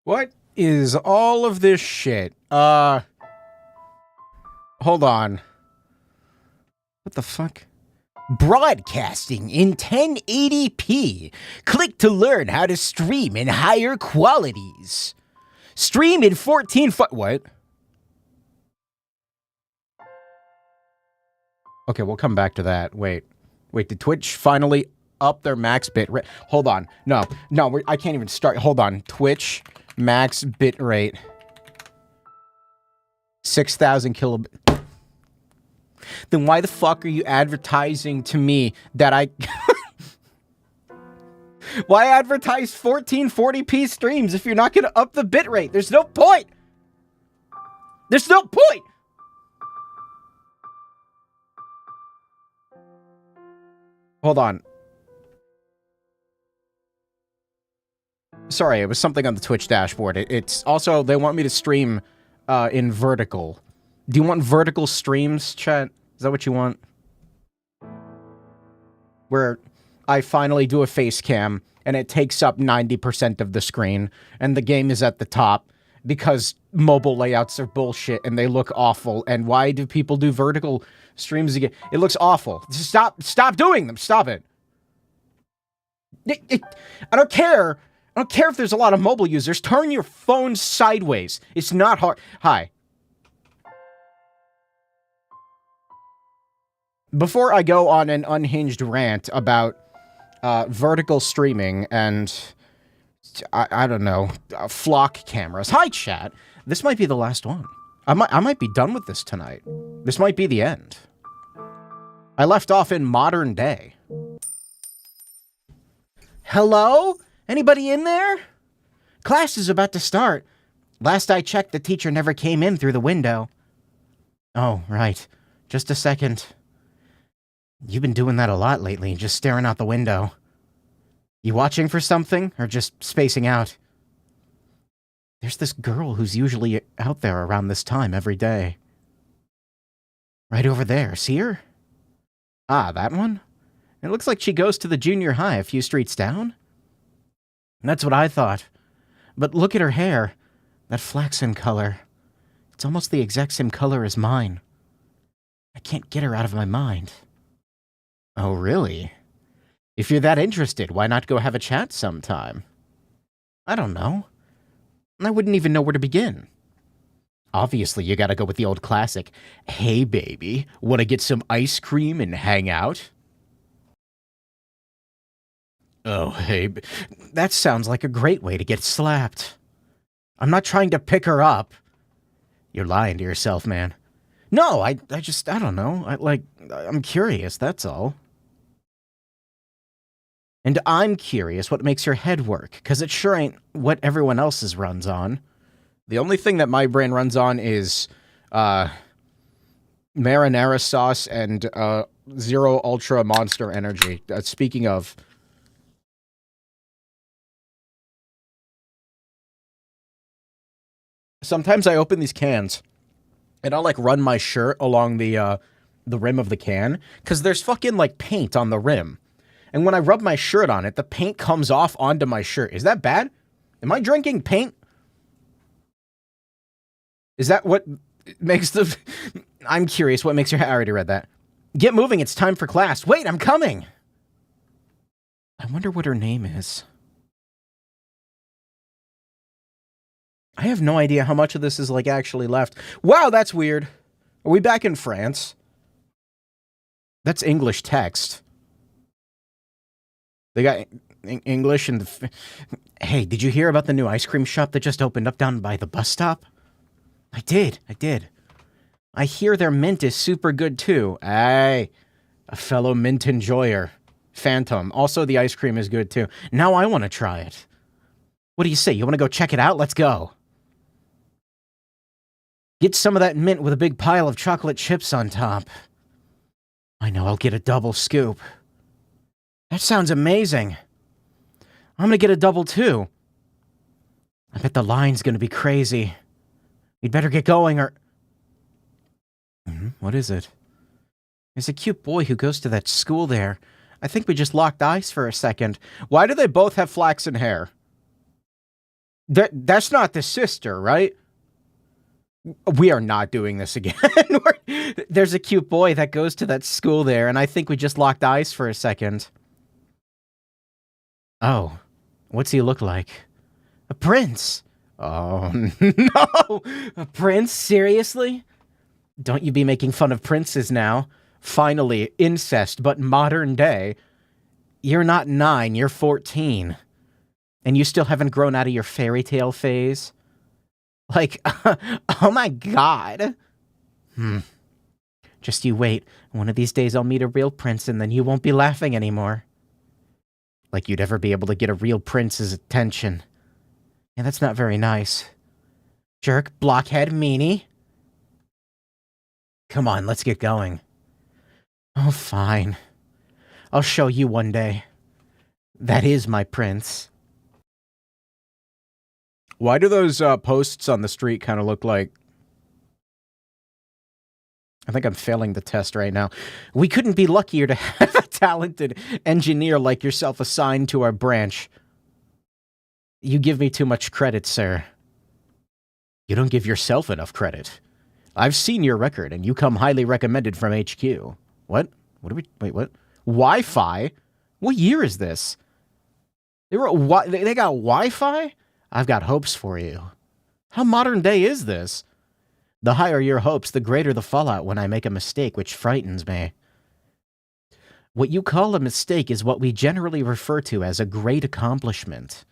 What is all of this shit? Hold on. What the fuck? Broadcasting in 1080p. Click to learn how to stream in higher qualities. Stream in 14 foot. What? Okay, we'll come back to that. Wait, did Twitch finally up their max bit rate? Hold on. No, I can't even start. Hold on. Twitch max bit rate. 6,000 kilobit. Then why the fuck are you advertising to me that I... Why advertise 1440p streams if you're not going to up the bitrate? There's no point! There's no point! Hold on. Sorry, it was something on the Twitch dashboard. It's also, they want me to stream in vertical. Do you want vertical streams, chat? Is that what you want? Where I finally do a face cam, and it takes up 90% of the screen, and the game is at the top, because mobile layouts are bullshit, and they look awful, and why do people do vertical streams again? It looks awful. Stop doing them. Stop it. I don't care. I don't care if there's a lot of mobile users. Turn your phone sideways. It's not hard. Hi. Before I go on an unhinged rant about vertical streaming and, I don't know, flock cameras. Hi, chat. This might be the last one. I might be done with this tonight. This might be the end. I left off in modern day. Hello? Anybody in there? Class is about to start. Last I checked, the teacher never came in through the window. Oh, right. Just a second. You've been doing that a lot lately, just staring out the window. You watching for something, or just spacing out? There's this girl who's usually out there around this time every day. Right over there, see her? Ah, that one? It looks like she goes to the junior high a few streets down. That's what I thought. But look at her hair. That flaxen color. It's almost the exact same color as mine. I can't get her out of my mind. Oh, really? If you're that interested, why not go have a chat sometime? I don't know. I wouldn't even know where to begin. Obviously, you gotta go with the old classic. Hey, baby, wanna get some ice cream and hang out? Oh, hey, that sounds like a great way to get slapped. I'm not trying to pick her up. You're lying to yourself, man. No, I don't know. I'm curious, that's all. And I'm curious what makes your head work, because it sure ain't what everyone else's runs on. The only thing that my brain runs on is, marinara sauce and, Zero Ultra Monster Energy. Speaking of... Sometimes I open these cans, and I'll, like, run my shirt along the rim of the can, because there's fucking, like, paint on the rim. And when I rub my shirt on it, the paint comes off onto my shirt. Is that bad? Am I drinking paint? Is that what makes the... I'm curious, what makes your... I already read that. Get moving, it's time for class. Wait, I'm coming! I wonder what her name is. I have no idea how much of this is, like, actually left. Wow, that's weird. Are we back in France? That's English text. They got English and the... Hey, did you hear about the new ice cream shop that just opened up down by the bus stop? I did. I hear their mint is super good, too. Aye, a fellow mint enjoyer. Phantom. Also, the ice cream is good, too. Now I want to try it. What do you say? You want to go check it out? Let's go. Get some of that mint with a big pile of chocolate chips on top. I know, I'll get a double scoop. That sounds amazing. I'm gonna get a double, too. I bet the line's gonna be crazy. You'd better get going, or... What is it? There's a cute boy who goes to that school there. I think we just locked eyes for a second. Why do they both have flaxen hair? That's not the sister, right? We are not doing this again. There's a cute boy that goes to that school there, and I think we just locked eyes for a second. Oh, what's he look like? A prince. Oh, no! A prince? Seriously? Don't you be making fun of princes now. Finally, incest, but modern day. You're not 9, you're 14. And you still haven't grown out of your fairy tale phase? Like, oh my god. Just you wait. One of these days I'll meet a real prince and then you won't be laughing anymore. Like you'd ever be able to get a real prince's attention. Yeah, that's not very nice. Jerk, blockhead, meanie. Come on, let's get going. Oh, fine. I'll show you one day. That is my prince. Why do those posts on the street kind of look like... I think I'm failing the test right now. We couldn't be luckier to have a talented engineer like yourself assigned to our branch. You give me too much credit, sir. You don't give yourself enough credit. I've seen your record, and you come highly recommended from HQ. What? Wait, what? Wi-Fi? What year is this? They got Wi-Fi? I've got hopes for you. How modern day is this? The higher your hopes, the greater the fallout when I make a mistake, which frightens me. What you call a mistake is what we generally refer to as a great accomplishment.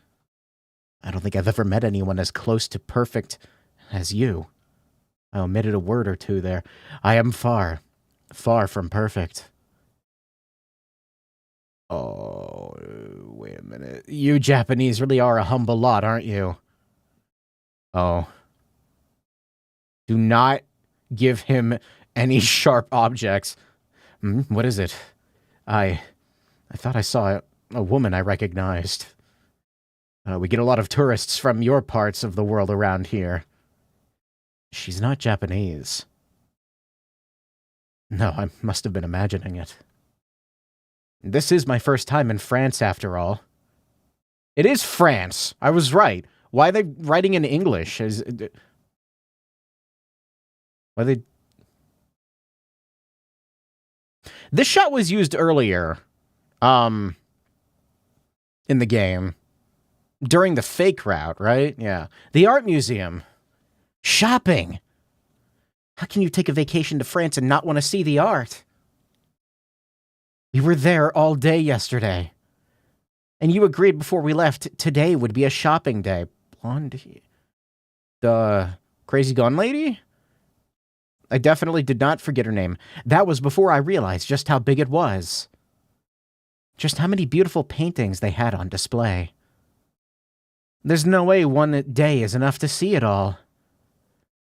I don't think I've ever met anyone as close to perfect as you. I omitted a word or two there. I am far from perfect. Oh, wait a minute. You Japanese really are a humble lot, aren't you? Oh. Do not give him Any sharp objects. What is it? I thought I saw a woman I recognized. We get a lot of tourists from your parts of the world around here. She's not Japanese. No, I must have been imagining it. This is my first time in France, after all. It is France. I was right. Why are they writing in English? Why they... This shot was used earlier, in the game. During the fake route, right? Yeah. The art museum. Shopping. How can you take a vacation to France and not want to see the art? We were there all day yesterday. And you agreed before we left today would be a shopping day. Blondie. The crazy gun lady? I definitely did not forget her name. That was before I realized just how big it was. Just how many beautiful paintings they had on display. There's no way one day is enough to see it all.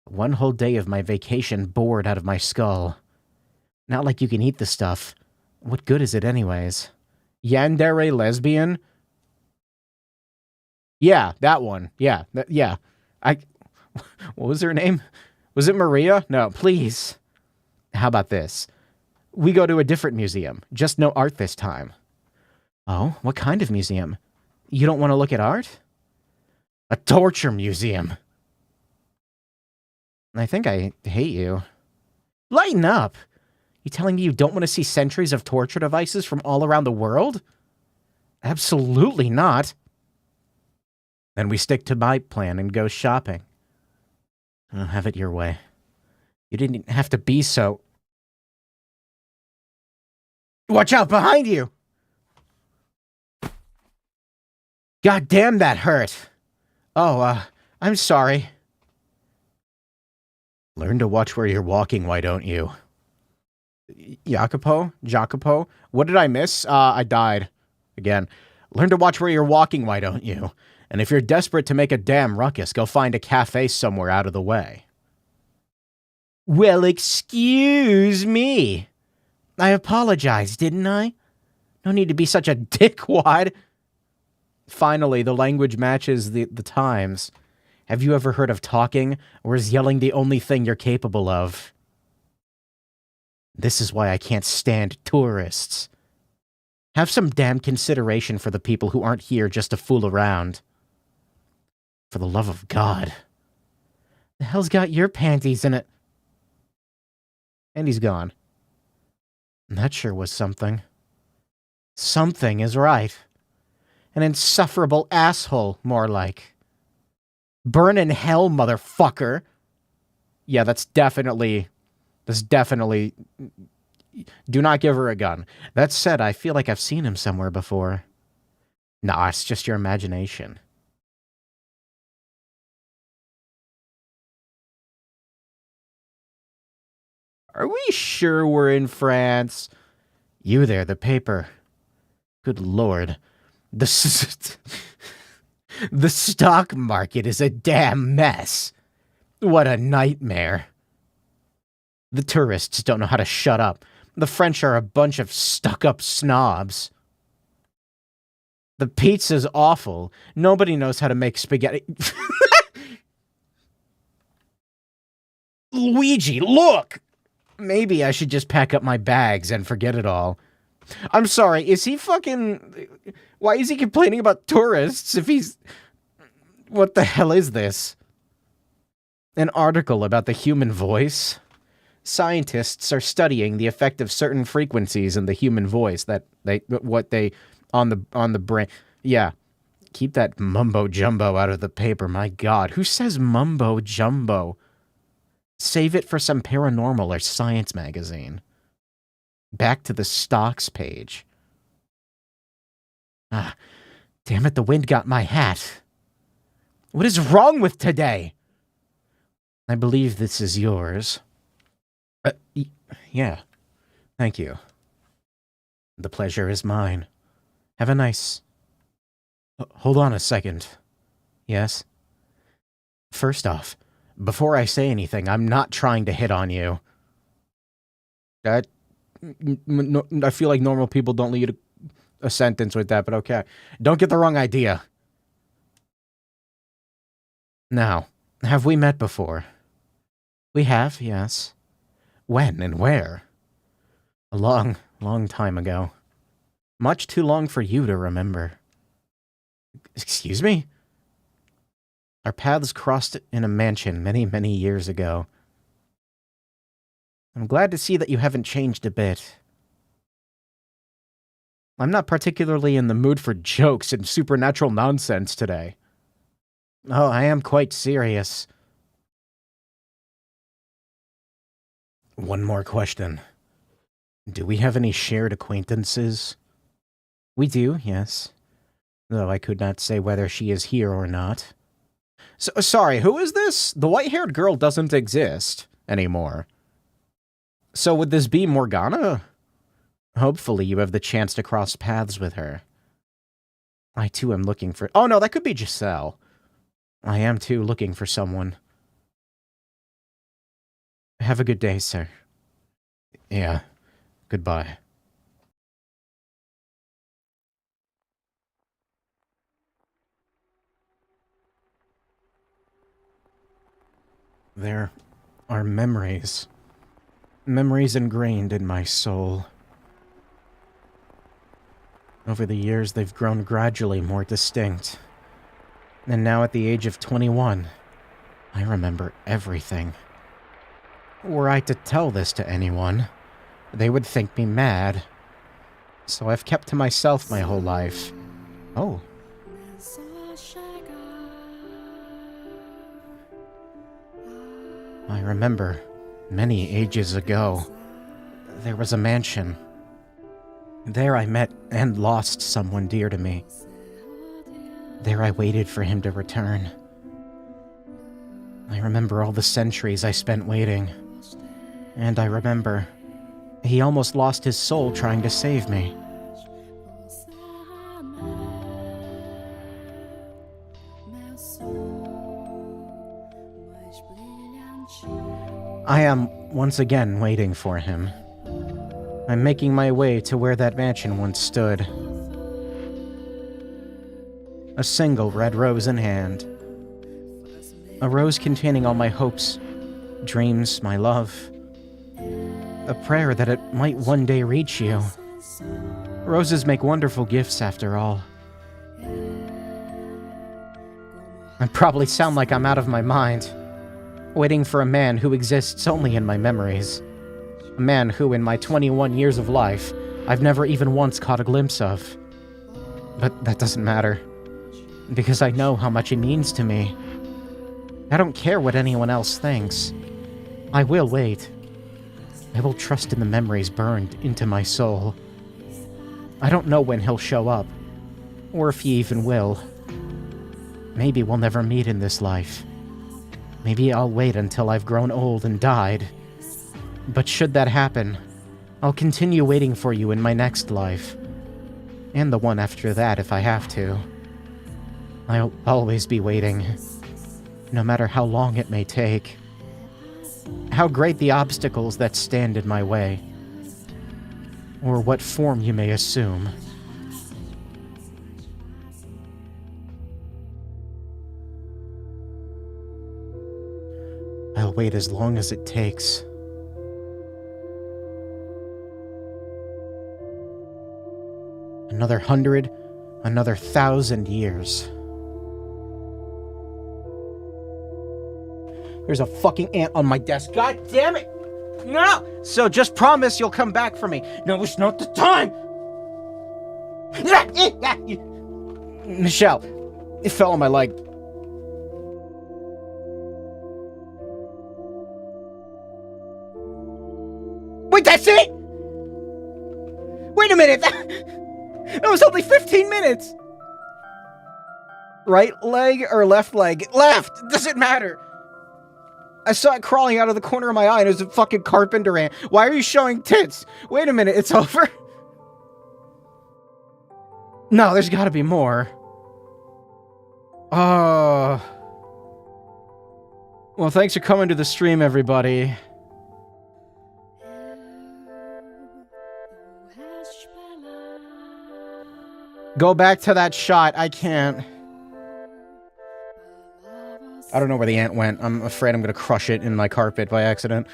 One whole day of my vacation bored out of my skull. Not like you can eat the stuff. What good is it anyways? Yandere lesbian? Yeah, that one. Yeah, yeah. What was her name? Was it Maria? No, please. How about this? We go to a different museum. Just no art this time. Oh, what kind of museum? You don't want to look at art? A torture museum. I think I hate you. Lighten up. You telling me you don't want to see centuries of torture devices from all around the world? Absolutely not. Then we stick to my plan and go shopping. I'll have it your way. You didn't have to be so... Watch out behind you! God damn, that hurt. Oh, I'm sorry. Learn to watch where you're walking, why don't you? Jacopo? What did I miss? I died. Again. Learn to watch where you're walking, why don't you? And if you're desperate to make a damn ruckus, go find a cafe somewhere out of the way. Well, excuse me. I apologized, didn't I? No need to be such a dickwad. Finally, the language matches the times. Have you ever heard of talking, or is yelling the only thing you're capable of? This is why I can't stand tourists. Have some damn consideration for the people who aren't here just to fool around. For the love of God. The hell's got your panties in it? And he's gone. That sure was something. Something is right. An insufferable asshole, more like. Burn in hell, motherfucker. Yeah, that's definitely... Do not give her a gun. That said, I feel like I've seen him somewhere before. Nah, it's just your imagination. Are we sure we're in France? You there, the paper. Good lord. The stock market is a damn mess. What a nightmare. The tourists don't know how to shut up. The French are a bunch of stuck-up snobs. The pizza's awful. Nobody knows how to make spaghetti. Luigi, look! Maybe I should just pack up my bags and forget it all. I'm sorry, is he fucking... Why is he complaining about tourists if he's... What the hell is this? An article about the human voice? Scientists are studying the effect of certain frequencies in the human voice on the brain. Yeah. Keep that mumbo-jumbo out of the paper, my God. Who says mumbo-jumbo? Save it for some paranormal or science magazine. Back to the stocks page. Ah, damn it, the wind got my hat. What is wrong with today? I believe this is yours. Yeah. Thank you. The pleasure is mine. Have a nice... Hold on a second. Yes? First off, before I say anything, I'm not trying to hit on you. That... I feel like normal people don't lead a sentence with that, but okay. Don't get the wrong idea. Now, have we met before? We have, yes. When and where? A long, long time ago. Much too long for you to remember. Excuse me? Our paths crossed in a mansion many, many years ago. I'm glad to see that you haven't changed a bit. I'm not particularly in the mood for jokes and supernatural nonsense today. Oh, I am quite serious. One more question. Do we have any shared acquaintances? We do, yes. Though I could not say whether she is here or not. Sorry, who is this? The white-haired girl doesn't exist anymore. So would this be Morgana? Hopefully you have the chance to cross paths with her. I too am looking for... Oh no, that could be Giselle. I am too looking for someone. Have a good day, sir. Yeah, goodbye. There are memories. Memories ingrained in my soul. Over the years, they've grown gradually more distinct. And now at the age of 21, I remember everything. Were I to tell this to anyone, they would think me mad. So I've kept to myself my whole life. Oh. I remember, many ages ago, there was a mansion. There I met and lost someone dear to me. There I waited for him to return. I remember all the centuries I spent waiting. And I remember, he almost lost his soul trying to save me. I am once again waiting for him. I'm making my way to where that mansion once stood. A single red rose in hand. A rose containing all my hopes, dreams, my love. A prayer that it might one day reach you. Roses make wonderful gifts after all. I probably sound like I'm out of my mind, waiting for a man who exists only in my memories. A man who, in my 21 years of life, I've never even once caught a glimpse of. But that doesn't matter, because I know how much he means to me. I don't care what anyone else thinks. I will wait. I will trust in the memories burned into my soul. I don't know when he'll show up, or if he even will. Maybe we'll never meet in this life. Maybe I'll wait until I've grown old and died. But should that happen, I'll continue waiting for you in my next life. And the one after that if I have to. I'll always be waiting, no matter how long it may take. How great the obstacles that stand in my way, or what form you may assume. I'll wait as long as it takes. Another 100, another 1,000 years. There's a fucking ant on my desk. God damn it! No! So just promise you'll come back for me. No, it's not the time! Michelle, it fell on my leg. Wait, that's it?! Wait a minute! That was only 15 minutes! Right leg or left leg? Left! Doesn't matter! I saw it crawling out of the corner of my eye and it was a fucking carpenter ant. Why are you showing tits? Wait a minute, it's over? No, there's gotta be more. Well, thanks for coming to the stream, everybody. Go back to that shot. I can't. I don't know where the ant went. I'm afraid I'm gonna crush it in my carpet by accident.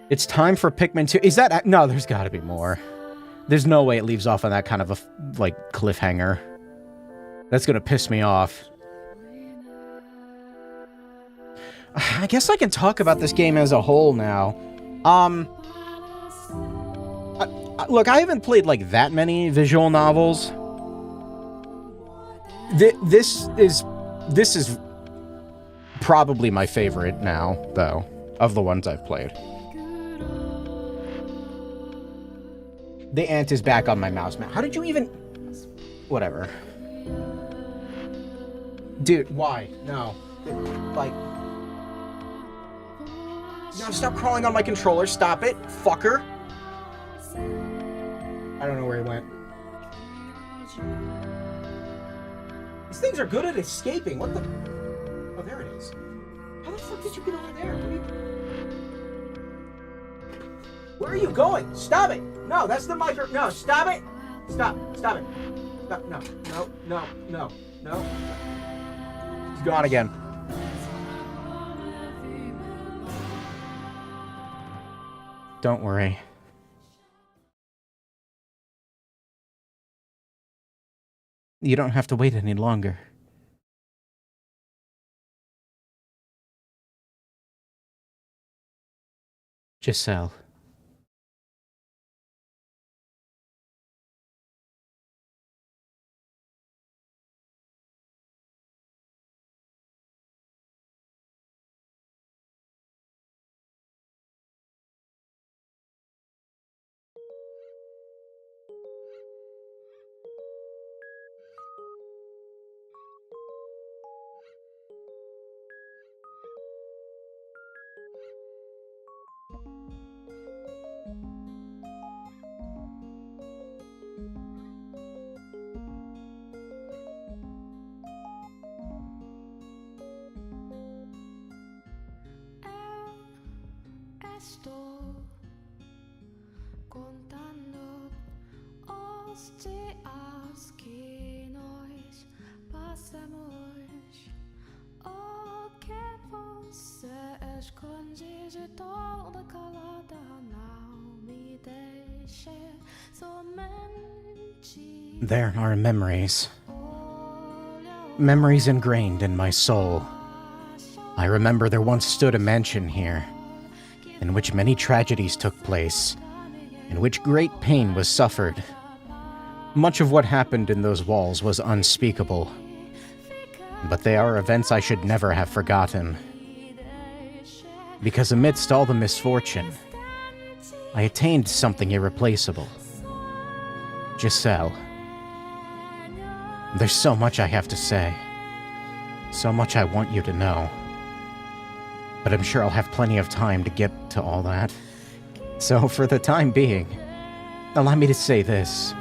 It's time for Pikmin 2. Is that... No, there's gotta be more. There's no way it leaves off on that kind of a, like, cliffhanger. That's gonna piss me off. I guess I can talk about this game as a whole now. Look, I haven't played, like, that many visual novels. This is probably my favorite now, though, of the ones I've played. The ant is back on my mouse, man. How did you even... Whatever. Dude, why? No. Like... No, stop crawling on my controller. Stop it, fucker. I don't know where he went. These things are good at escaping. What the... Oh, there it is. How the fuck did you get over there? Where are you going? Stop it! No, that's the micro... No, stop it! Stop. Stop it. Stop. No. No. No. No. No. He's gone again. Don't worry. You don't have to wait any longer. Giselle. Estou contando os dias que nós passamos. O que você esconde de toda calada, não me deixe somente. There are memories. Memories ingrained in my soul. I remember there once stood a mansion here, in which many tragedies took place, in which great pain was suffered. Much of what happened in those walls was unspeakable, but they are events I should never have forgotten. Because amidst all the misfortune, I attained something irreplaceable. Giselle. There's so much I have to say, so much I want you to know. But I'm sure I'll have plenty of time to get to all that. So, for the time being, allow me to say this.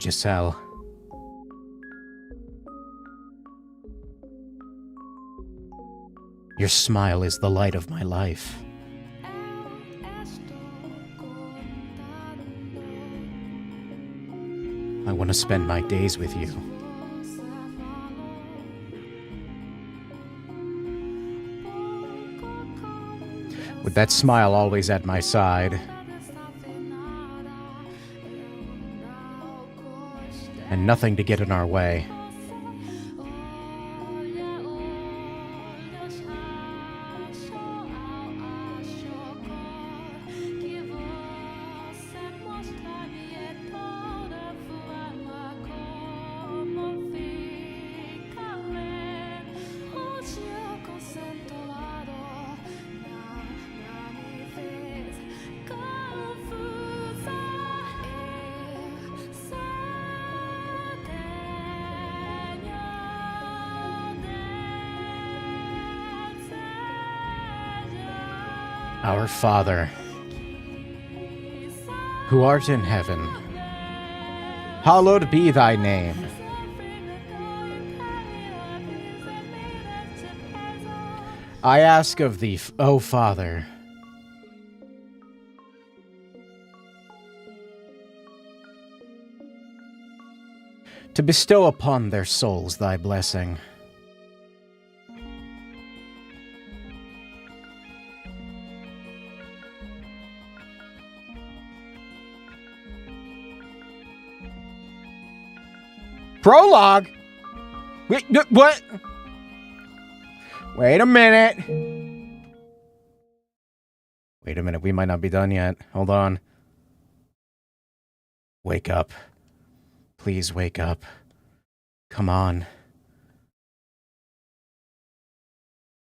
Giselle. Your smile is the light of my life. I want to spend my days with you. With that smile always at my side. And nothing to get in our way. Our Father, who art in heaven, hallowed be thy name. I ask of thee, O Father, to bestow upon their souls thy blessing. Prologue? Wait, what? Wait a minute. Wait a minute, we might not be done yet. Hold on. Wake up. Please wake up. Come on.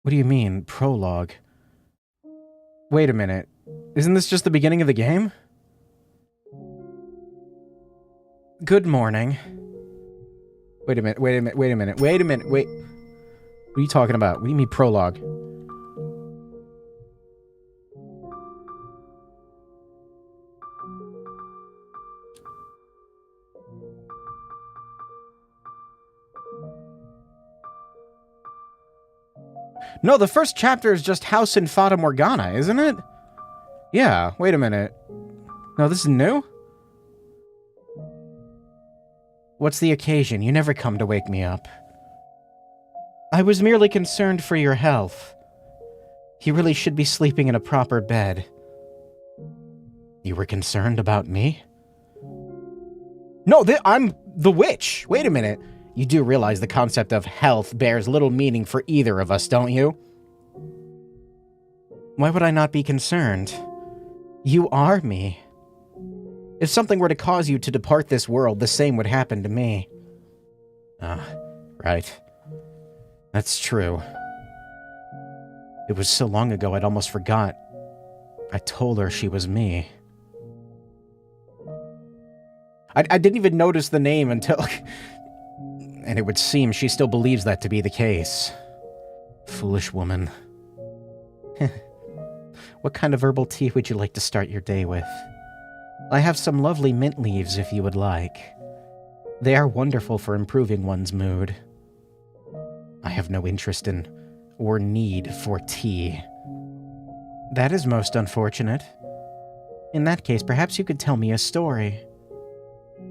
What do you mean, prologue? Wait a minute. Isn't this just the beginning of the game? Good morning. Wait a minute, wait a minute, wait a minute, wait a minute, wait. What are you talking about? What do you mean prologue? No, the first chapter is just House in Fata Morgana, isn't it? Yeah, wait a minute. No, this is new? What's the occasion? You never come to wake me up. I was merely concerned for your health. You really should be sleeping in a proper bed. You were concerned about me? No, I'm the witch. Wait a minute. You do realize the concept of health bears little meaning for either of us, don't you? Why would I not be concerned? You are me. If something were to cause you to depart this world, the same would happen to me. Ah, right. That's true. It was so long ago I'd almost forgot. I told her she was me. I didn't even notice the name until... And it would seem she still believes that to be the case. Foolish woman. What kind of herbal tea would you like to start your day with? I have some lovely mint leaves if you would like. They are wonderful for improving one's mood. I have no interest in or need for tea. That is most unfortunate. In that case, perhaps you could tell me a story.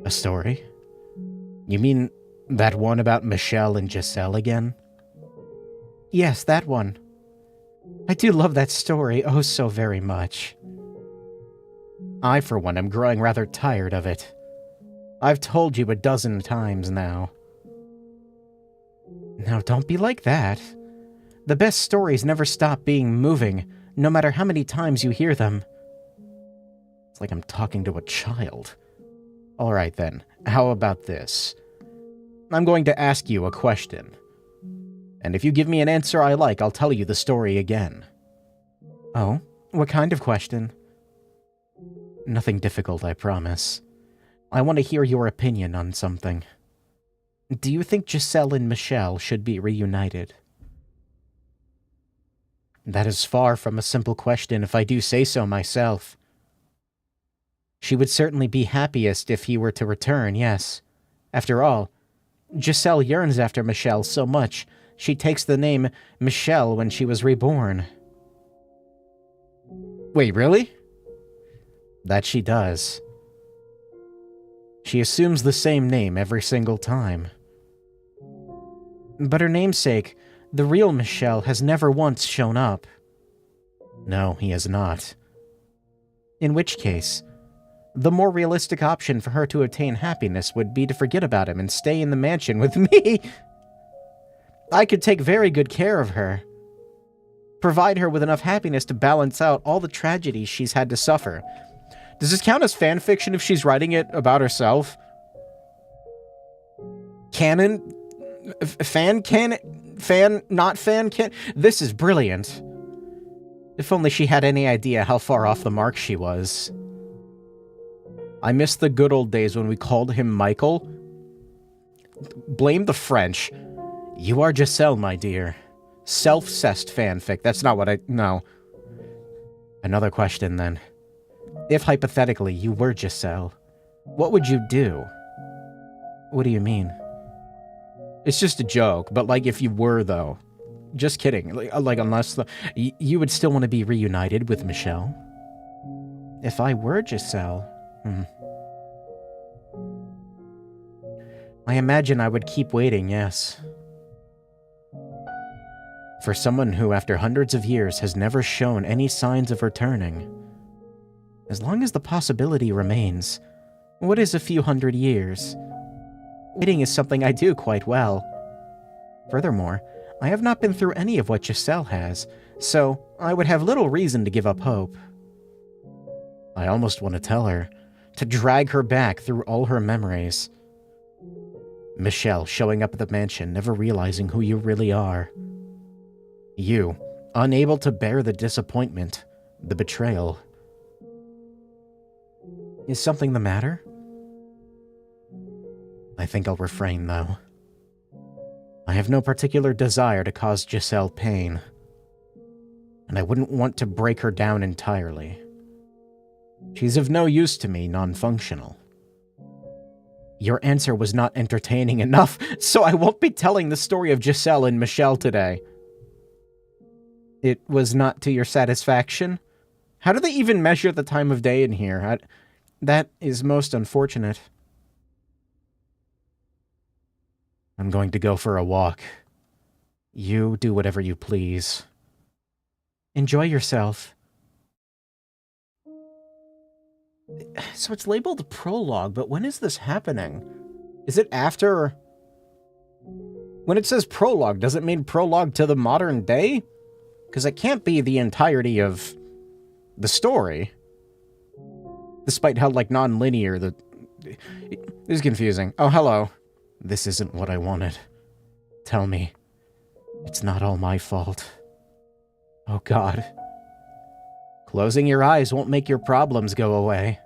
A story? You mean that one about Michelle and Giselle again? Yes, that one. I do love that story oh so very much. I, for one, am growing rather tired of it. I've told you a dozen times now. Now, don't be like that. The best stories never stop being moving, no matter how many times you hear them. It's like I'm talking to a child. All right, then. How about this? I'm going to ask you a question. And if you give me an answer I like, I'll tell you the story again. Oh? What kind of question? Nothing difficult, I promise. I want to hear your opinion on something. Do you think Giselle and Michelle should be reunited? That is far from a simple question if I do say so myself. She would certainly be happiest if he were to return, yes. After all, Giselle yearns after Michelle so much, she takes the name Michelle when she was reborn. Wait, really? That she does. She assumes the same name every single time. But her namesake, the real Michelle, has never once shown up. No, he has not. In which case, the more realistic option for her to attain happiness would be to forget about him and stay in the mansion with me. I could take very good care of her. Provide her with enough happiness to balance out all the tragedies she's had to suffer. Does this count as fan fiction if she's writing it about herself? Canon? Fan canon? Fan, not fan canon? This is brilliant. If only she had any idea how far off the mark she was. I miss the good old days when we called him Michael. Blame the French. You are Giselle, my dear. Self-cessed fanfic. That's not what I... No. Another question, then. If, hypothetically, you were Giselle, what would you do? What do you mean? It's just a joke, but like if you were, though. Just kidding. Like unless you would still want to be reunited with Michelle. If I were Giselle, I imagine I would keep waiting, yes. For someone who, after hundreds of years, has never shown any signs of returning. As long as the possibility remains, what is a few hundred years? Waiting is something I do quite well. Furthermore, I have not been through any of what Giselle has, so I would have little reason to give up hope. I almost want to tell her, to drag her back through all her memories. Michelle showing up at the mansion, never realizing who you really are. You, unable to bear the disappointment, the betrayal. Is something the matter? I think I'll refrain, though. I have no particular desire to cause Giselle pain, and I wouldn't want to break her down entirely. She's of no use to me, non-functional. Your answer was not entertaining enough, so I won't be telling the story of Giselle and Michelle today. It was not to your satisfaction? How do they even measure the time of day in here? That is most unfortunate. I'm going to go for a walk. You do whatever you please. Enjoy yourself. So it's labeled prologue, but when is this happening? Is it after... When it says prologue, does it mean prologue to the modern day? Because it can't be the entirety of the story. Despite how, like, non-linear the... It is confusing. Oh, hello. This isn't what I wanted. Tell me. It's not all my fault. Oh, God. Closing your eyes won't make your problems go away.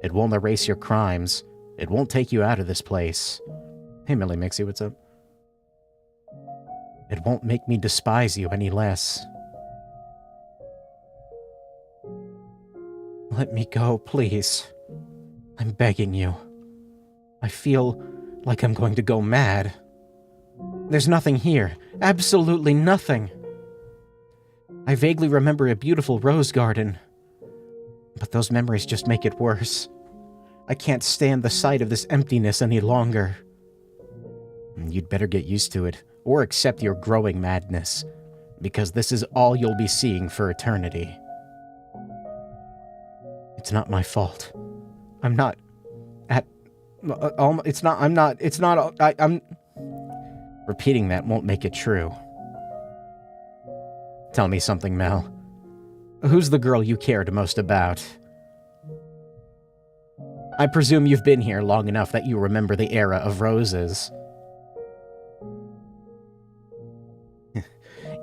It won't erase your crimes. It won't take you out of this place. Hey, Millie Mixie, what's up? It won't make me despise you any less. Let me go, please. I'm begging you. I feel like I'm going to go mad. There's nothing here. Absolutely nothing. I vaguely remember a beautiful rose garden. But those memories just make it worse. I can't stand the sight of this emptiness any longer. You'd better get used to it, or accept your growing madness, because this is all you'll be seeing for eternity. It's not my fault. I'm not... I'm... Repeating that won't make it true. Tell me something, Mel. Who's the girl you cared most about? I presume you've been here long enough that you remember the era of roses.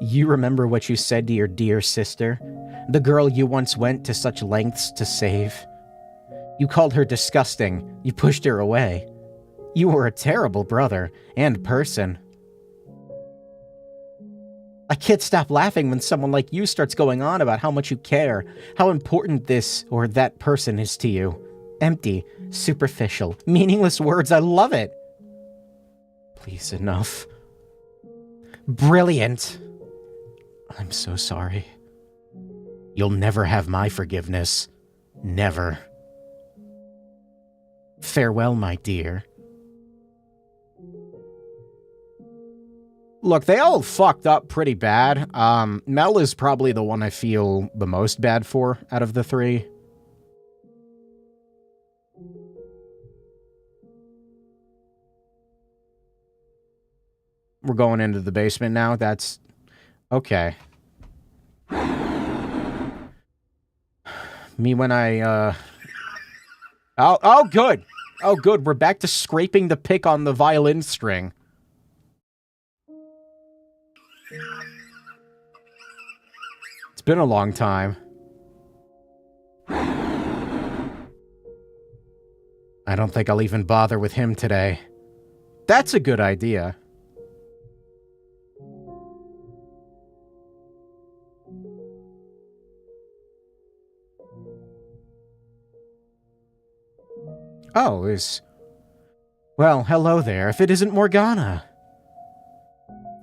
You remember what you said to your dear sister? The girl you once went to such lengths to save? You called her disgusting. You pushed her away. You were a terrible brother and person. I can't stop laughing when someone like you starts going on about how much you care, how important this or that person is to you. Empty, superficial, meaningless words. I love it. Please, enough. Brilliant. I'm so sorry. You'll never have my forgiveness. Never. Farewell, my dear. Look, they all fucked up pretty bad. Mel is probably the one I feel the most bad for out of the three. We're going into the basement now. That's... okay. Me when I, Oh, good. Oh, good. We're back to scraping the pick on the violin string. It's been a long time. I don't think I'll even bother with him today. That's a good idea. Oh, well, hello there, if it isn't Morgana.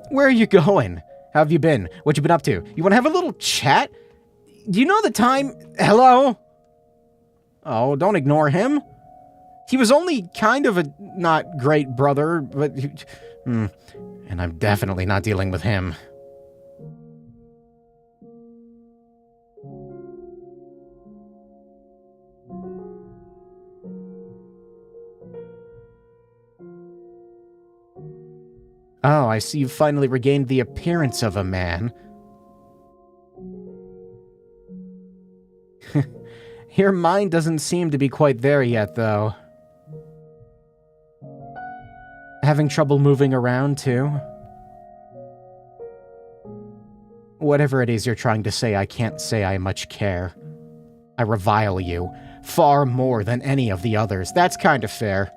Where are you going? How have you been? What you been up to? You want to have a little chat? Do you know the time? Hello? Oh, don't ignore him. He was only kind of a not great brother, but... and I'm definitely not dealing with him. Oh, I see you've finally regained the appearance of a man. Your mind doesn't seem to be quite there yet, though. Having trouble moving around, too? Whatever it is you're trying to say, I can't say I much care. I revile you, far more than any of the others. That's kind of fair.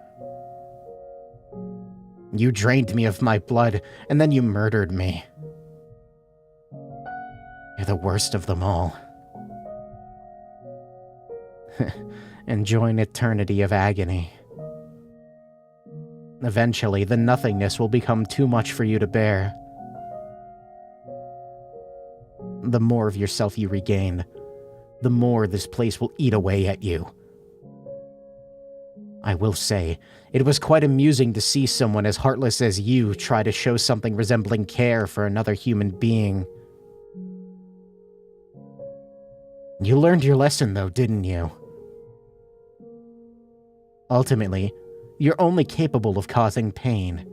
You drained me of my blood, and then you murdered me. You're the worst of them all. Enjoy an eternity of agony. Eventually, the nothingness will become too much for you to bear. The more of yourself you regain, the more this place will eat away at you. I will say, it was quite amusing to see someone as heartless as you try to show something resembling care for another human being. You learned your lesson, though, didn't you? Ultimately, you're only capable of causing pain.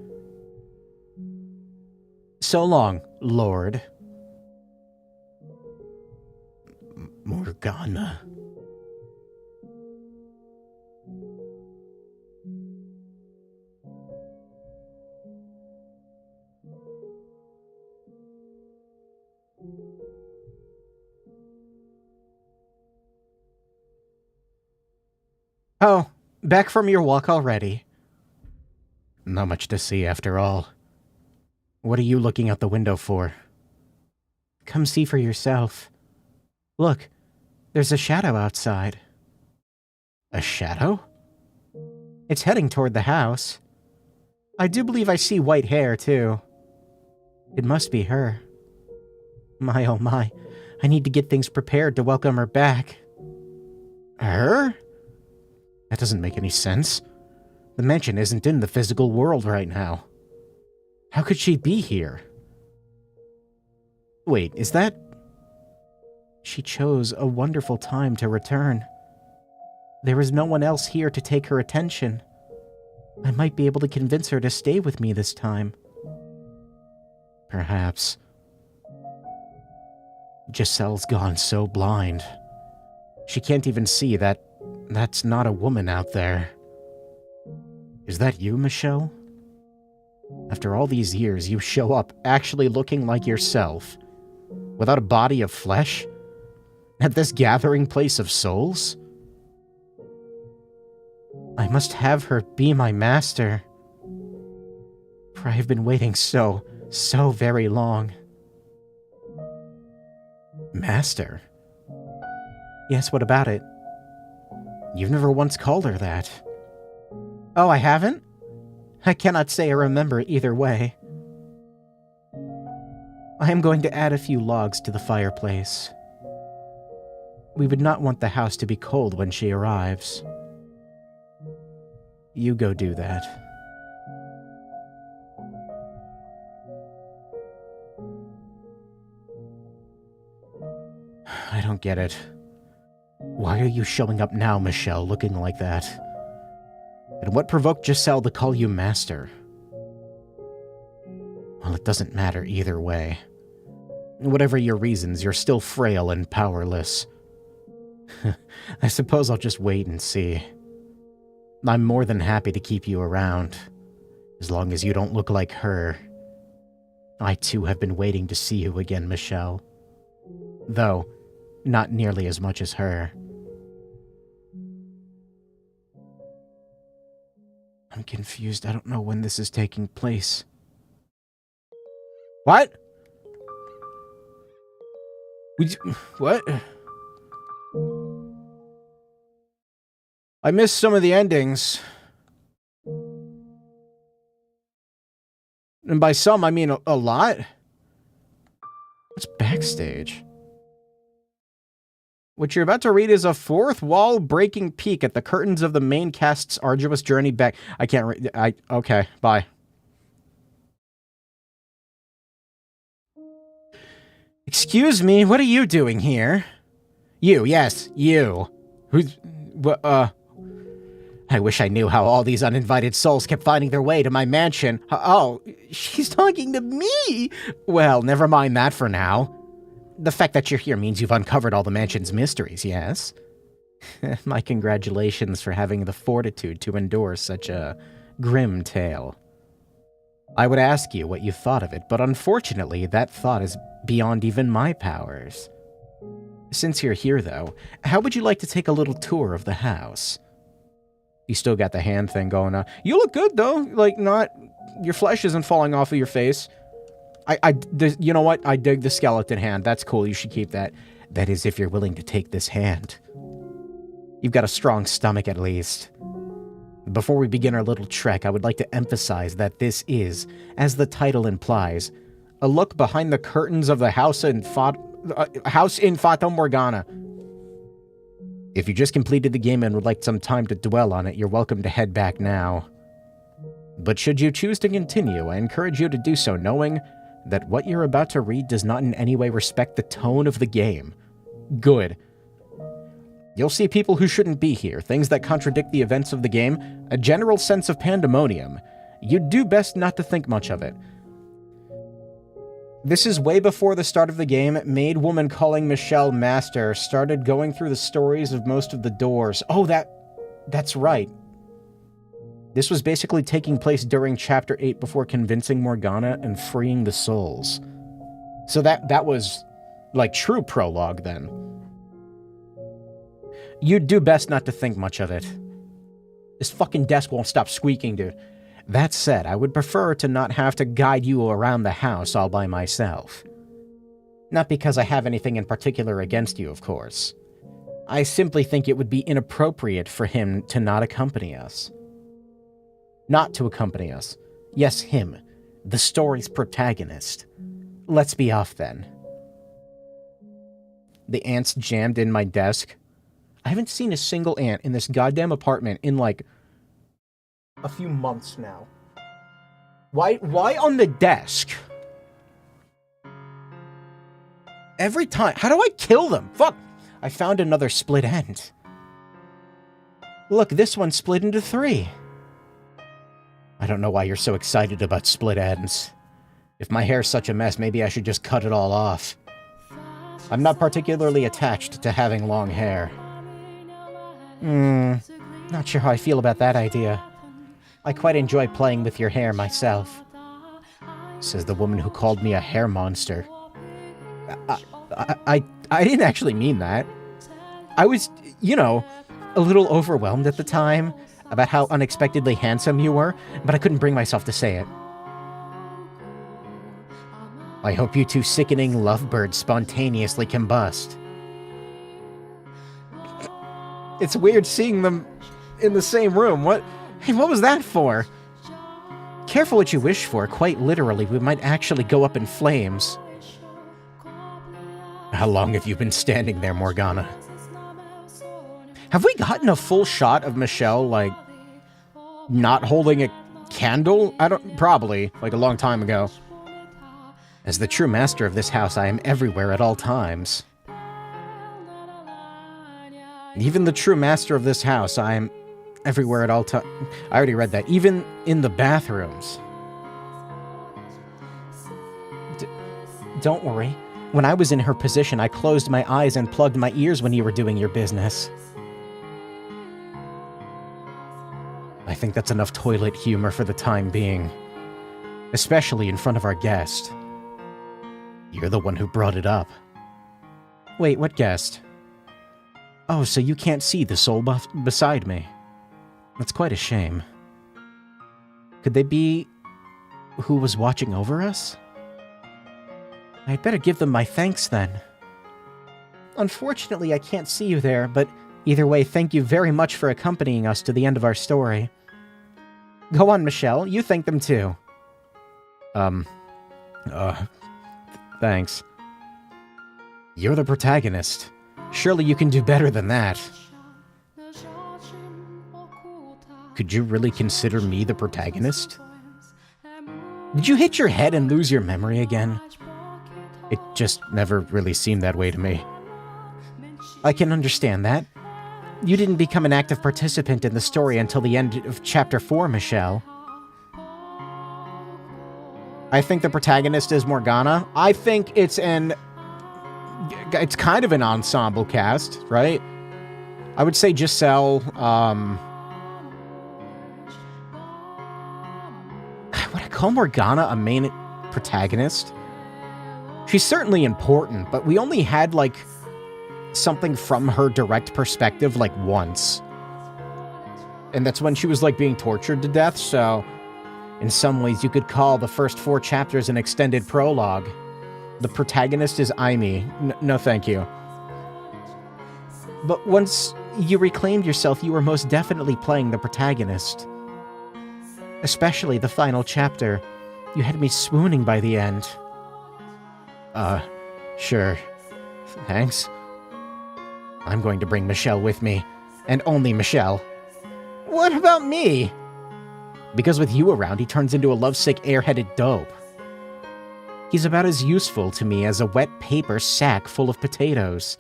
So long, Lord. Morgana. Oh, back from your walk already. Not much to see after all. What are you looking out the window for? Come see for yourself. Look, there's a shadow outside. A shadow? It's heading toward the house. I do believe I see white hair, too. It must be her. My oh my, I need to get things prepared to welcome her back. Her? That doesn't make any sense. The mansion isn't in the physical world right now. How could she be here? Wait, is that... She chose a wonderful time to return. There is no one else here to take her attention. I might be able to convince her to stay with me this time. Perhaps. Giselle's gone so blind. She can't even see that that's not a woman out there. Is that you, Michelle? After all these years, you show up actually looking like yourself, without a body of flesh, at this gathering place of souls? I must have her be my master, for I have been waiting so very long. Master? Yes, what about it? You've never once called her that. Oh, I haven't? I cannot say I remember either way. I am going to add a few logs to the fireplace. We would not want the house to be cold when she arrives. You go do that. I don't get it. Why are you showing up now, Michelle, looking like that? And what provoked Giselle to call you master? Well, it doesn't matter either way. Whatever your reasons, you're still frail and powerless. I suppose I'll just wait and see. I'm more than happy to keep you around, as long as you don't look like her. I too have been waiting to see you again, Michelle. Though, not nearly as much as her. I'm confused. I don't know when this is taking place. What? What? I missed some of the endings. And by some, I mean a lot. What's backstage? What you're about to read is a fourth wall breaking peek at the curtains of the main cast's arduous journey back. I can't read. Okay, bye. Excuse me, what are you doing here? You, yes, you. Who's. I wish I knew how all these uninvited souls kept finding their way to my mansion. Oh, she's talking to me! Well, never mind that for now. The fact that you're here means you've uncovered all the mansion's mysteries, yes? My congratulations for having the fortitude to endure such a grim tale. I would ask you what you thought of it, but unfortunately, that thought is beyond even my powers. Since you're here, though, how would you like to take a little tour of the house? You still got the hand thing going on. You look good, though. Like, not... Your flesh isn't falling off of your face. You know what? I dig the skeleton hand. That's cool. You should keep that. That is, if you're willing to take this hand. You've got a strong stomach, at least. Before we begin our little trek, I would like to emphasize that this is, as the title implies, a look behind the curtains of the house in Fata Morgana. If you just completed the game and would like some time to dwell on it, you're welcome to head back now. But should you choose to continue, I encourage you to do so knowing that what you're about to read does not in any way respect the tone of the game. Good. You'll see people who shouldn't be here, things that contradict the events of the game, a general sense of pandemonium. You'd do best not to think much of it. This is way before the start of the game. Maid woman calling Michelle Master started going through the stories of most of the doors. Oh, that's right. This was basically taking place during Chapter 8 before convincing Morgana and freeing the souls. So that was, like, true prologue, then. You'd do best not to think much of it. This fucking desk won't stop squeaking, dude. That said, I would prefer to not have to guide you around the house all by myself. Not because I have anything in particular against you, of course. I simply think it would be inappropriate for him to not accompany us. Not to accompany us. Yes, him. The story's protagonist. Let's be off, then. The ants jammed in my desk. I haven't seen a single ant in this goddamn apartment in, like, a few months now. Why on the desk? Every time. How do I kill them? Fuck! I found another split end. Look, this one split into 3. I don't know why you're so excited about split ends. If my hair's such a mess, maybe I should just cut it all off. I'm not particularly attached to having long hair. Not sure how I feel about that idea. I quite enjoy playing with your hair myself. Says the woman who called me a hair monster. I didn't actually mean that. I was, you know, a little overwhelmed at the time about how unexpectedly handsome you were, but I couldn't bring myself to say it. I hope you two sickening lovebirds spontaneously combust. It's weird seeing them in the same room. What was that for? Careful what you wish for. Quite literally, we might actually go up in flames. How long have you been standing there, Morgana? Have we gotten a full shot of Michelle, like, not holding a candle? Probably, like a long time ago. As the true master of this house, I am everywhere at all times. Even the true master of this house, I am everywhere at all times. I already read that. Even in the bathrooms. Don't worry. When I was in her position, I closed my eyes and plugged my ears when you were doing your business. I think that's enough toilet humor for the time being. Especially in front of our guest. You're the one who brought it up. Wait, what guest? Oh, so you can't see the soul beside me. That's quite a shame. Could they be who was watching over us? I'd better give them my thanks then. Unfortunately, I can't see you there, but either way, thank you very much for accompanying us to the end of our story. Go on, Michelle, you thank them too. Thanks. You're the protagonist. Surely you can do better than that. Could you really consider me the protagonist? Did you hit your head and lose your memory again? It just never really seemed that way to me. I can understand that. You didn't become an active participant in the story until the end of Chapter 4, Michelle. I think the protagonist is Morgana. I think it's kind of an ensemble cast, right? I would say Giselle, would I call Morgana a main protagonist? She's certainly important, but we only had, like, something from her direct perspective, like, once. And that's when she was, like, being tortured to death, so in some ways you could call the first 4 chapters an extended prologue. The protagonist is Aimee. No thank you. But once you reclaimed yourself, you were most definitely playing the protagonist. Especially the final chapter. You had me swooning by the end. Sure. Thanks. I'm going to bring Michelle with me. And only Michelle. What about me? Because with you around, he turns into a lovesick, airheaded dope. He's about as useful to me as a wet paper sack full of potatoes.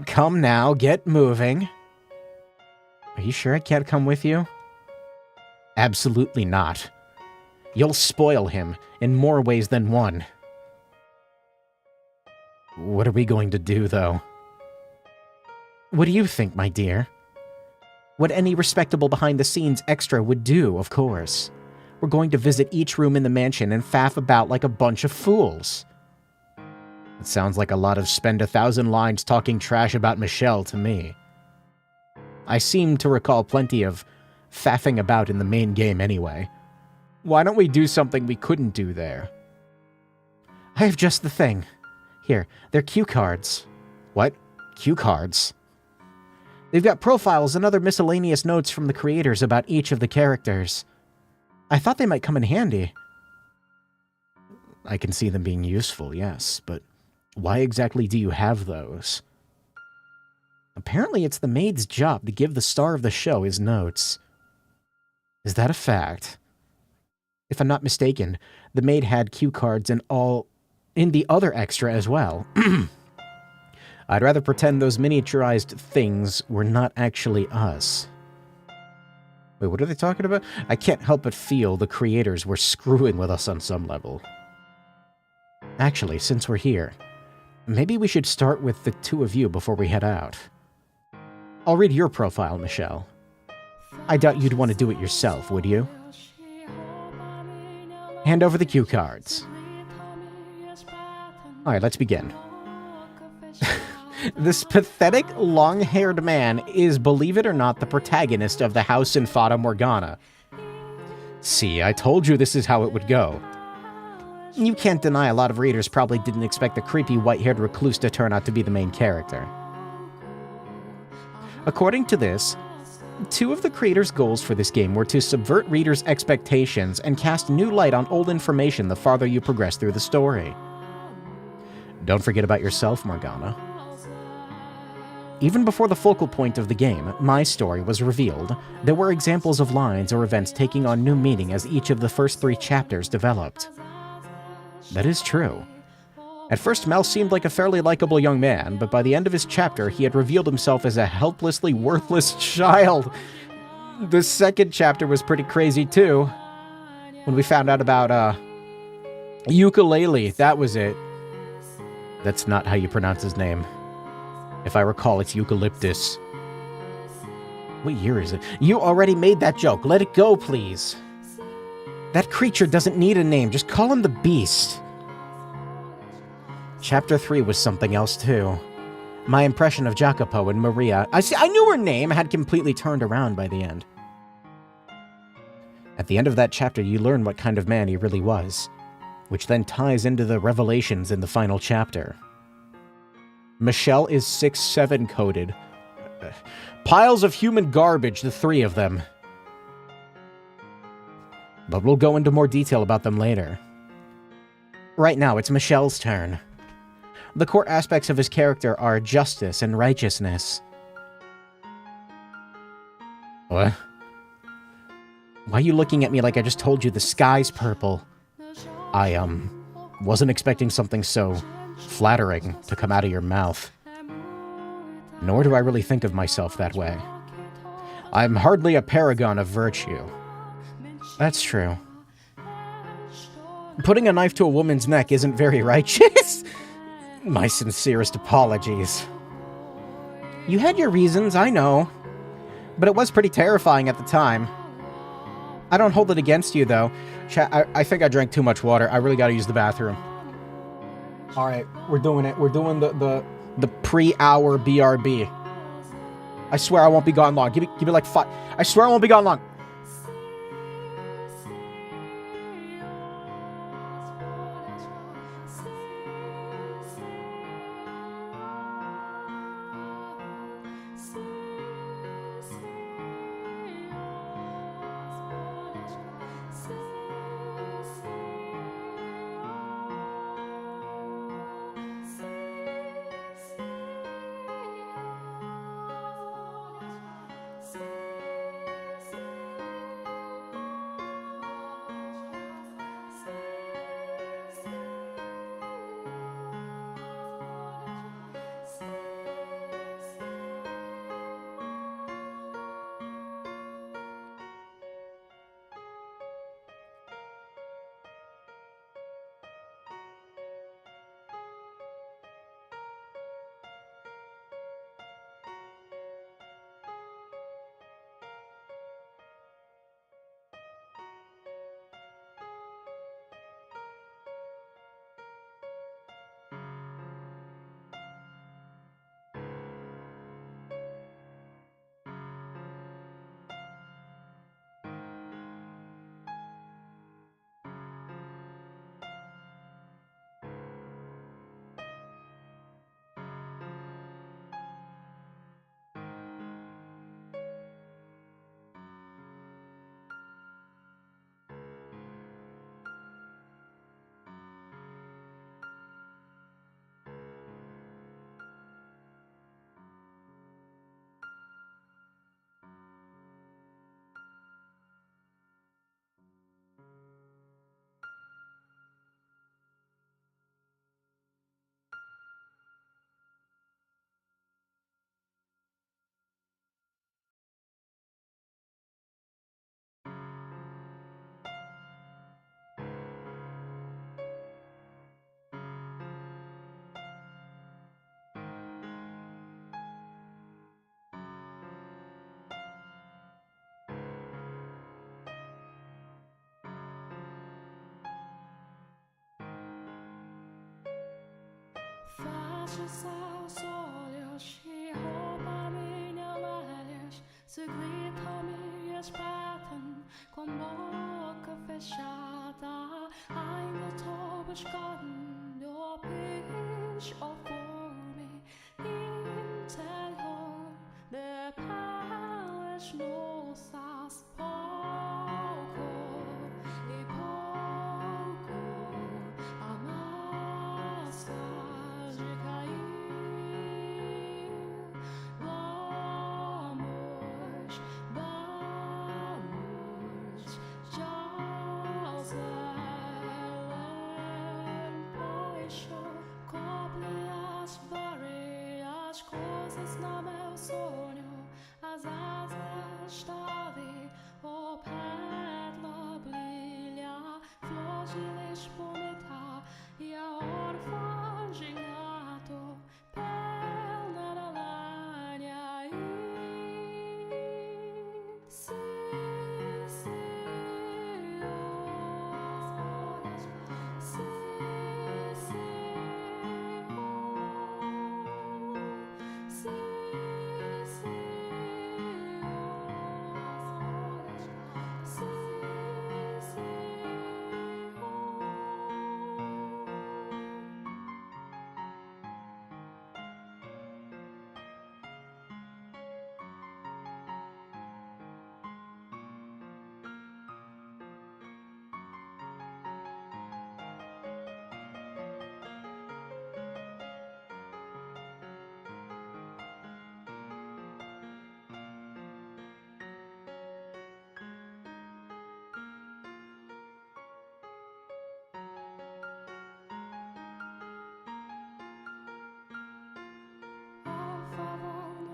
Come now, get moving. Are you sure I can't come with you? Absolutely not. You'll spoil him in more ways than one. What are we going to do, though? What do you think, my dear? What any respectable behind-the-scenes extra would do, of course. We're going to visit each room in the mansion and faff about like a bunch of fools. It sounds like a lot of spend 1,000 lines talking trash about Michelle to me. I seem to recall plenty of faffing about in the main game anyway. Why don't we do something we couldn't do there? I have just the thing. Here, they're cue cards. What? Cue cards? They've got profiles and other miscellaneous notes from the creators about each of the characters. I thought they might come in handy. I can see them being useful, yes, but why exactly do you have those? Apparently it's the maid's job to give the star of the show his notes. Is that a fact? If I'm not mistaken, the maid had cue cards in the other extra as well. I'd rather pretend those miniaturized things were not actually us. Wait, what are they talking about? I can't help but feel the creators were screwing with us on some level. Actually, since we're here, maybe we should start with the 2 of you before we head out. I'll read your profile, Michelle. I doubt you'd want to do it yourself, would you? Hand over the cue cards. Alright, let's begin. This pathetic, long-haired man is, believe it or not, the protagonist of the house in Fata Morgana. See, I told you this is how it would go. You can't deny a lot of readers probably didn't expect the creepy white-haired recluse to turn out to be the main character. According to this, 2 of the creators' goals for this game were to subvert readers' expectations and cast new light on old information the farther you progress through the story. Don't forget about yourself, Morgana. Even before the focal point of the game, my story, was revealed, there were examples of lines or events taking on new meaning as each of the first 3 chapters developed. That is true. At first, Mel seemed like a fairly likable young man, but by the end of his chapter, he had revealed himself as a helplessly worthless child. The second chapter was pretty crazy, too. When we found out about, Ukulele, that was it. That's not how you pronounce his name. If I recall, it's Eucalyptus. What year is it? You already made that joke. Let it go, please. That creature doesn't need a name. Just call him the Beast. Chapter 3 was something else, too. My impression of Jacopo and Maria. I knew her name had completely turned around by the end. At the end of that chapter, you learn what kind of man he really was, which then ties into the revelations in the final chapter. Michelle is 6'7" coded. Piles of human garbage, the 3 of them. But we'll go into more detail about them later. Right now, it's Michelle's turn. The core aspects of his character are justice and righteousness. What? Why are you looking at me like I just told you the sky's purple? I, wasn't expecting something so flattering to come out of your mouth. Nor do I really think of myself that way. I'm hardly a paragon of virtue. That's true. Putting a knife to a woman's neck isn't very righteous. My sincerest apologies. You had your reasons, I know. But it was pretty terrifying at the time. I don't hold it against you, though. I think I drank too much water. I really gotta use the bathroom. Alright, we're doing it. We're doing the pre-hour BRB. I swear I won't be gone long. Give me like 5. I swear I won't be gone long. Fecha seus olhos e rouba minha olhos. Se grita me espetam com boca fechada. Ainda tô buscando o bicho ou fome interior de peles nossas. Pouco e pouco amassa de cair. Vamos, vamos, já zelen paixão. Cobre as várias coisas no meu sonho. As asas talvez o pétala brilha. Flor de lixo bonita e a orfagem ato. Perna da lenha e se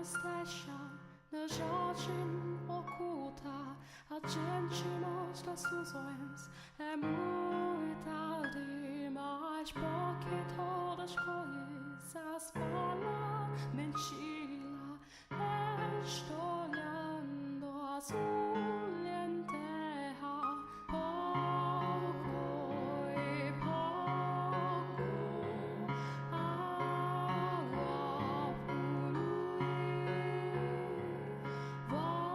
station, na jardim oculta, a gente mostra seus sonhos. É muito tarde, mas porque todas as coisas falam mentira. Estou olhando azul em terra, pouco e pouco, água fluir. Vamos,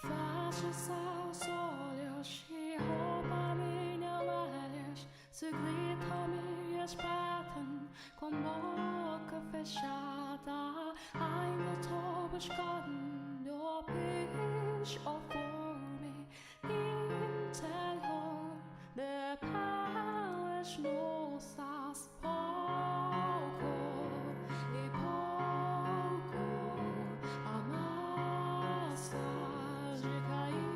fecha seus olhos e rouba minha olhos. Se grita me espetam com boca fechada. Ainda tô buscando peixe ou fome interior de peles nossas. Pouco e pouco amassa de cair.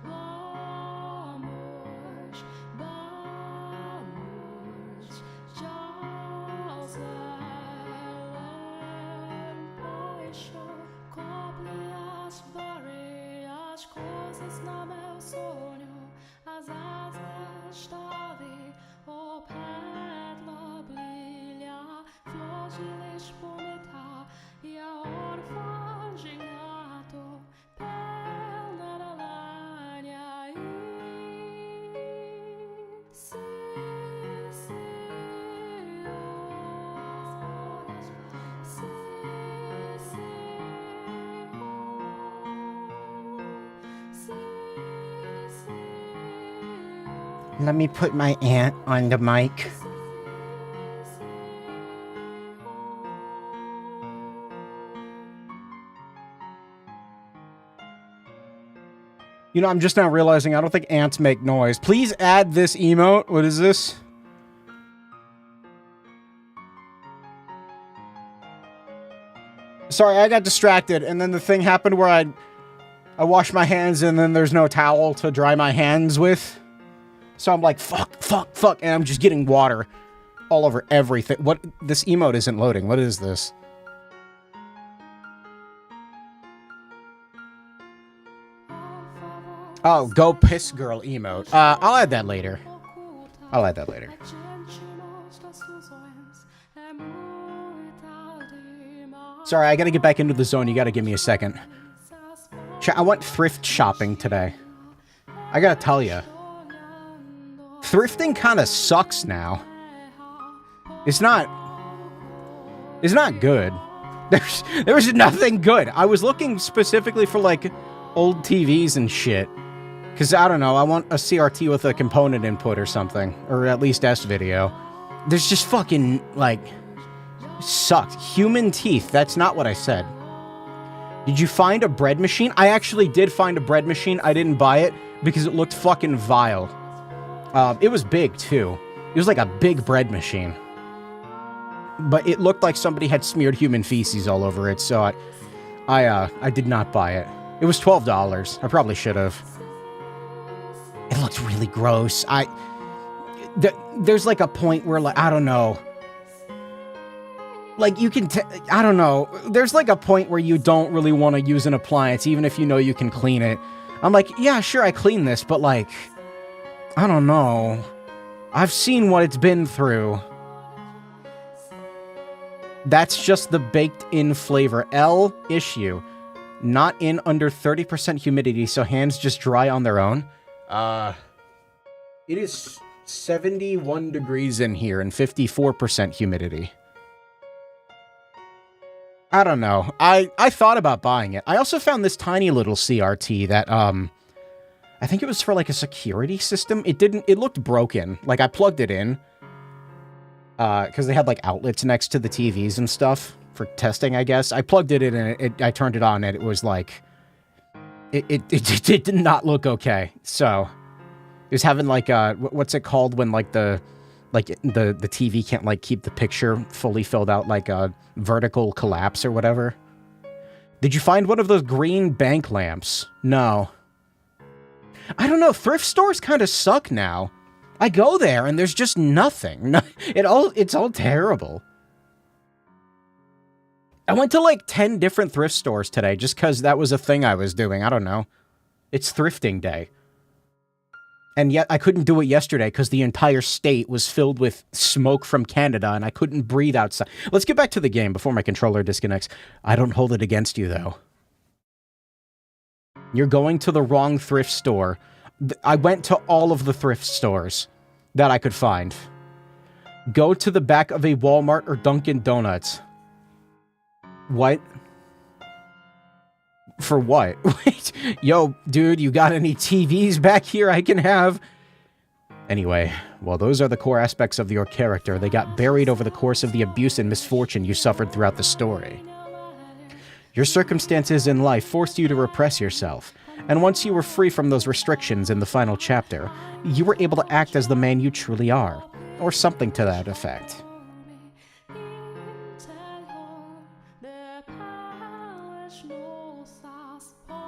Vamos, paixão, cobre as várias coisas no meu sonho. As asas d'ave, o pétala brilha, flor de lixo bonita e a orfagem gato, perna da lenha e se Let me put my aunt on the mic. You know, I'm just now realizing I don't think ants make noise. Please add this emote. What is this? Sorry, I got distracted, and then the thing happened where I wash my hands, and then there's no towel to dry my hands with. So I'm like, fuck, and I'm just getting water all over everything. What? This emote isn't loading. What is this? Oh, go piss girl emote. I'll add that later. I'll add that later. Sorry, I gotta get back into the zone. You gotta give me a second. I went thrift shopping today. I gotta tell you. Thrifting kinda sucks now. It's not good. There's nothing good. I was looking specifically for, like, old TVs and shit. Because, I don't know, I want a CRT with a component input or something. Or at least S-video. There's just fucking, like... Sucked. Human teeth. That's not what I said. Did you find a bread machine? I actually did find a bread machine. I didn't buy it because it looked fucking vile. It was big, too. It was like a big bread machine. But it looked like somebody had smeared human feces all over it, so I did not buy it. It was $12. I probably should have. It looked really gross. There's like a point where, like, I don't know. Like, you can I don't know. There's like a point where you don't really want to use an appliance, even if you know you can clean it. I'm like, yeah, sure, I clean this, but like, I don't know. I've seen what it's been through. That's just the baked-in flavor. L issue. Not in under 30% humidity, so hands just dry on their own. It is 71 degrees in here and 54% humidity. I don't know. I thought about buying it. I also found this tiny little CRT that, I think it was for, like, a security system. It looked broken. Like, I plugged it in. Because they had, like, outlets next to the TVs and stuff for testing, I guess. I plugged it in and I turned it on and it was, like... It did not look okay. So, it was having, like, what's it called when, like, the TV can't, like, keep the picture fully filled out, like a vertical collapse or whatever. Did you find one of those green bank lamps? No. I don't know, thrift stores kind of suck now. I go there and there's just nothing. It's all terrible. I went to like 10 different thrift stores today just because that was a thing I was doing. I don't know. It's thrifting day. And yet I couldn't do it yesterday because the entire state was filled with smoke from Canada and I couldn't breathe outside. Let's get back to the game before my controller disconnects. I don't hold it against you, though. You're going to the wrong thrift store. I went to all of the thrift stores that I could find. Go to the back of a Walmart or Dunkin' Donuts. What? For what? Wait, yo, dude, you got any TVs back here I can have? Anyway, well, those are the core aspects of your character. They got buried over the course of the abuse and misfortune you suffered throughout the story. Your circumstances in life forced you to repress yourself, and once you were free from those restrictions in the final chapter, you were able to act as the man you truly are, or something to that effect.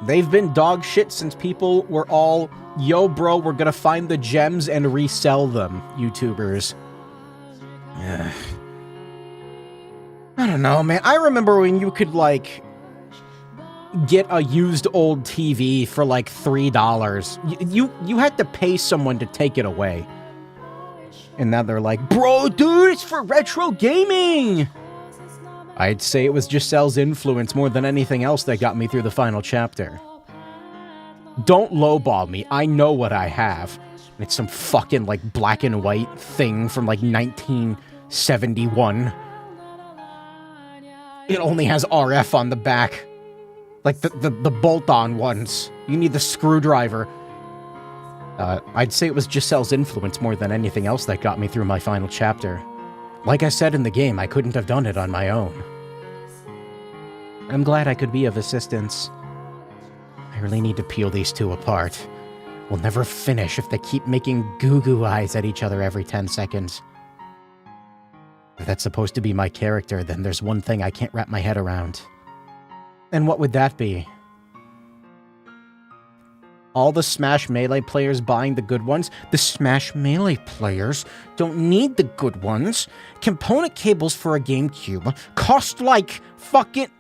They've been dog shit since people were all, yo bro, we're gonna find the gems and resell them, YouTubers. Yeah. I don't know, man. I remember when you could, like, get a used old TV for, like, $3. You had to pay someone to take it away. And now they're like, bro, dude, it's for retro gaming! I'd say it was Giselle's influence more than anything else that got me through the final chapter. Don't lowball me, I know what I have. It's some fucking, like, black and white thing from, like, 1971. It only has RF on the back. Like, the bolt-on ones. You need the screwdriver. I'd say it was Giselle's influence more than anything else that got me through my final chapter. Like I said in the game, I couldn't have done it on my own. I'm glad I could be of assistance. I really need to peel these two apart. We'll never finish if they keep making goo-goo eyes at each other every 10 seconds. If that's supposed to be my character, then there's one thing I can't wrap my head around. And what would that be? All the Smash Melee players buying the good ones. The Smash Melee players don't need the good ones. Component cables for a GameCube cost like fucking...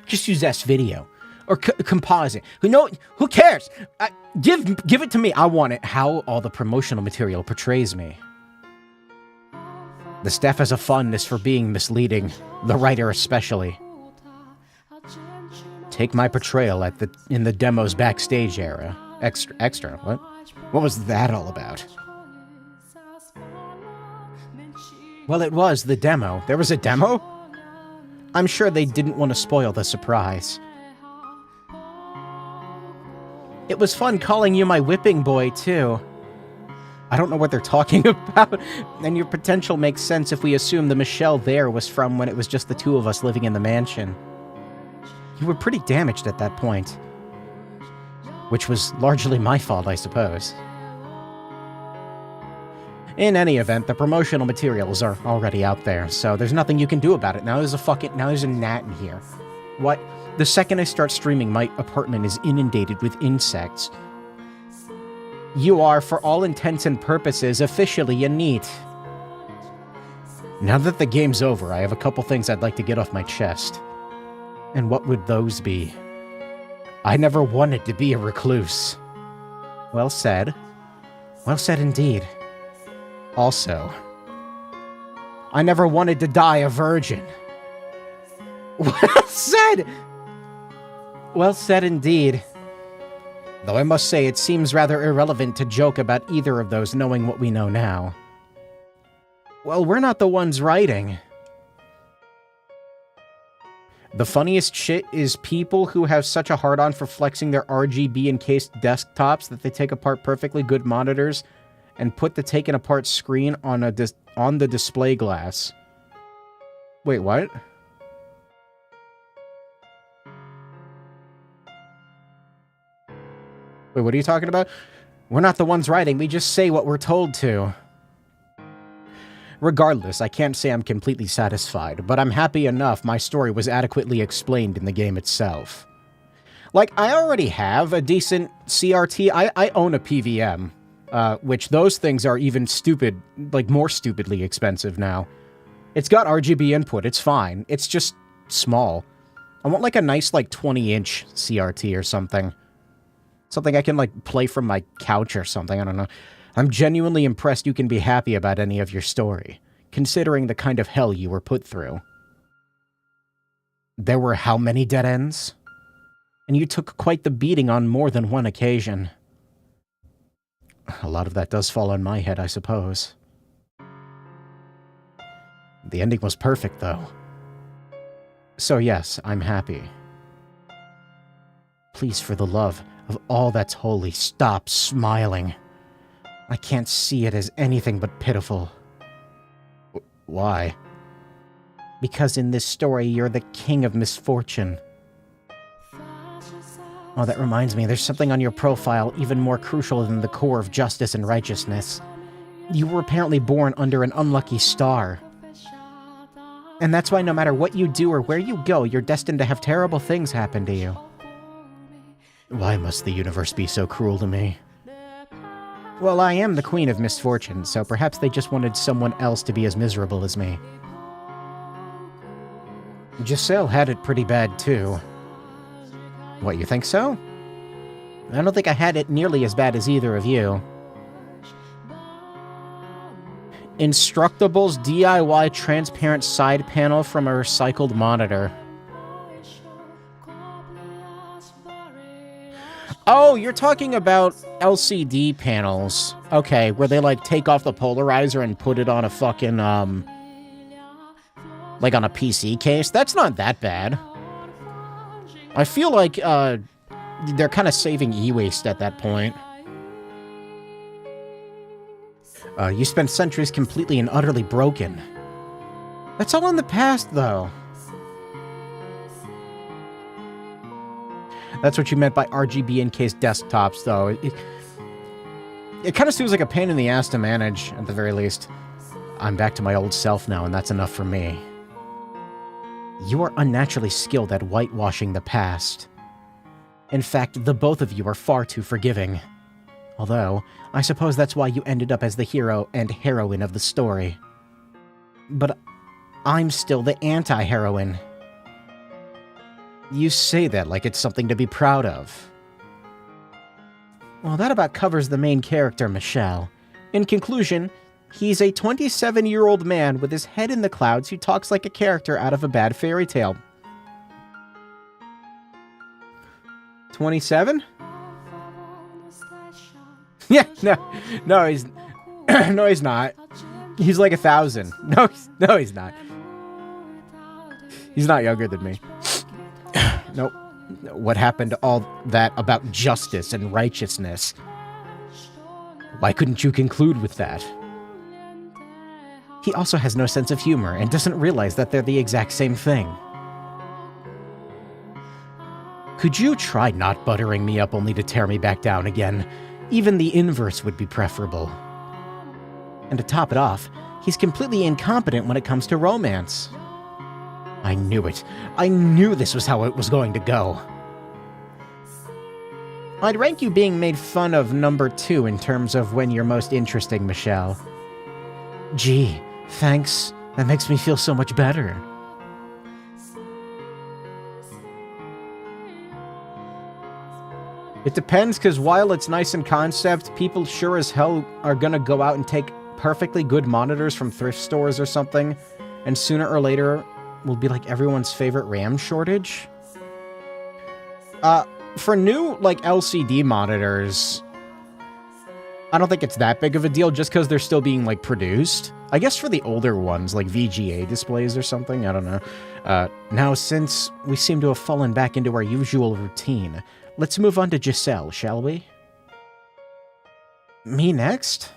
Just use S-Video. Or composite. Who cares? Give it to me. I want it. How all the promotional material portrays me. The staff has a fondness for being misleading. The writer especially. Take my portrayal in the demo's backstage era. Extra, what? What was that all about? Well, it was the demo. There was a demo? I'm sure they didn't want to spoil the surprise. It was fun calling you my whipping boy, too. I don't know what they're talking about, and your potential makes sense if we assume the Michelle there was from when it was just the two of us living in the mansion. You were pretty damaged at that point. Which was largely my fault, I suppose. In any event, the promotional materials are already out there, so there's nothing you can do about it. Now there's a gnat in here. What? The second I start streaming, my apartment is inundated with insects. You are, for all intents and purposes, officially a NEET. Now that the game's over, I have a couple things I'd like to get off my chest. And what would those be? I never wanted to be a recluse. Well said. Well said indeed. Also, I never wanted to die a virgin. Well said! Well said indeed. Though I must say it seems rather irrelevant to joke about either of those knowing what we know now. Well, we're not the ones writing. The funniest shit is people who have such a hard-on for flexing their RGB-encased desktops that they take apart perfectly good monitors and put the taken-apart screen on the display glass. Wait, what? Wait, what are you talking about? We're not the ones writing, we just say what we're told to. Regardless, I can't say I'm completely satisfied, but I'm happy enough my story was adequately explained in the game itself. Like, I already have a decent CRT. I own a PVM, which those things are even more stupidly expensive now. It's got RGB input, it's fine. It's just small. I want like a nice 20-inch CRT or something. Something I can play from my couch or something, I don't know. I'm genuinely impressed you can be happy about any of your story, considering the kind of hell you were put through. There were how many dead ends? And you took quite the beating on more than one occasion. A lot of that does fall on my head, I suppose. The ending was perfect, though. So yes, I'm happy. Please, for the love of all that's holy, stop smiling. I can't see it as anything but pitiful. Why? Because in this story, you're the king of misfortune. Oh, that reminds me, there's something on your profile even more crucial than the core of justice and righteousness. You were apparently born under an unlucky star. And that's why no matter what you do or where you go, you're destined to have terrible things happen to you. Why must the universe be so cruel to me? Well, I am the queen of misfortune, so perhaps they just wanted someone else to be as miserable as me. Giselle had it pretty bad, too. What, you think so? I don't think I had it nearly as bad as either of you. Instructable's DIY transparent side panel from a recycled monitor. Oh, you're talking about LCD panels. Okay, where they, take off the polarizer and put it on a fucking, on a PC case? That's not that bad. I feel like, they're kind of saving e-waste at that point. You spent centuries completely and utterly broken. That's all in the past, though. That's what you meant by RGB-encased desktops, though. It kind of seems like a pain in the ass to manage, at the very least. I'm back to my old self now, and that's enough for me. You are unnaturally skilled at whitewashing the past. In fact, the both of you are far too forgiving. Although, I suppose that's why you ended up as the hero and heroine of the story. But I'm still the anti-heroine. You say that like it's something to be proud of. Well, that about covers the main character, Michelle. In conclusion, he's a 27-year-old man with his head in the clouds who talks like a character out of a bad fairy tale. 27? Yeah, no, he's no, he's not. He's like 1,000. No, he's not. He's not younger than me. Nope. What happened to all that about justice and righteousness? Why couldn't you conclude with that? He also has no sense of humor and doesn't realize that they're the exact same thing. Could you try not buttering me up only to tear me back down again? Even the inverse would be preferable. And to top it off, he's completely incompetent when it comes to romance. I knew it. I knew this was how it was going to go. I'd rank you being made fun of number 2 in terms of when you're most interesting, Michelle. Gee, thanks. That makes me feel so much better. It depends, because while it's nice in concept, people sure as hell are gonna go out and take perfectly good monitors from thrift stores or something, and sooner or later will be like everyone's favorite RAM shortage. For new, like, LCD monitors, I don't think it's that big of a deal just because they're still being, like, produced. I guess for the older ones, like VGA displays or something, I don't know. Now, since we seem to have fallen back into our usual routine, let's move on to Giselle, shall we? Me next?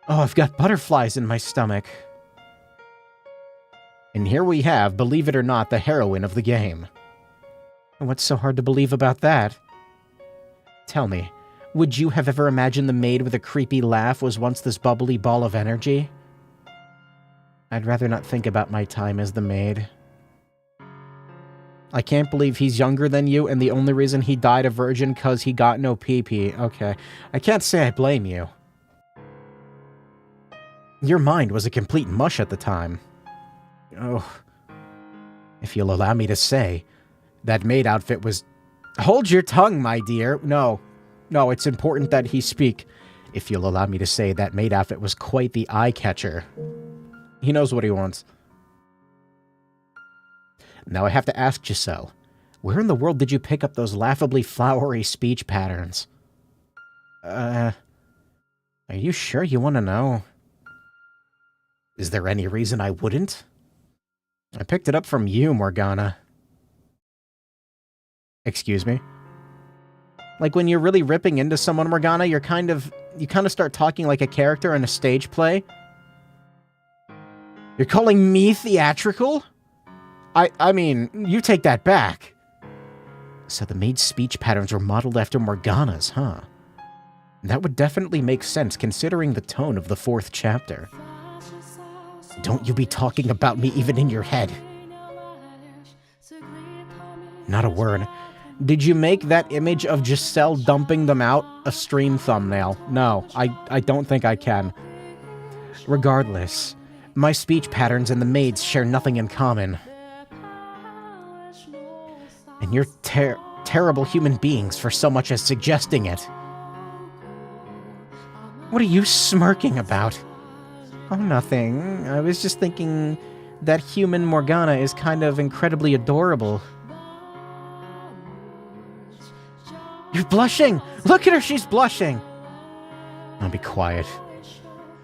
Oh, I've got butterflies in my stomach. And here we have, believe it or not, the heroine of the game. And what's so hard to believe about that? Tell me, would you have ever imagined the maid with a creepy laugh was once this bubbly ball of energy? I'd rather not think about my time as the maid. I can't believe he's younger than you, and the only reason he died a virgin cause he got no pee-pee. Okay, I can't say I blame you. Your mind was a complete mush at the time. Oh, if you'll allow me to say, that maid outfit was... Hold your tongue, my dear. No, it's important that he speak. If you'll allow me to say, that maid outfit was quite the eye-catcher. He knows what he wants. Now I have to ask Giselle, where in the world did you pick up those laughably flowery speech patterns? Are you sure you want to know? Is there any reason I wouldn't? I picked it up from you, Morgana. Excuse me? Like when you're really ripping into someone, Morgana, you kind of start talking like a character in a stage play. You're calling me theatrical? I mean, you take that back. So the maid's speech patterns were modeled after Morgana's, huh? That would definitely make sense considering the tone of the 4th chapter. Don't you be talking about me even in your head. Not a word. Did you make that image of Giselle dumping them out a stream thumbnail? No, I don't think I can. Regardless, my speech patterns and the maid's share nothing in common. And you're terrible human beings for so much as suggesting it. What are you smirking about? Oh, nothing. I was just thinking that human Morgana is kind of incredibly adorable. You're blushing! Look at her, she's blushing! I'll be quiet.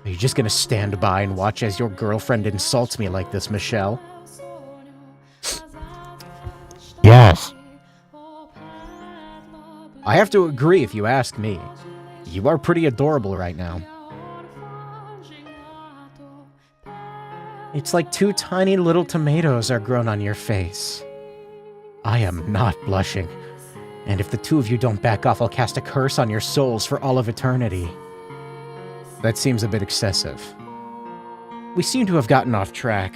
Are you just gonna stand by and watch as your girlfriend insults me like this, Michelle? Yes. I have to agree if you ask me. You are pretty adorable right now. It's like 2 tiny little tomatoes are grown on your face. I am not blushing. And if the 2 of you don't back off, I'll cast a curse on your souls for all of eternity. That seems a bit excessive. We seem to have gotten off track.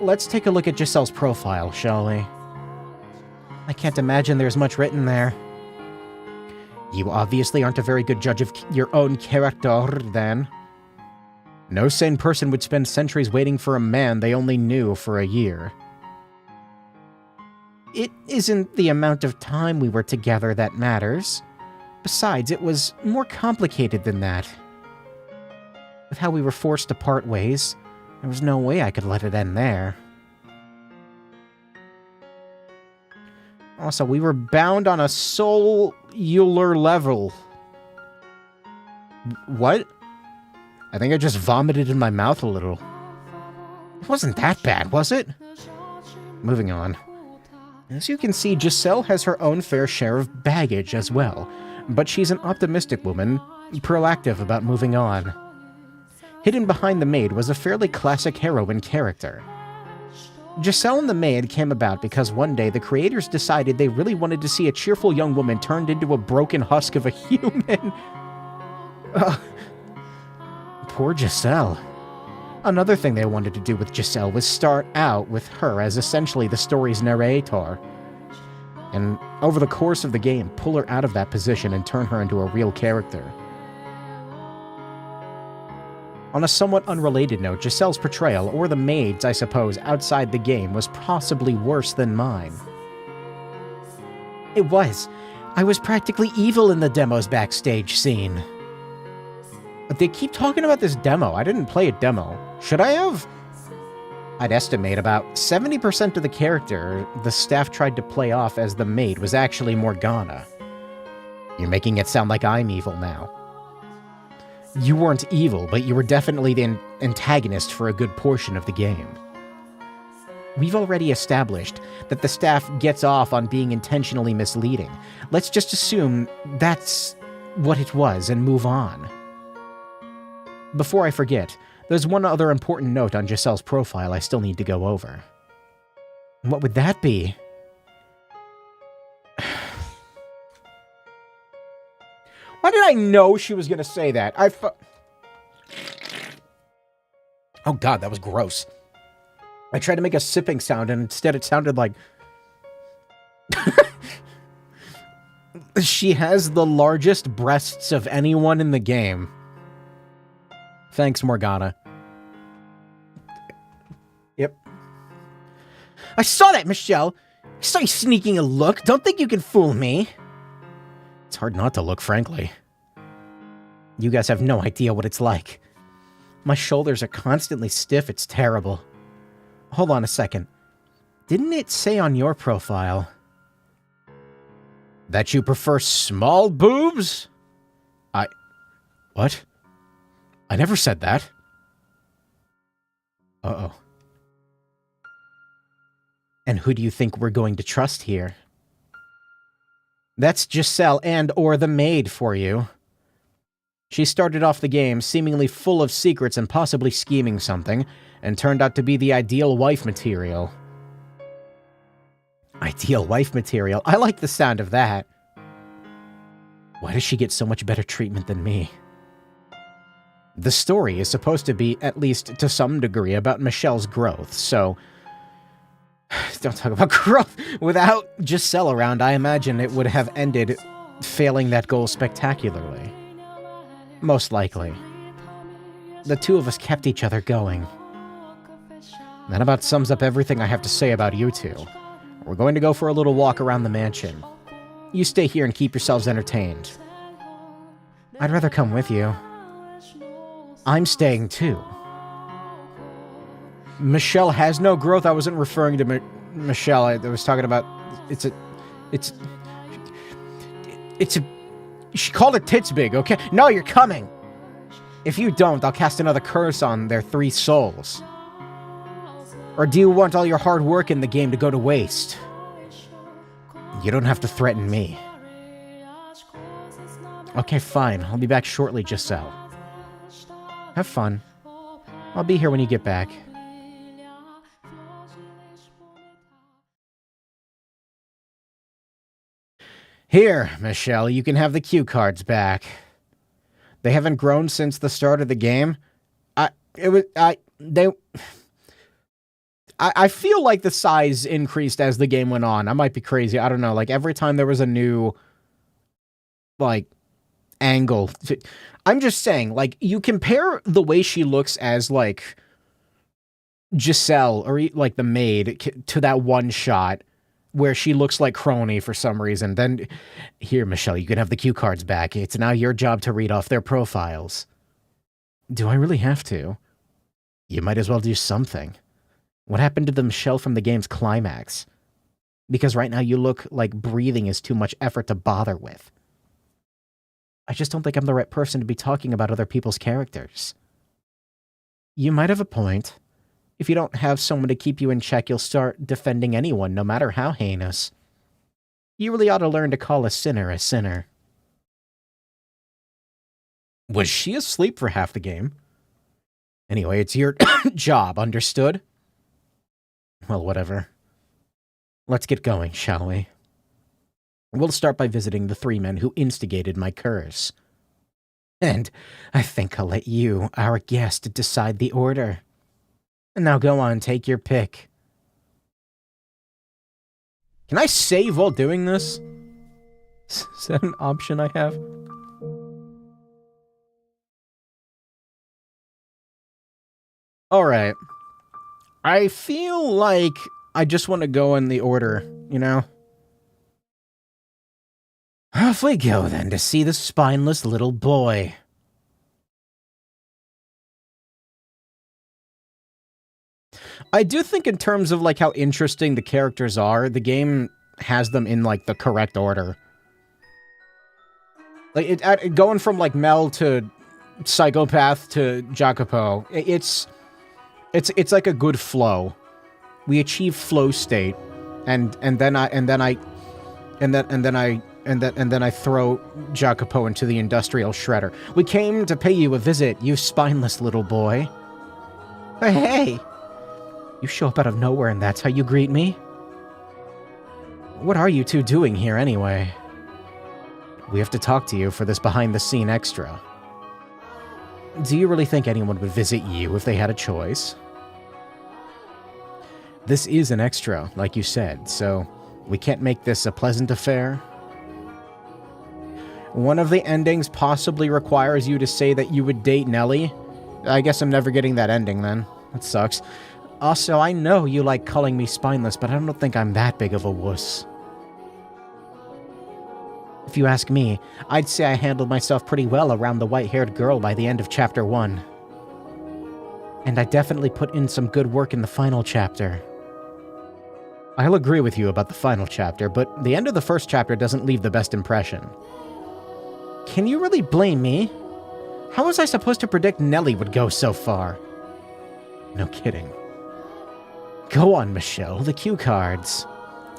Let's take a look at Giselle's profile, shall we? I can't imagine there's much written there. You obviously aren't a very good judge of your own character, then. No sane person would spend centuries waiting for a man they only knew for a year. It isn't the amount of time we were together that matters. Besides, it was more complicated than that. With how we were forced to part ways, there was no way I could let it end there. Also, we were bound on a cellular level. What? I think I just vomited in my mouth a little. It wasn't that bad, was it? Moving on. As you can see, Giselle has her own fair share of baggage as well, but she's an optimistic woman, proactive about moving on. Hidden behind the maid was a fairly classic heroine character. Giselle and the maid came about because one day the creators decided they really wanted to see a cheerful young woman turned into a broken husk of a human. Poor Giselle. Another thing they wanted to do with Giselle was start out with her as essentially the story's narrator, and over the course of the game, pull her out of that position and turn her into a real character. On a somewhat unrelated note, Giselle's portrayal, or the maid's, I suppose, outside the game, was possibly worse than mine. It was. I was practically evil in the demo's backstage scene. But they keep talking about this demo. I didn't play a demo. Should I have? I'd estimate about 70% of the character the staff tried to play off as the maid was actually Morgana. You're making it sound like I'm evil now. You weren't evil, but you were definitely the antagonist for a good portion of the game. We've already established that the staff gets off on being intentionally misleading. Let's just assume that's what it was and move on. Before I forget, there's one other important note on Giselle's profile I still need to go over. What would that be? Why did I know she was gonna say that? Oh god, that was gross. I tried to make a sipping sound and instead it sounded like... She has the largest breasts of anyone in the game. Thanks, Morgana. Yep. I saw that, Michelle! I saw you sneaking a look. Don't think you can fool me. It's hard not to look, frankly. You guys have no idea what it's like. My shoulders are constantly stiff. It's terrible. Hold on a second. Didn't it say on your profile that you prefer small boobs? What? I never said that. Uh-oh. And who do you think we're going to trust here? That's Giselle and/or the maid for you. She started off the game seemingly full of secrets and possibly scheming something, and turned out to be the ideal wife material. Ideal wife material? I like the sound of that. Why does she get so much better treatment than me? The story is supposed to be, at least to some degree, about Michelle's growth, so... Don't talk about growth. Without Giselle around, I imagine it would have ended failing that goal spectacularly. Most likely. The two of us kept each other going. That about sums up everything I have to say about you two. We're going to go for a little walk around the mansion. You stay here and keep yourselves entertained. I'd rather come with you. I'm staying too. Michelle has no growth. I wasn't referring to Michelle. I was talking about... She called it tits big, okay? No, you're coming! If you don't, I'll cast another curse on their 3 souls. Or do you want all your hard work in the game to go to waste? You don't have to threaten me. Okay, fine. I'll be back shortly, Giselle. Have fun. I'll be here when you get back. Here, Michelle, you can have the cue cards back. They haven't grown since the start of the game. I feel like the size increased as the game went on. I might be crazy. I don't know. Like, every time there was a new, like, angle. I'm just saying, like, you compare the way she looks as, like, Giselle, or, like, the maid, to that one shot where she looks like Crony for some reason. Then, here, Michelle, you can have the cue cards back. It's now your job to read off their profiles. Do I really have to? You might as well do something. What happened to the Michelle from the game's climax? Because right now you look like breathing is too much effort to bother with. I just don't think I'm the right person to be talking about other people's characters. You might have a point. If you don't have someone to keep you in check, you'll start defending anyone, no matter how heinous. You really ought to learn to call a sinner a sinner. Was she asleep for half the game? Anyway, it's your job, understood? Well, whatever. Let's get going, shall we? We'll start by visiting the 3 men who instigated my curse. And I think I'll let you, our guest, decide the order. Now go on, take your pick. Can I save while doing this? Is that an option I have? Alright. I feel like I just want to go in the order, you know? Off we go, then, to see the spineless little boy. I do think in terms of, like, how interesting the characters are, the game has them in, like, the correct order. Like, going from, like, Mel to Psychopath to Jacopo, it's like a good flow. We achieve flow state, and then I throw Jacopo into the industrial shredder. We came to pay you a visit, you spineless little boy. Hey! You show up out of nowhere and that's how you greet me? What are you two doing here anyway? We have to talk to you for this behind-the-scene extra. Do you really think anyone would visit you if they had a choice? This is an extra, like you said, so we can't make this a pleasant affair. One of the endings possibly requires you to say that you would date Nellie. I guess I'm never getting that ending then. That sucks. Also, I know you like calling me spineless, but I don't think I'm that big of a wuss. If you ask me, I'd say I handled myself pretty well around the white-haired girl by the end of Chapter 1. And I definitely put in some good work in the final chapter. I'll agree with you about the final chapter, but the end of the first chapter doesn't leave the best impression. Can you really blame me? How was I supposed to predict Nellie would go so far? No kidding. Go on, Michelle, the cue cards.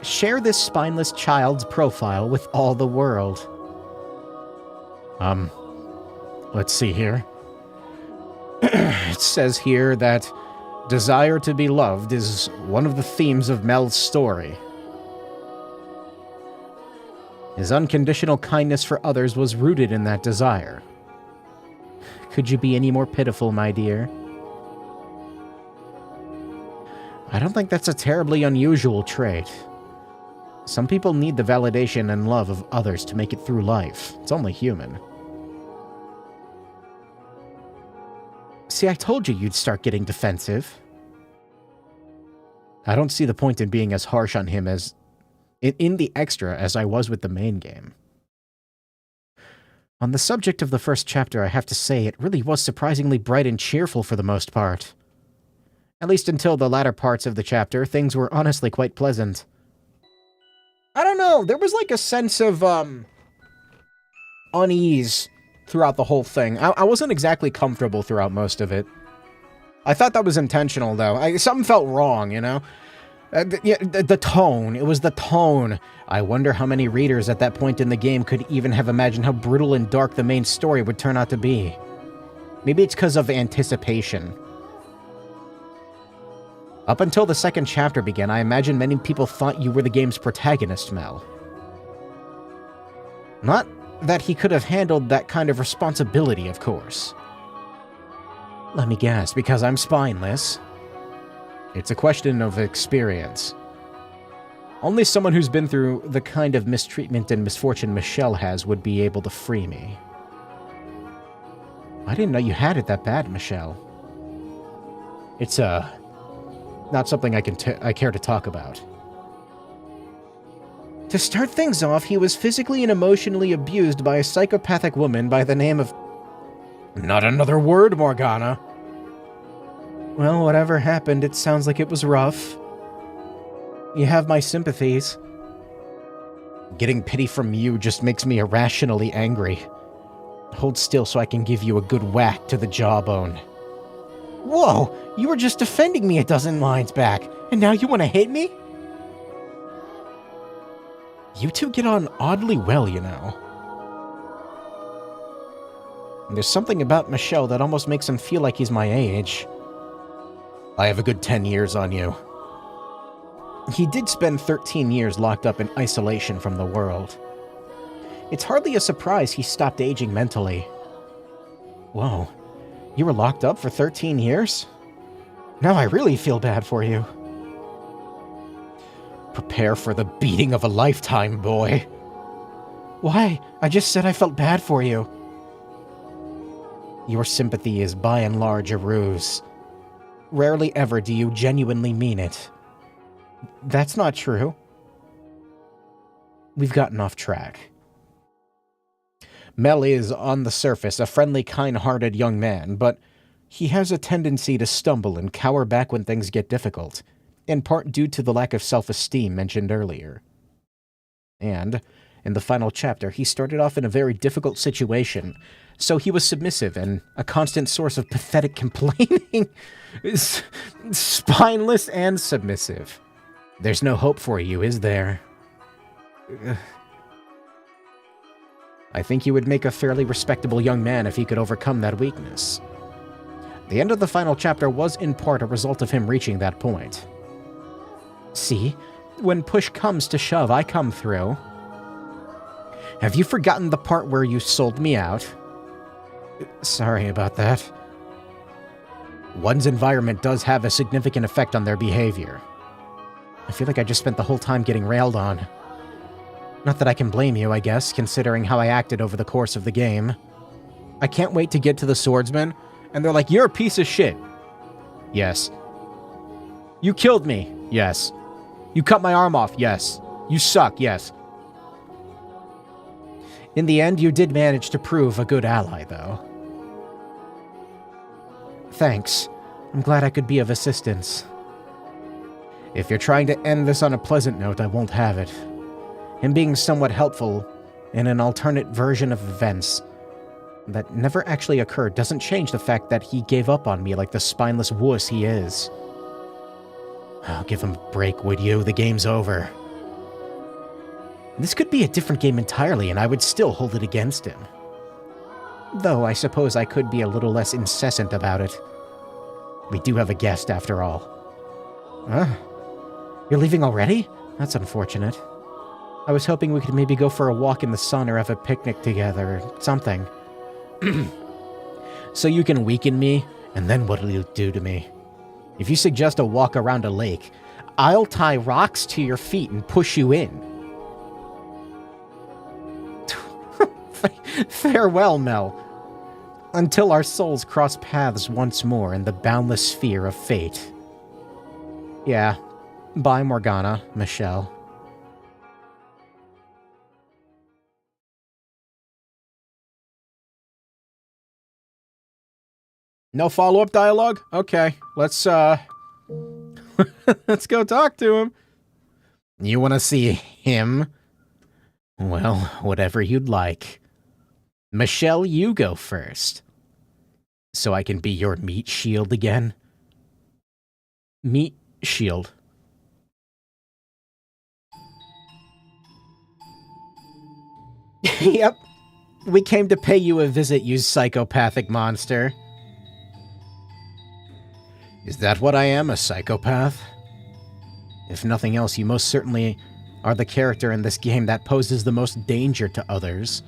Share this spineless child's profile with all the world. Let's see here. It says here that desire to be loved is one of the themes of Mel's story. His unconditional kindness for others was rooted in that desire. Could you be any more pitiful, my dear? I don't think that's a terribly unusual trait. Some people need the validation and love of others to make it through life. It's only human. See, I told you you'd start getting defensive. I don't see the point in being as harsh on him as in the extra as I was with the main game. On the subject of the first chapter, I have to say it really was surprisingly bright and cheerful for the most part. At least until the latter parts of the chapter, things were honestly quite pleasant. I don't know, there was like a sense of, unease throughout the whole thing. I wasn't exactly comfortable throughout most of it. I thought that was intentional, though. Something felt wrong, you know? The tone. It was the tone. I wonder how many readers at that point in the game could even have imagined how brutal and dark the main story would turn out to be. Maybe it's because of anticipation. Up until the second chapter began, I imagine many people thought you were the game's protagonist, Mel. Not that he could have handled that kind of responsibility, of course. Let me guess, because I'm spineless? It's a question of experience. Only someone who's been through the kind of mistreatment and misfortune Michelle has would be able to free me. I didn't know you had it that bad, Michelle. It's, not something I care to talk about. To start things off, he was physically and emotionally abused by a psychopathic woman by the name of... Not another word, Morgana. Well, whatever happened, it sounds like it was rough. You have my sympathies. Getting pity from you just makes me irrationally angry. Hold still so I can give you a good whack to the jawbone. Whoa! You were just defending me a dozen lines back, and now you want to hit me? You two get on oddly well, you know. There's something about Michelle that almost makes him feel like he's my age. I have a good 10 years on you. He did spend 13 years locked up in isolation from the world. It's hardly a surprise he stopped aging mentally. Whoa, you were locked up for 13 years? Now I really feel bad for you. Prepare for the beating of a lifetime, boy. Why? I just said I felt bad for you. Your sympathy is by and large a ruse. Rarely ever do you genuinely mean it. That's not true. We've gotten off track. Mel is, on the surface, a friendly, kind-hearted young man, but he has a tendency to stumble and cower back when things get difficult, in part due to the lack of self-esteem mentioned earlier. And, in the final chapter, he started off in a very difficult situation, so he was submissive and a constant source of pathetic complaining. Spineless and submissive. There's no hope for you, is there? I think he would make a fairly respectable young man if he could overcome that weakness. The end of the final chapter was in part a result of him reaching that point. See, when push comes to shove, I come through. Have you forgotten the part where you sold me out? Sorry about that. One's environment does have a significant effect on their behavior. I feel like I just spent the whole time getting railed on. Not that I can blame you, I guess, considering how I acted over the course of the game. I can't wait to get to the swordsman, and they're like, you're a piece of shit. Yes. You killed me. Yes. You cut my arm off. Yes. You suck. Yes. In the end, you did manage to prove a good ally, though. Thanks. I'm glad I could be of assistance. If you're trying to end this on a pleasant note, I won't have it. Him being somewhat helpful in an alternate version of events that never actually occurred doesn't change the fact that he gave up on me like the spineless wuss he is. Oh, give him a break, would you? The game's over. This could be a different game entirely, and I would still hold it against him. Though I suppose I could be a little less incessant about it. We do have a guest, after all. Huh? You're leaving already? That's unfortunate. I was hoping we could maybe go for a walk in the sun or have a picnic together or something. So you can weaken me, and then what'll you do to me? If you suggest a walk around a lake, I'll tie rocks to your feet and push you in. Farewell, Mel. Until our souls cross paths once more in the boundless sphere of fate. Yeah. Bye, Morgana, Michelle. No follow-up dialogue? Okay, let's let's go talk to him. You want to see him? Well, whatever you'd like. Michelle, you go first. So I can be your meat shield again? Meat shield. Yep. We came to pay you a visit, you psychopathic monster. Is that what I am, a psychopath? If nothing else, you most certainly are the character in this game that poses the most danger to others.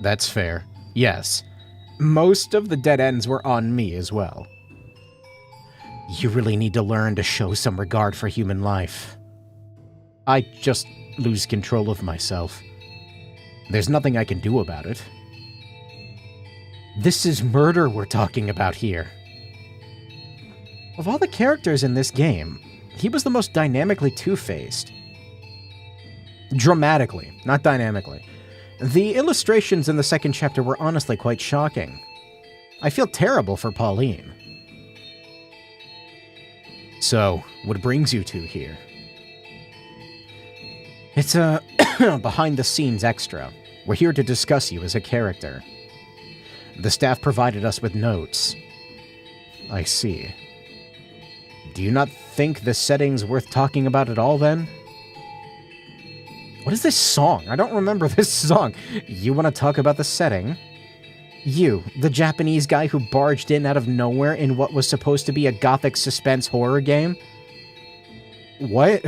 That's fair. Yes. Most of the dead ends were on me as well. You really need to learn to show some regard for human life. I just lose control of myself. There's nothing I can do about it. This is murder we're talking about here. Of all the characters in this game, he was the most dynamically two-faced. Dramatically, not dynamically. The illustrations in the second chapter were honestly quite shocking. I feel terrible for Pauline. So, what brings you two here? It's a behind-the-scenes extra. We're here to discuss you as a character. The staff provided us with notes. I see. Do you not think the setting's worth talking about at all, then? What is this song? I don't remember this song. You want to talk about the setting? You, the Japanese guy who barged in out of nowhere in what was supposed to be a gothic suspense horror game? What?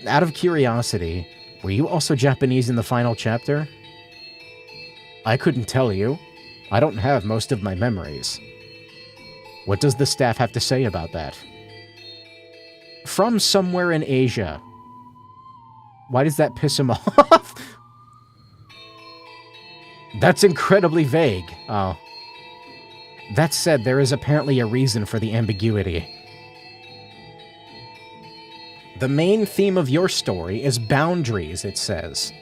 Out of curiosity, were you also Japanese in the final chapter? I couldn't tell you. I don't have most of my memories. What does the staff have to say about that? From somewhere in Asia. Why does that piss him off? That's incredibly vague. Oh. That said, there is apparently a reason for the ambiguity. The main theme of your story is boundaries, it says.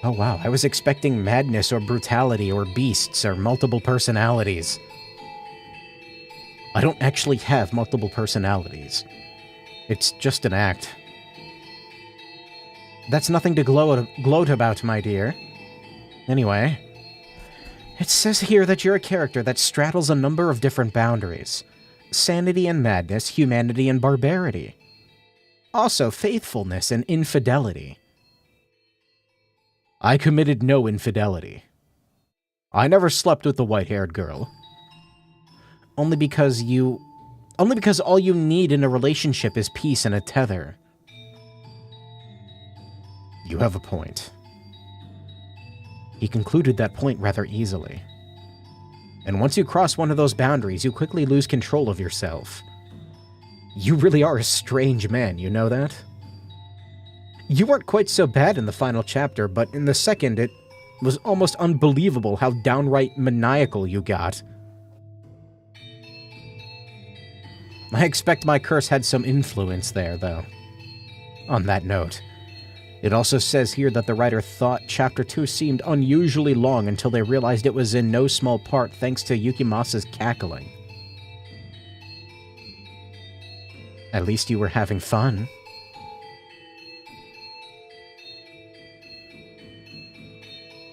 Oh wow, I was expecting madness or brutality or beasts or multiple personalities. I don't actually have multiple personalities. It's just an act. That's nothing to gloat about, my dear. Anyway, it says here that you're a character that straddles a number of different boundaries. Sanity and madness, humanity and barbarity. Also, faithfulness and infidelity. I committed no infidelity. I never slept with the white-haired girl. Only because all you need in a relationship is peace and a tether. You have a point. He concluded that point rather easily. And once you cross one of those boundaries, you quickly lose control of yourself. You really are a strange man, you know that? You weren't quite so bad in the final chapter, but in the second, it was almost unbelievable how downright maniacal you got. I expect my curse had some influence there, though. On that note, it also says here that the writer thought Chapter 2 seemed unusually long until they realized it was in no small part thanks to Yukimasa's cackling. At least you were having fun.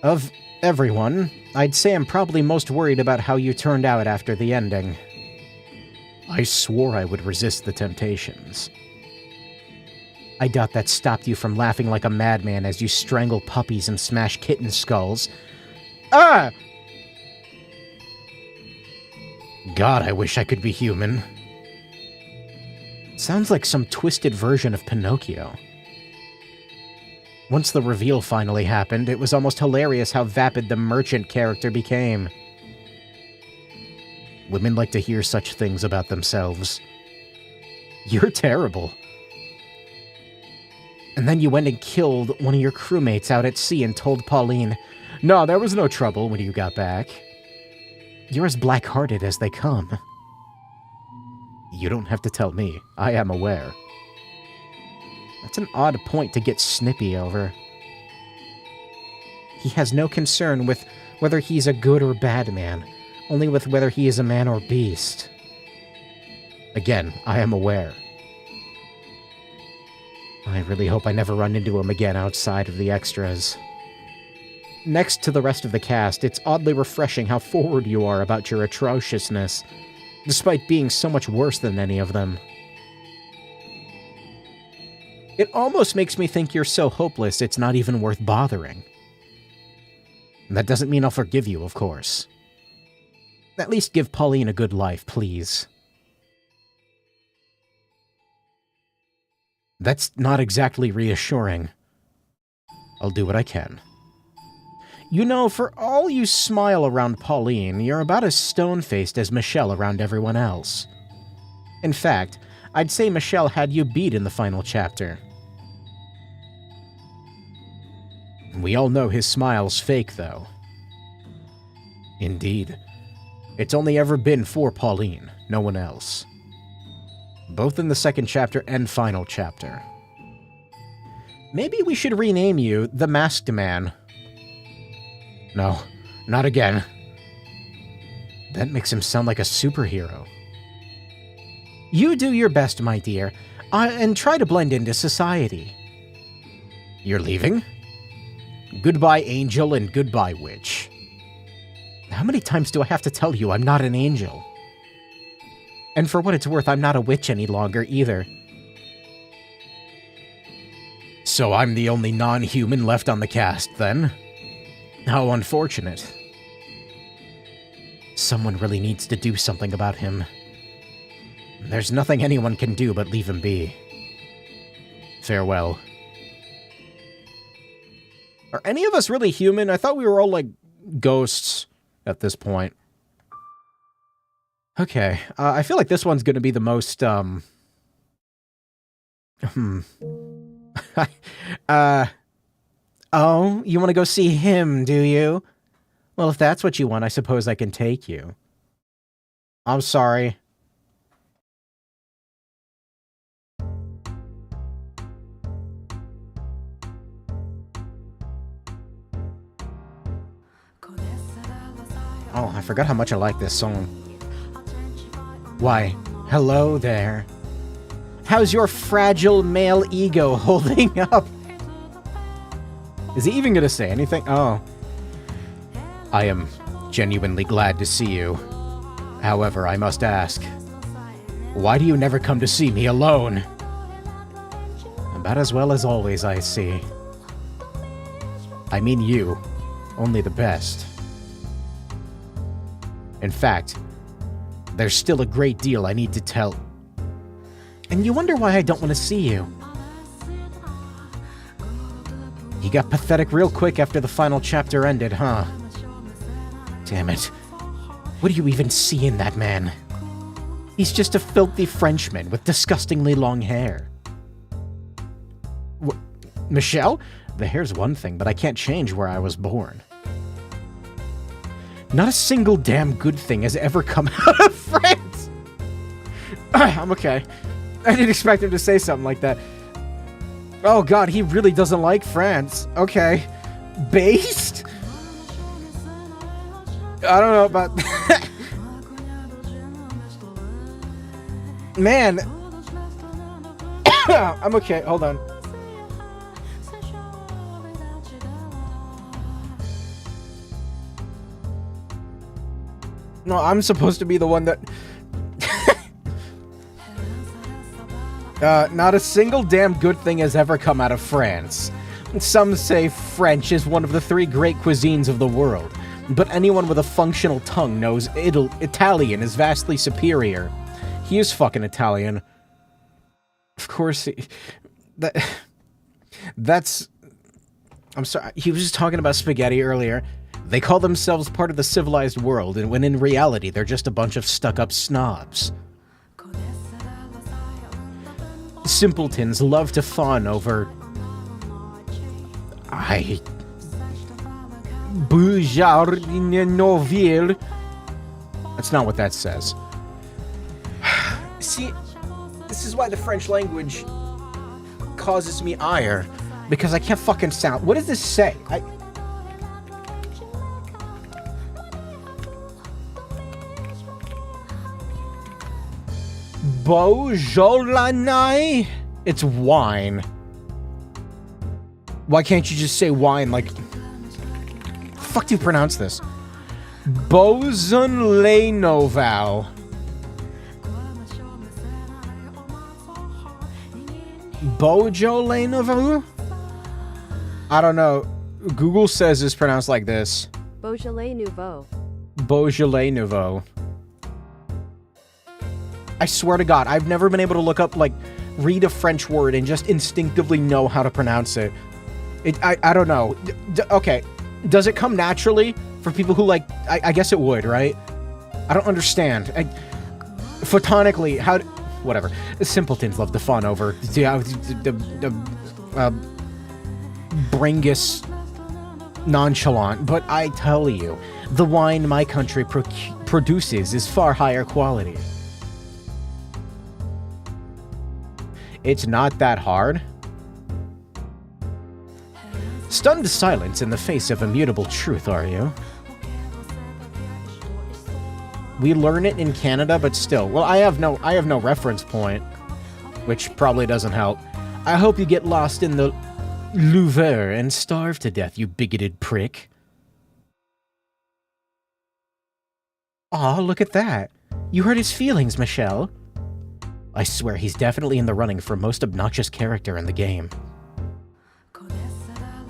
Of everyone, I'd say I'm probably most worried about how you turned out after the ending. I swore I would resist the temptations. I doubt that stopped you from laughing like a madman as you strangle puppies and smash kitten skulls. Ah! God, I wish I could be human. Sounds like some twisted version of Pinocchio. Once the reveal finally happened, it was almost hilarious how vapid the merchant character became. Women like to hear such things about themselves. You're terrible. And then you went and killed one of your crewmates out at sea and told Pauline, "No, there was no trouble," when you got back. You're as black-hearted as they come. You don't have to tell me. I am aware. That's an odd point to get snippy over. He has no concern with whether he's a good or bad man, only with whether he is a man or beast. Again, I am aware. I really hope I never run into him again outside of the extras. Next to the rest of the cast, it's oddly refreshing how forward you are about your atrociousness, despite being so much worse than any of them. It almost makes me think you're so hopeless it's not even worth bothering. That doesn't mean I'll forgive you, of course. At least give Pauline a good life, please. That's not exactly reassuring. I'll do what I can. You know, for all you smile around Pauline, you're about as stone-faced as Michelle around everyone else. In fact, I'd say Michelle had you beat in the final chapter. We all know his smile's fake, though. Indeed. It's only ever been for Pauline, no one else. Both in the second chapter and final chapter. Maybe we should rename you the Masked Man. No, not again. That makes him sound like a superhero. You do your best, my dear, and try to blend into society. You're leaving? Goodbye, angel, and goodbye, witch. How many times do I have to tell you I'm not an angel? And for what it's worth, I'm not a witch any longer, either. So I'm the only non-human left on the cast, then? How unfortunate. Someone really needs to do something about him. There's nothing anyone can do but leave him be. Farewell. Are any of us really human? I thought we were all, like, ghosts at this point. Okay, I feel like this one's gonna be the most, oh, you want to go see him, do you? Well, if that's what you want, I suppose I can take you. I'm sorry. Oh, I forgot how much I like this song. Why, hello there. How's your fragile male ego holding up? Is he even gonna say anything? Oh. I am genuinely glad to see you. However, I must ask, why do you never come to see me alone? About as well as always, I see. I mean you, only the best. In fact, there's still a great deal I need to tell. And you wonder why I don't want to see you. You got pathetic real quick after the final chapter ended, huh? Damn it. What do you even see in that man? He's just a filthy Frenchman with disgustingly long hair. Michelle? The hair's one thing, but I can't change where I was born. Not a single damn good thing has ever come out of France! I'm okay. I didn't expect him to say something like that. Oh god, he really doesn't like France. Okay. Based? I don't know about that. Man. I'm okay, hold on. No, I'm supposed to be the one that... not a single damn good thing has ever come out of France. Some say French is one of the 3 great cuisines of the world, but anyone with a functional tongue knows Italian is vastly superior. He is fucking Italian. Of course, that's... I'm sorry, he was just talking about spaghetti earlier. They call themselves part of the civilized world, and when in reality, they're just a bunch of stuck-up snobs. Simpletons love to fawn over... Bougeardinouville. That's not what that says. See, this is why the French language causes me ire. Because I can't fucking sound... What does this say? Beaujolais? It's wine. Why can't you just say wine like... Fuck do you pronounce this? Beaujolais Nouveau. Beaujolais Nouveau? I don't know. Google says it's pronounced like this. Beaujolais Nouveau. Beaujolais Nouveau. I swear to God, I've never been able to look up, like, read a French word and just instinctively know how to pronounce it. I don't know. Okay, does it come naturally for people who, like, I guess it would, right? I don't understand. Photonically, how... whatever. Simpletons love to fawn over Bringus nonchalant, but I tell you, the wine my country produces is far higher quality. It's not that hard. Stunned silence in the face of immutable truth, are you? We learn it in Canada, but still. Well, I have no reference point, which probably doesn't help. I hope you get lost in the Louvre and starve to death, you bigoted prick. Aw, look at that. You hurt his feelings, Michelle. I swear he's definitely in the running for most obnoxious character in the game.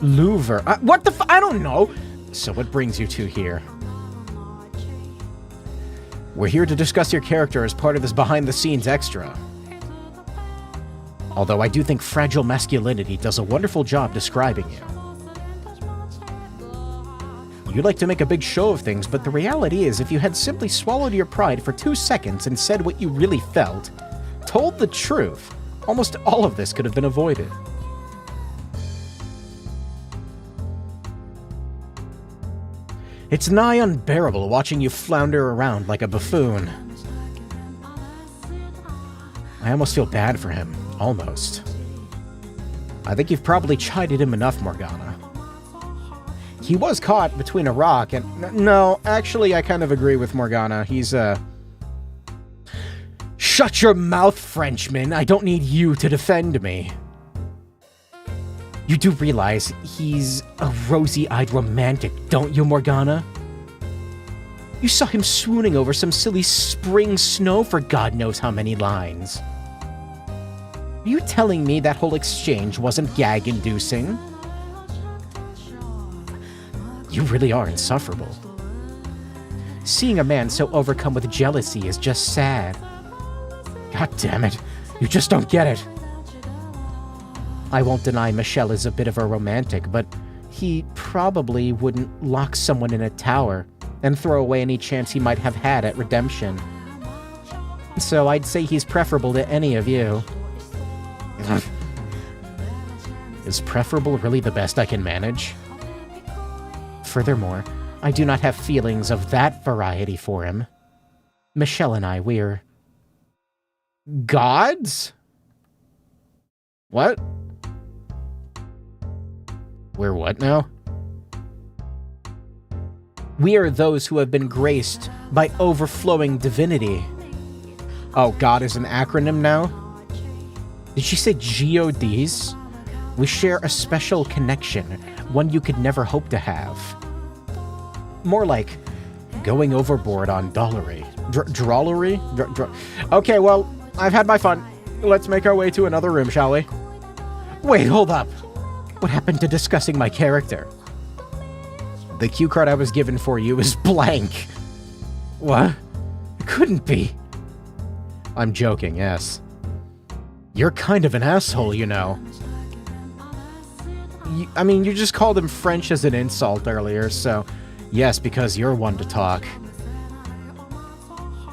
Louvre. What the I don't know. So what brings you two here? We're here to discuss your character as part of this behind-the-scenes extra. Although I do think Fragile Masculinity does a wonderful job describing you. You like to make a big show of things, but the reality is if you had simply swallowed your pride for 2 seconds and said what you really felt, told the truth, almost all of this could have been avoided. It's nigh unbearable watching you flounder around like a buffoon. I almost feel bad for him. Almost. I think you've probably chided him enough, Morgana. He was caught between a rock and... No, actually, I kind of agree with Morgana. He's, Shut your mouth, Frenchman! I don't need you to defend me. You do realize he's a rosy-eyed romantic, don't you, Morgana? You saw him swooning over some silly spring snow for God knows how many lines. Are you telling me that whole exchange wasn't gag-inducing? You really are insufferable. Seeing a man so overcome with jealousy is just sad. God damn it, you just don't get it. I won't deny Michelle is a bit of a romantic, but he probably wouldn't lock someone in a tower and throw away any chance he might have had at redemption. So I'd say he's preferable to any of you. Is preferable really the best I can manage? Furthermore, I do not have feelings of that variety for him. Michelle and I, we're... gods? What? We're what now? We are those who have been graced by overflowing divinity. Oh, God is an acronym now? Did she say GODs? We share a special connection, one you could never hope to have. More like going overboard on dollery. Drollery? Okay, well, I've had my fun. Let's make our way to another room, shall we? Wait, hold up. What happened to discussing my character? The cue card I was given for you is blank. What? It couldn't be. I'm joking, yes. You're kind of an asshole, you know. I mean, you just called him French as an insult earlier, so... Yes, because you're one to talk.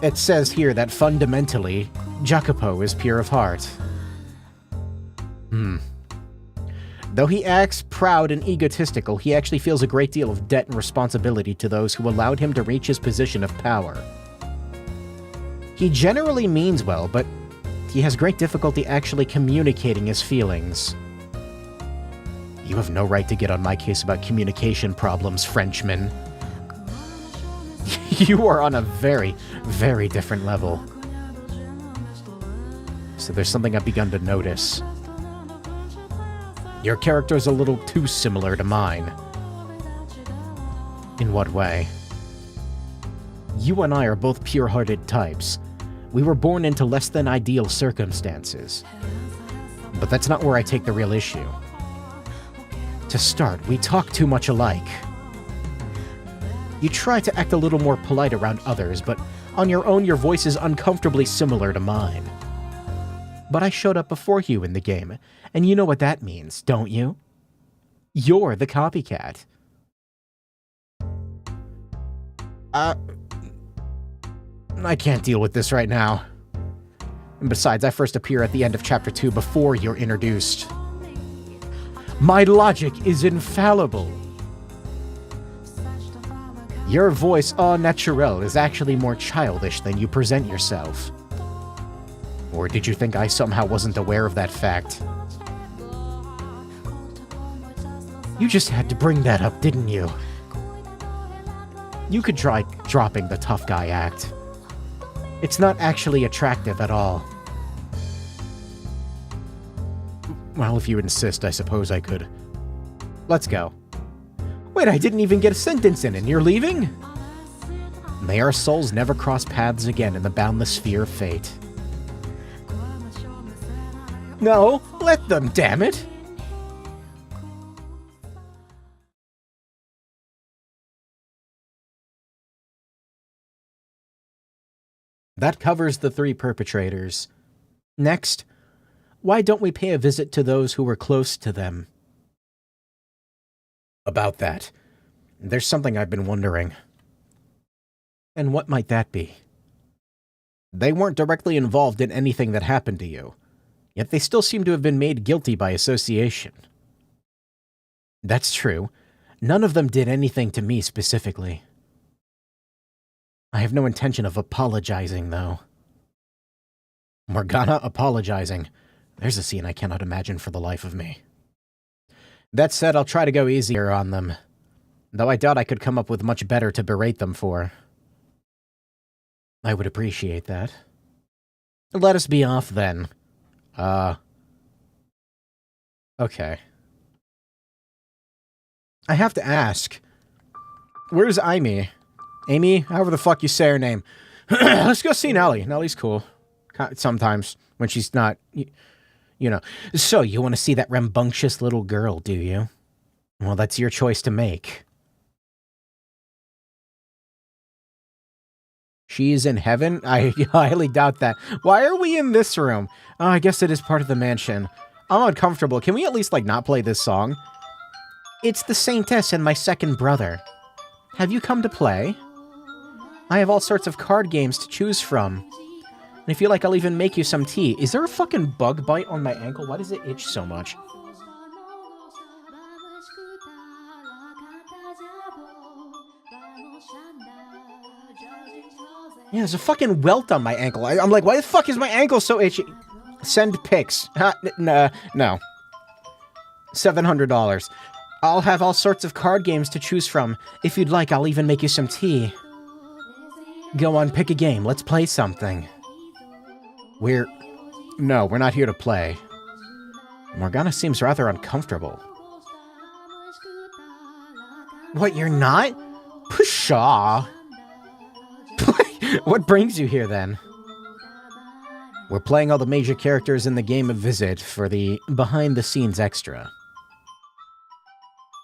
It says here that fundamentally, Jacopo is pure of heart. Though he acts proud and egotistical, he actually feels a great deal of debt and responsibility to those who allowed him to reach his position of power. He generally means well, but he has great difficulty actually communicating his feelings. You have no right to get on my case about communication problems, Frenchman. You are on a very, very different level. So there's something I've begun to notice. Your character's a little too similar to mine. In what way? You and I are both pure-hearted types. We were born into less than ideal circumstances. But that's not where I take the real issue. To start, we talk too much alike. You try to act a little more polite around others, but on your own your voice is uncomfortably similar to mine. But I showed up before you in the game, and you know what that means, don't you? You're the copycat. I can't deal with this right now. And besides, I first appear at the end of Chapter 2 before you're introduced. My logic is infallible. Your voice au naturel is actually more childish than you present yourself. Or did you think I somehow wasn't aware of that fact? You just had to bring that up, didn't you? You could try dropping the tough guy act. It's not actually attractive at all. Well, if you insist, I suppose I could. Let's go. Wait, I didn't even get a sentence in, and you're leaving? May our souls never cross paths again in the boundless sphere of fate. No, let them, damn it! That covers the 3 perpetrators. Next, why don't we pay a visit to those who were close to them? About that, there's something I've been wondering. And what might that be? They weren't directly involved in anything that happened to you, yet they still seem to have been made guilty by association. That's true. None of them did anything to me specifically. I have no intention of apologizing, though. Morgana apologizing. There's a scene I cannot imagine for the life of me. That said, I'll try to go easier on them, though I doubt I could come up with much better to berate them for. I would appreciate that. Let us be off, then. Okay. I have to ask. Where's Amy? Amy? However the fuck you say her name. Let's go see Nellie. Nellie's cool. Sometimes, when she's not... You know. So, you want to see that rambunctious little girl, do you? Well, that's your choice to make. She is in heaven? I highly doubt that. Why are we in this room? Oh, I guess it is part of the mansion. I'm uncomfortable. Can we at least, like, not play this song? It's the Saintess and my second brother. Have you come to play? I have all sorts of card games to choose from. And if you like, I'll even make you some tea. Is there a fucking bug bite on my ankle? Why does it itch so much? Yeah, there's a fucking welt on my ankle. I'm like, why the fuck is my ankle so itchy? Send pics. No. $700. I'll have all sorts of card games to choose from. If you'd like, I'll even make you some tea. Go on, pick a game. Let's play something. No, we're not here to play. Morgana seems rather uncomfortable. What, you're not? Pshaw. What brings you here, then? We're playing all the major characters in the game of Visit for the behind-the-scenes extra.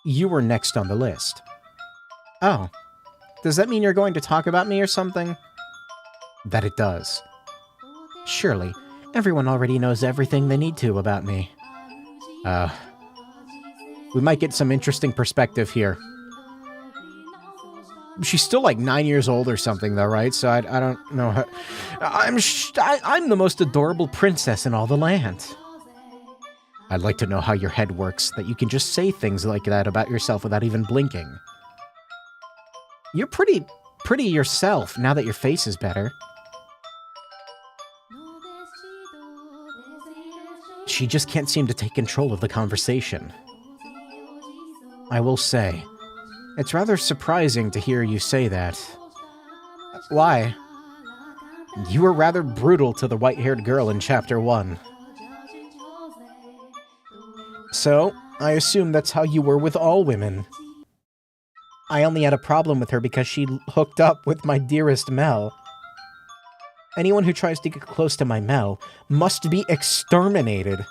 You were next on the list. Oh. Does that mean you're going to talk about me or something? That it does. Surely, everyone already knows everything they need to about me. We might get some interesting perspective here. She's still like 9 years old or something, though, right? So I don't know how... I'm the most adorable princess in all the land. I'd like to know how your head works, that you can just say things like that about yourself without even blinking. You're pretty yourself, now that your face is better. She just can't seem to take control of the conversation. I will say, it's rather surprising to hear you say that. Why? You were rather brutal to the white-haired girl in Chapter 1. So, I assume that's how you were with all women. I only had a problem with her because she hooked up with my dearest Mel. Anyone who tries to get close to my Mel must be exterminated.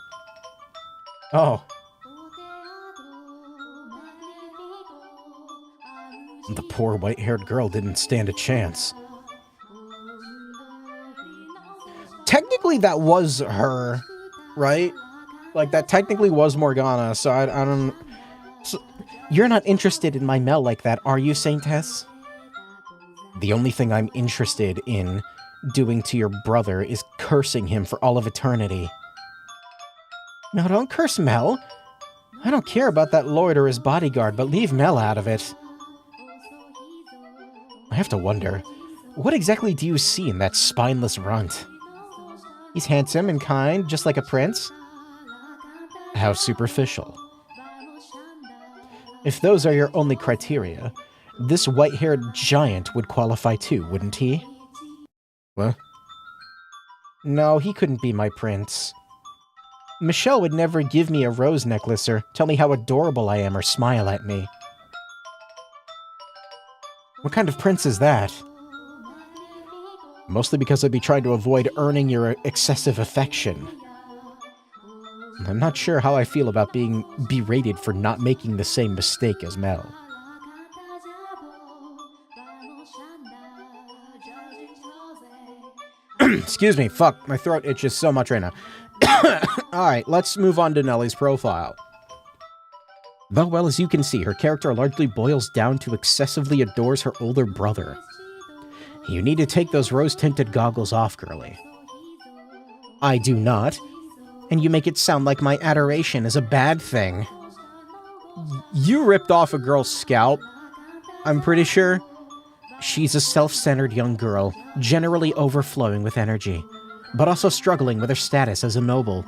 Oh. The poor white-haired girl didn't stand a chance. Technically, that was her, right? Like, that technically was Morgana, so I don't... So, you're not interested in my Mel like that, are you, Saintess? The only thing I'm interested in doing to your brother is cursing him for all of eternity. No, don't curse Mel. I don't care about that lord or his bodyguard, but leave Mel out of it. I have to wonder, what exactly do you see in that spineless runt? He's handsome and kind, just like a prince? How superficial. If those are your only criteria, this white-haired giant would qualify too, wouldn't he? What? No, he couldn't be my prince. Michelle would never give me a rose necklace or tell me how adorable I am or smile at me. What kind of prince is that? Mostly because I'd be trying to avoid earning your excessive affection. I'm not sure how I feel about being berated for not making the same mistake as Mel. Excuse me, fuck, my throat itches so much right now. Alright, let's move on to Nellie's profile. Though, well, as you can see, her character largely boils down to excessively adores her older brother. You need to take those rose-tinted goggles off, girlie. I do not, and you make it sound like my adoration is a bad thing. You ripped off a girl's scalp, I'm pretty sure. She's a self-centered young girl, generally overflowing with energy, but also struggling with her status as a noble.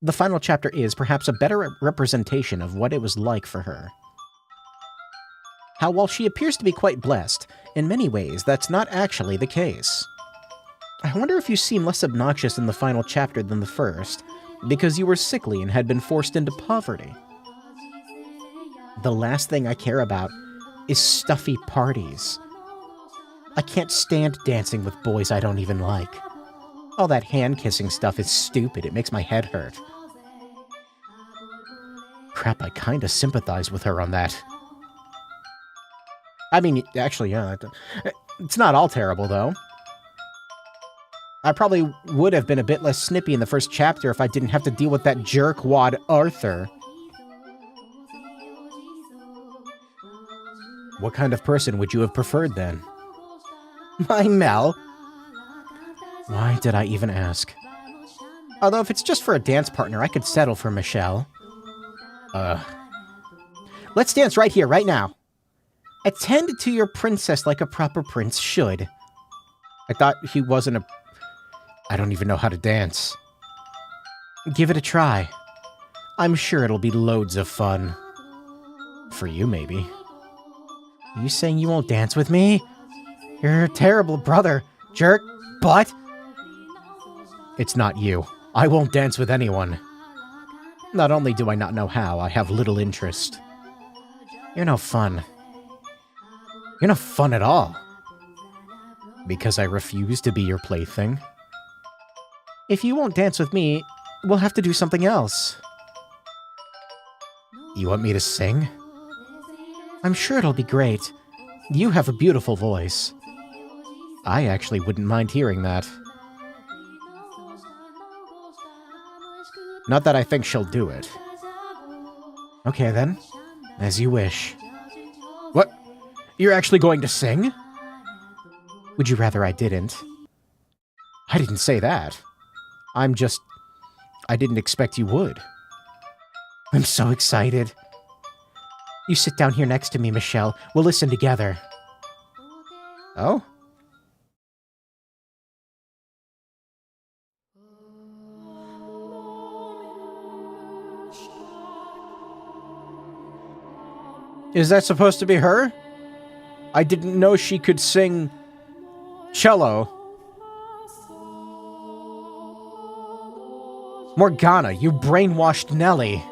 The final chapter is perhaps a better representation of what it was like for her. How, while she appears to be quite blessed, in many ways that's not actually the case. I wonder if you seem less obnoxious in the final chapter than the first, because you were sickly and had been forced into poverty. The last thing I care about is stuffy parties. I can't stand dancing with boys I don't even like. All that hand-kissing stuff is stupid, it makes my head hurt. Crap, I kinda sympathize with her on that. I mean, actually, yeah, it's not all terrible, though. I probably would have been a bit less snippy in the first chapter if I didn't have to deal with that jerkwad Arthur. What kind of person would you have preferred, then? My Mel? Why did I even ask? Although if it's just for a dance partner, I could settle for Michelle. Let's dance right here, right now. Attend to your princess like a proper prince should. I thought he wasn't a... I don't even know how to dance. Give it a try. I'm sure it'll be loads of fun. For you, maybe. Are you saying you won't dance with me? You're a terrible brother, jerk, butt. It's not you. I won't dance with anyone. Not only do I not know how, I have little interest. You're no fun. You're no fun at all. Because I refuse to be your plaything? If you won't dance with me, we'll have to do something else. You want me to sing? I'm sure it'll be great. You have a beautiful voice. I actually wouldn't mind hearing that. Not that I think she'll do it. Okay then, as you wish. What? You're actually going to sing? Would you rather I didn't? I didn't say that. I didn't expect you would. I'm so excited. You sit down here next to me, Michelle. We'll listen together. Oh? Is that supposed to be her? I didn't know she could sing cello. Morgana, you brainwashed Nellie.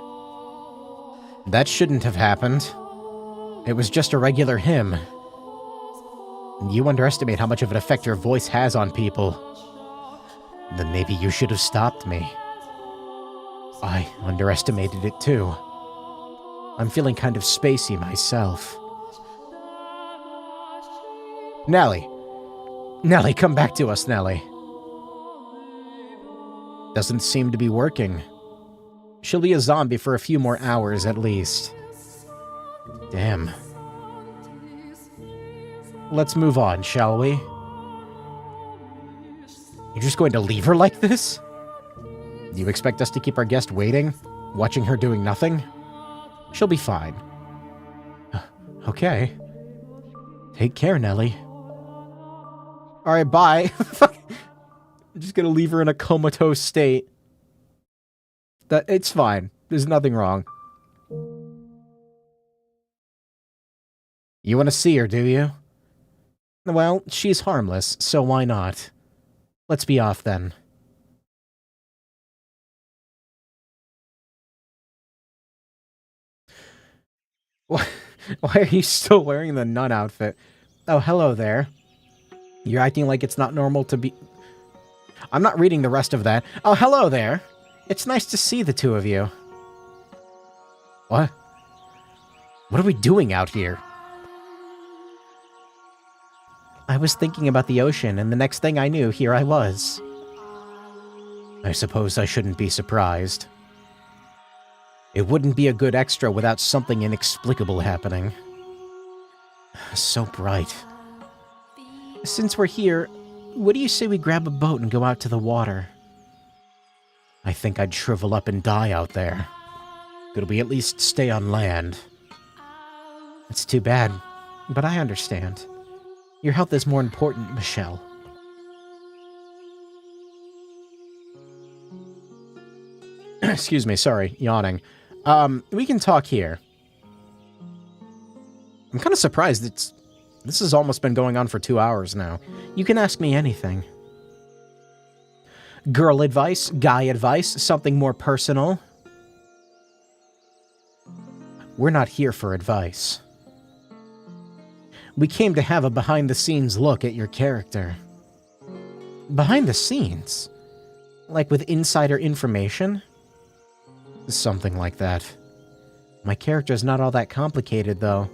That shouldn't have happened. It was just a regular hymn. You underestimate how much of an effect your voice has on people. Then maybe you should have stopped me. I underestimated it too. I'm feeling kind of spacey myself. Nellie. Nellie, come back to us, Nellie. Doesn't seem to be working. She'll be a zombie for a few more hours at least. Damn. Let's move on, shall we? You're just going to leave her like this? Do you expect us to keep our guest waiting? Watching her doing nothing? She'll be fine. Okay. Take care, Nellie. Alright, bye. I'm just gonna leave her in a comatose state. It's fine. There's nothing wrong. You want to see her, do you? Well, she's harmless, so why not? Let's be off then. Why are you still wearing the nun outfit? Oh, hello there. You're acting like it's not normal to be... I'm not reading the rest of that. Oh, hello there. It's nice to see the two of you. What? What are we doing out here? I was thinking about the ocean, and the next thing I knew, here I was. I suppose I shouldn't be surprised. It wouldn't be a good extra without something inexplicable happening. So bright. Since we're here, what do you say we grab a boat and go out to the water? I think I'd shrivel up and die out there. Could we at least stay on land? It's too bad, but I understand. Your health is more important, Michelle. Excuse me, sorry, yawning. We can talk here. I'm kind of surprised this has almost been going on for 2 hours now. You can ask me anything. Girl advice, guy advice, something more personal. We're not here for advice. We came to have a behind-the-scenes look at your character. Behind the scenes? Like with insider information? Something like that. My character's not all that complicated, though.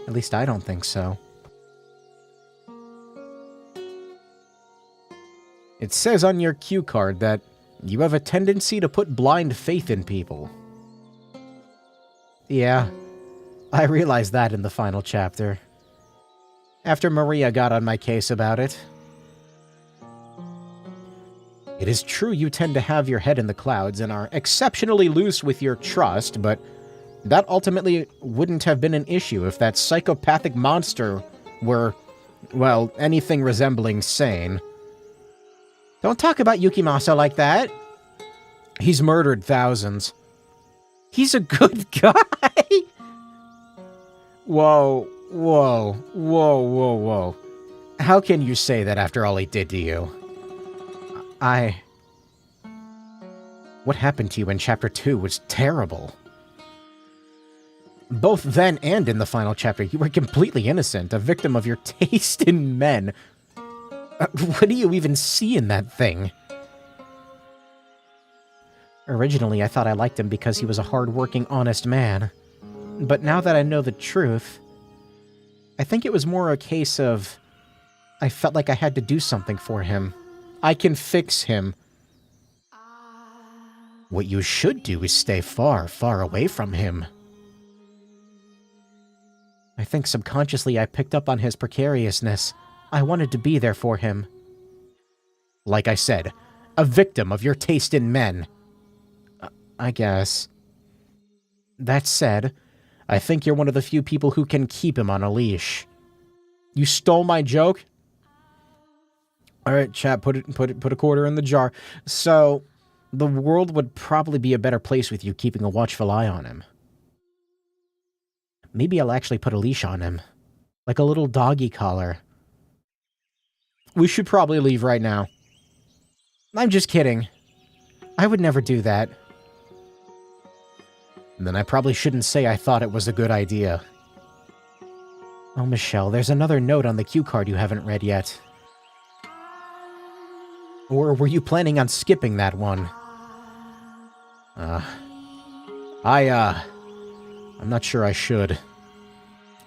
At least I don't think so. It says on your cue card that you have a tendency to put blind faith in people. Yeah, I realized that in the final chapter. After Maria got on my case about it. It is true you tend to have your head in the clouds and are exceptionally loose with your trust, but that ultimately wouldn't have been an issue if that psychopathic monster were, well, anything resembling sane. Don't talk about Yukimasa like that. He's murdered thousands. He's a good guy. Whoa, whoa, whoa, whoa, whoa. How can you say that after all he did to you? What happened to you in Chapter 2 was terrible. Both then and in the final chapter, you were completely innocent, a victim of your taste in men. What do you even see in that thing? Originally, I thought I liked him because he was a hard-working, honest man. But now that I know the truth, I think it was more a case of... I felt like I had to do something for him. I can fix him. What you should do is stay far, far away from him. I think subconsciously I picked up on his precariousness. I wanted to be there for him. Like I said, a victim of your taste in men. I guess. That said, I think you're one of the few people who can keep him on a leash. You stole my joke? Alright, chat, put a quarter in the jar. So, the world would probably be a better place with you keeping a watchful eye on him. Maybe I'll actually put a leash on him. Like a little doggy collar. We should probably leave right now. I'm just kidding. I would never do that. Then I probably shouldn't say I thought it was a good idea. Oh, Michelle, there's another note on the cue card you haven't read yet. Or were you planning on skipping that one? I'm not sure I should.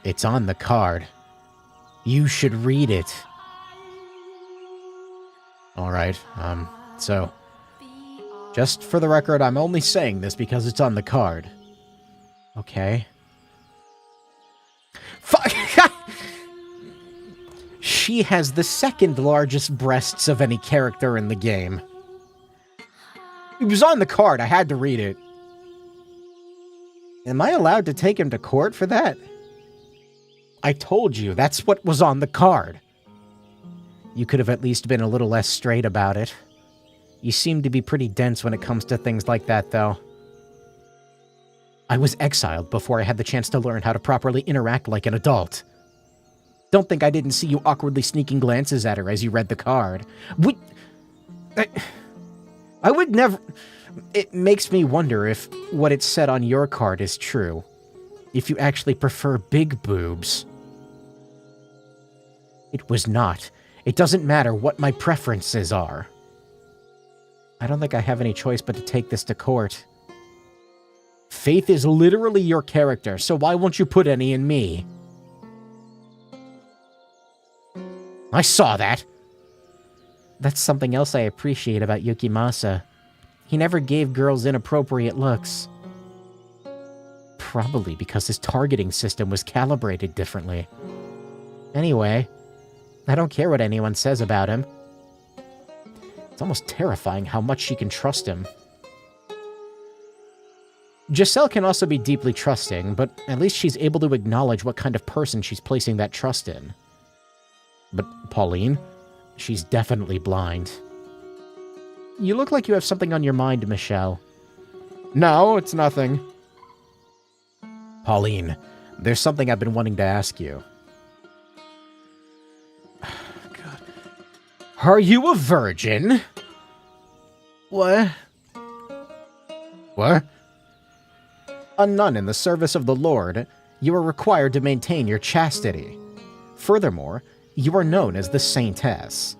It's on the card. You should read it. Alright, so... Just for the record, I'm only saying this because it's on the card. Okay. Fuck! She has the second largest breasts of any character in the game. It was on the card, I had to read it. Am I allowed to take him to court for that? I told you, that's what was on the card. You could have at least been a little less straight about it. You seem to be pretty dense when it comes to things like that, though. I was exiled before I had the chance to learn how to properly interact like an adult. Don't think I didn't see you awkwardly sneaking glances at her as you read the card. I would never... It makes me wonder if what it said on your card is true. If you actually prefer big boobs. It was not. It doesn't matter what my preferences are. I don't think I have any choice but to take this to court. Faith is literally your character, so why won't you put any in me? I saw that! That's something else I appreciate about Yukimasa. He never gave girls inappropriate looks. Probably because his targeting system was calibrated differently. Anyway, I don't care what anyone says about him. It's almost terrifying how much she can trust him. Giselle can also be deeply trusting, but at least she's able to acknowledge what kind of person she's placing that trust in. But Pauline, she's definitely blind. You look like you have something on your mind, Michelle. No, it's nothing. Pauline, there's something I've been wanting to ask you. God. Are you a virgin? What? What? A nun in the service of the Lord, you are required to maintain your chastity. Furthermore, you are known as the Saintess.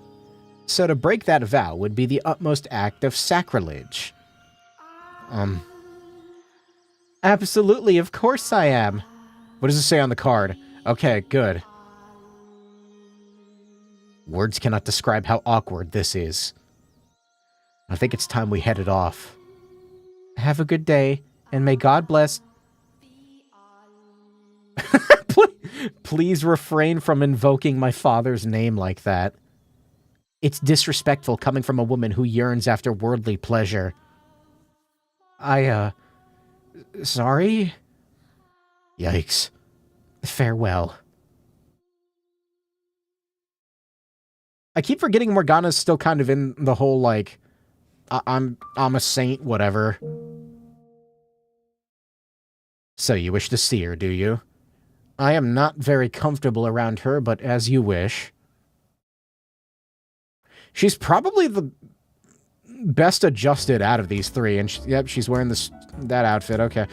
So to break that vow would be the utmost act of sacrilege. Absolutely, of course I am. What does it say on the card? Okay, good. Words cannot describe how awkward this is. I think it's time we headed off. Have a good day, and may God bless... Please refrain from invoking my father's name like that. It's disrespectful coming from a woman who yearns after worldly pleasure. Sorry? Yikes. Farewell. I keep forgetting Morgana's still kind of in the whole, like, I'm a saint, whatever. So you wish to see her, do you? I am not very comfortable around her, but as you wish. She's probably the best adjusted out of these three, and yep, she's wearing that outfit, okay.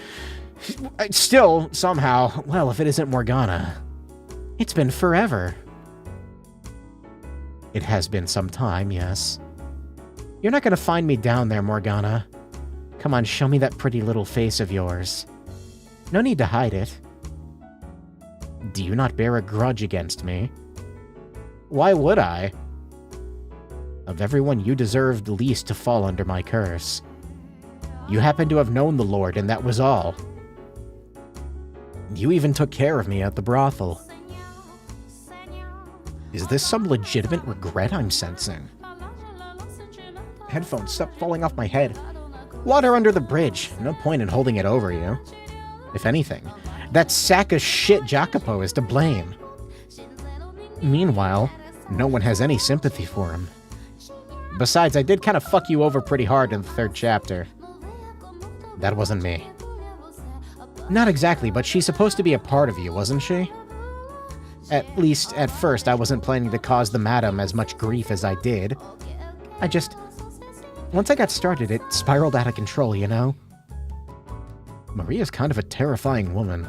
Still, somehow, well, if it isn't Morgana. It's been forever. It has been some time, yes. You're not gonna find me down there, Morgana. Come on, show me that pretty little face of yours. No need to hide it. Do you not bear a grudge against me? Why would I? Of everyone, you deserved least to fall under my curse. You happen to have known the Lord, and that was all. You even took care of me at the brothel. Is this some legitimate regret I'm sensing? Headphones, stop falling off my head. Water under the bridge. No point in holding it over you. If anything, that sack of shit Jacopo is to blame. Meanwhile, no one has any sympathy for him. Besides, I did kind of fuck you over pretty hard in the third chapter. That wasn't me. Not exactly, but she's supposed to be a part of you, wasn't she? At least, at first, I wasn't planning to cause the madam as much grief as I did. Once I got started, it spiraled out of control, you know? Maria's kind of a terrifying woman.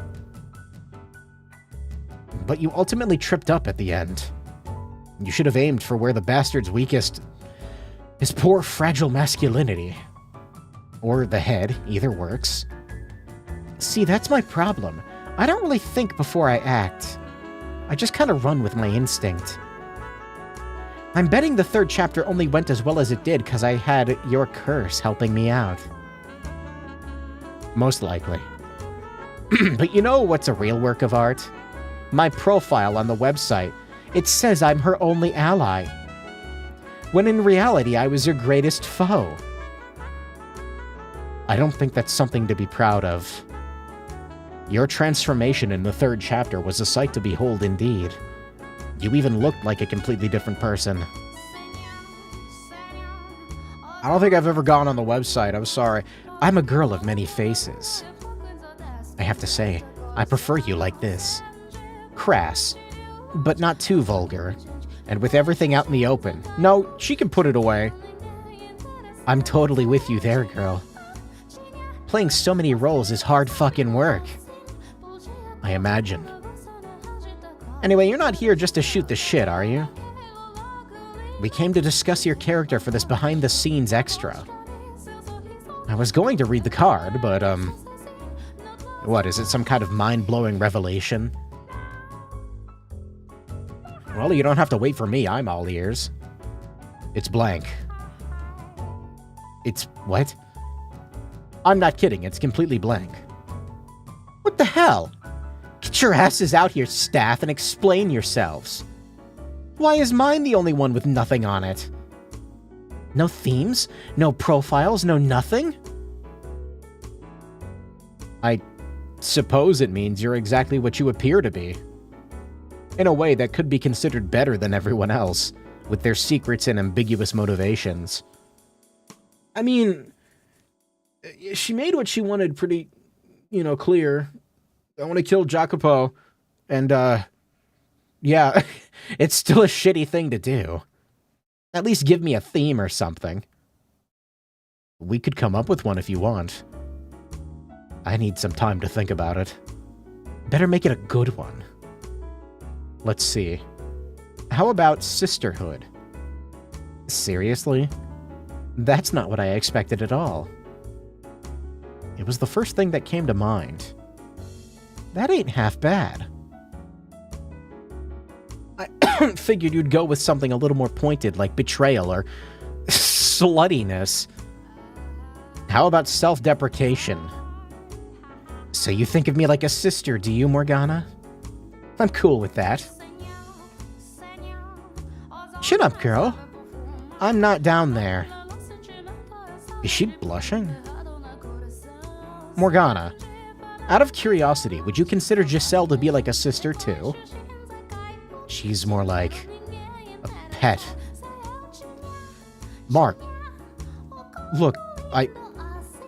But you ultimately tripped up at the end. You should have aimed for where the bastard's weakest is poor, fragile masculinity. Or the head, either works. See, that's my problem. I don't really think before I act. I just kind of run with my instinct. I'm betting the third chapter only went as well as it did because I had your curse helping me out. Most likely. But you know what's a real work of art? My profile on the website. It says I'm her only ally, when in reality I was her greatest foe. I don't think that's something to be proud of. Your transformation in the 3rd chapter was a sight to behold indeed. You even looked like a completely different person. I don't think I've ever gone on the website, I'm sorry. I'm a girl of many faces. I have to say, I prefer you like this. Crass, but not too vulgar. And with everything out in the open. No, she can put it away. I'm totally with you there, girl. Playing so many roles is hard fucking work. I imagine. Anyway, you're not here just to shoot the shit, are you? We came to discuss your character for this behind-the-scenes extra. I was going to read the card, but, what, is it some kind of mind-blowing revelation? Well, you don't have to wait for me, I'm all ears. It's blank. It's what? I'm not kidding, it's completely blank. What the hell? Get your asses out here, staff, and explain yourselves. Why is mine the only one with nothing on it? No themes? No profiles? No nothing? I suppose it means you're exactly what you appear to be. In a way that could be considered better than everyone else, with their secrets and ambiguous motivations. I mean, she made what she wanted pretty, clear. I want to kill Jacopo, and, yeah, it's still a shitty thing to do. At least give me a theme or something. We could come up with one if you want. I need some time to think about it. Better make it a good one. Let's see. How about sisterhood? Seriously? That's not what I expected at all. It was the first thing that came to mind. That ain't half bad. I figured you'd go with something a little more pointed, like betrayal or sluttiness. How about self-deprecation? So you think of me like a sister, do you, Morgana? I'm cool with that. Shut up, girl. I'm not down there. Is she blushing? Morgana, out of curiosity, would you consider Giselle to be like a sister, too? She's more like a pet. Mark. Look,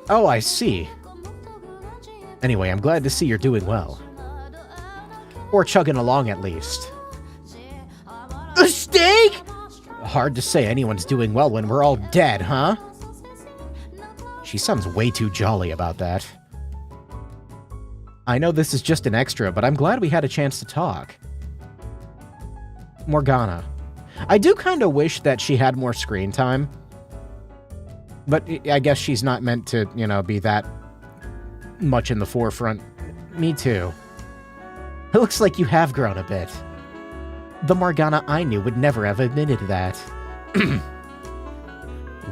Oh, I see. Anyway, I'm glad to see you're doing well. Or chugging along, at least. A steak?! Hard to say anyone's doing well when we're all dead, huh? She sounds way too jolly about that. I know this is just an extra, but I'm glad we had a chance to talk. Morgana. I do kind of wish that she had more screen time. But I guess she's not meant to, be that much in the forefront. Me too. It looks like you have grown a bit. The Morgana I knew would never have admitted that.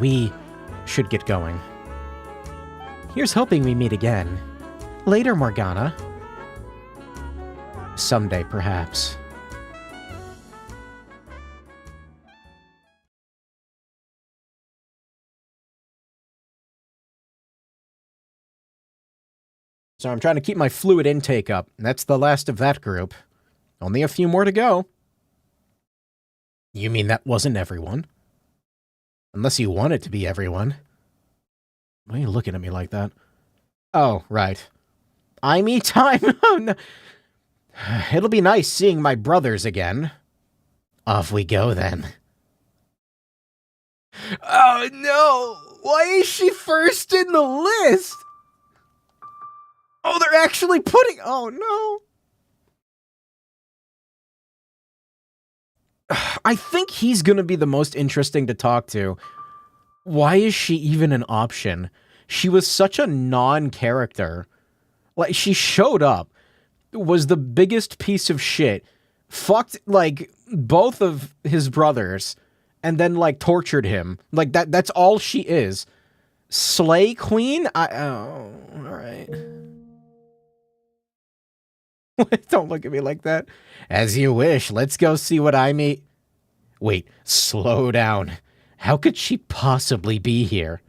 We should get going. Here's hoping we meet again. Later, Morgana. Someday, perhaps. So I'm trying to keep my fluid intake up. That's the last of that group. Only a few more to go. You mean that wasn't everyone? Unless you want it to be everyone. Why are you looking at me like that? Oh, right. Me time? Oh, no. It'll be nice seeing my brothers again. Off we go, then. Oh, no! Why is she first in the list? Oh, they're actually putting... Oh, no. I think he's gonna be the most interesting to talk to. Why is she even an option? She was such a non-character. Like, she showed up, was the biggest piece of shit, fucked, like, both of his brothers, and then, like, tortured him. Like, that's all she is. Slay Queen? Oh, alright. Don't look at me like that. As you wish. Let's go see what I meet. Wait, slow down. How could she possibly be here?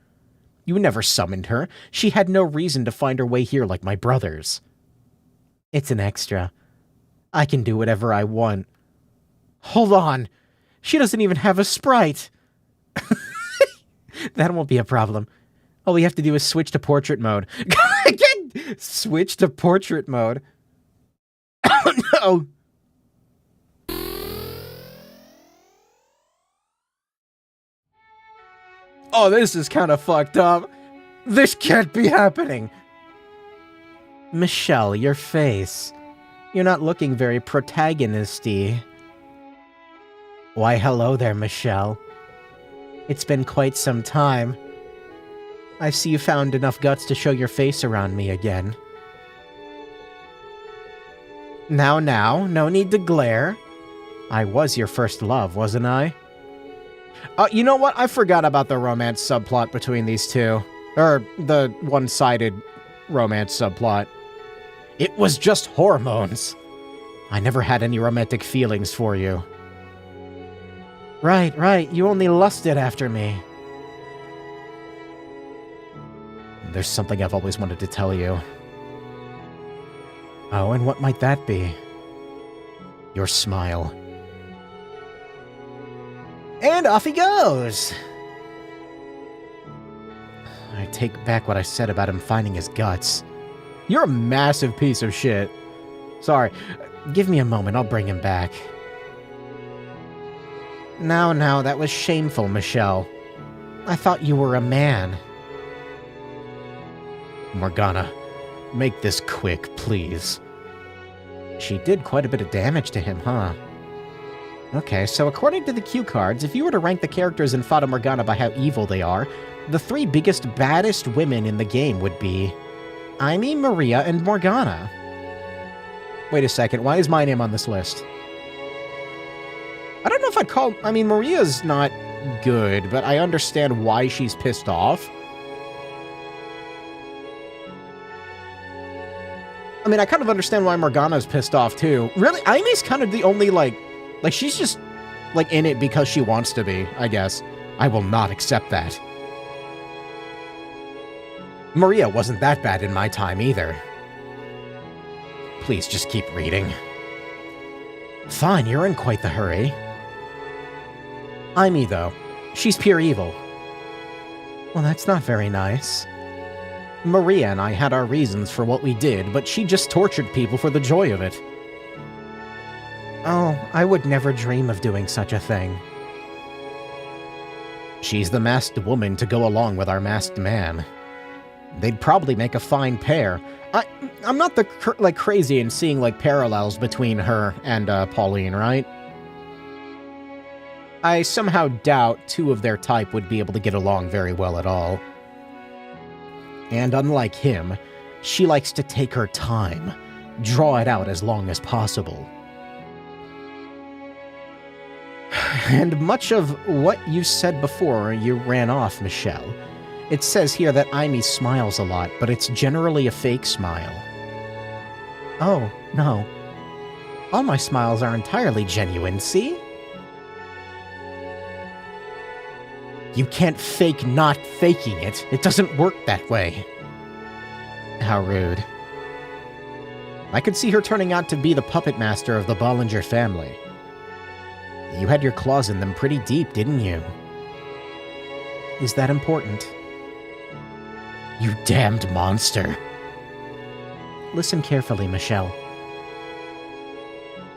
You never summoned her. She had no reason to find her way here like my brothers. It's an extra. I can do whatever I want. Hold on. She doesn't even have a sprite. That won't be a problem. All we have to do is switch to portrait mode. Again, switch to portrait mode. Oh, no. Oh, this is kind of fucked up. This can't be happening. Michelle, your face. You're not looking very protagonisty. Why, hello there, Michelle. It's been quite some time. I see you found enough guts to show your face around me again. Now, no need to glare. I was your first love, wasn't I? You know what? I forgot about the romance subplot between these two. Or the one-sided romance subplot. It was just hormones. I never had any romantic feelings for you. Right. You only lusted after me. There's something I've always wanted to tell you. Oh, and what might that be? Your smile. And off he goes! I take back what I said about him finding his guts. You're a massive piece of shit. Sorry. Give me a moment, I'll bring him back. No, that was shameful, Michelle. I thought you were a man. Morgana, make this quick, please. She did quite a bit of damage to him, huh? Okay, so according to the cue cards, if you were to rank the characters in Fata Morgana by how evil they are, the three biggest, baddest women in the game would be Aimee, Maria, and Morgana. Wait a second, why is my name on this list? I don't know if I'd call... I mean, Maria's not good, but I understand why she's pissed off. I mean, I kind of understand why Morgana's pissed off, too. Really, Aimee's kind of the only, like, she's just, like, in it because she wants to be, I guess. I will not accept that. Maria wasn't that bad in my time, either. Please, just keep reading. Fine, you're in quite the hurry. Aimee, though. She's pure evil. Well, that's not very nice. Maria and I had our reasons for what we did, but she just tortured people for the joy of it. Oh, I would never dream of doing such a thing. She's the masked woman to go along with our masked man. They'd probably make a fine pair. I'm not crazy in seeing like parallels between her and Pauline, right? I somehow doubt two of their type would be able to get along very well at all. And unlike him, she likes to take her time, draw it out as long as possible. And much of what you said before you ran off, Michelle. It says here that Aimee smiles a lot, but it's generally a fake smile. Oh, no. All my smiles are entirely genuine, see? You can't fake not faking it. It doesn't work that way. How rude. I could see her turning out to be the puppet master of the Bollinger family. You had your claws in them pretty deep, didn't you? Is that important? You damned monster. Listen carefully, Michelle.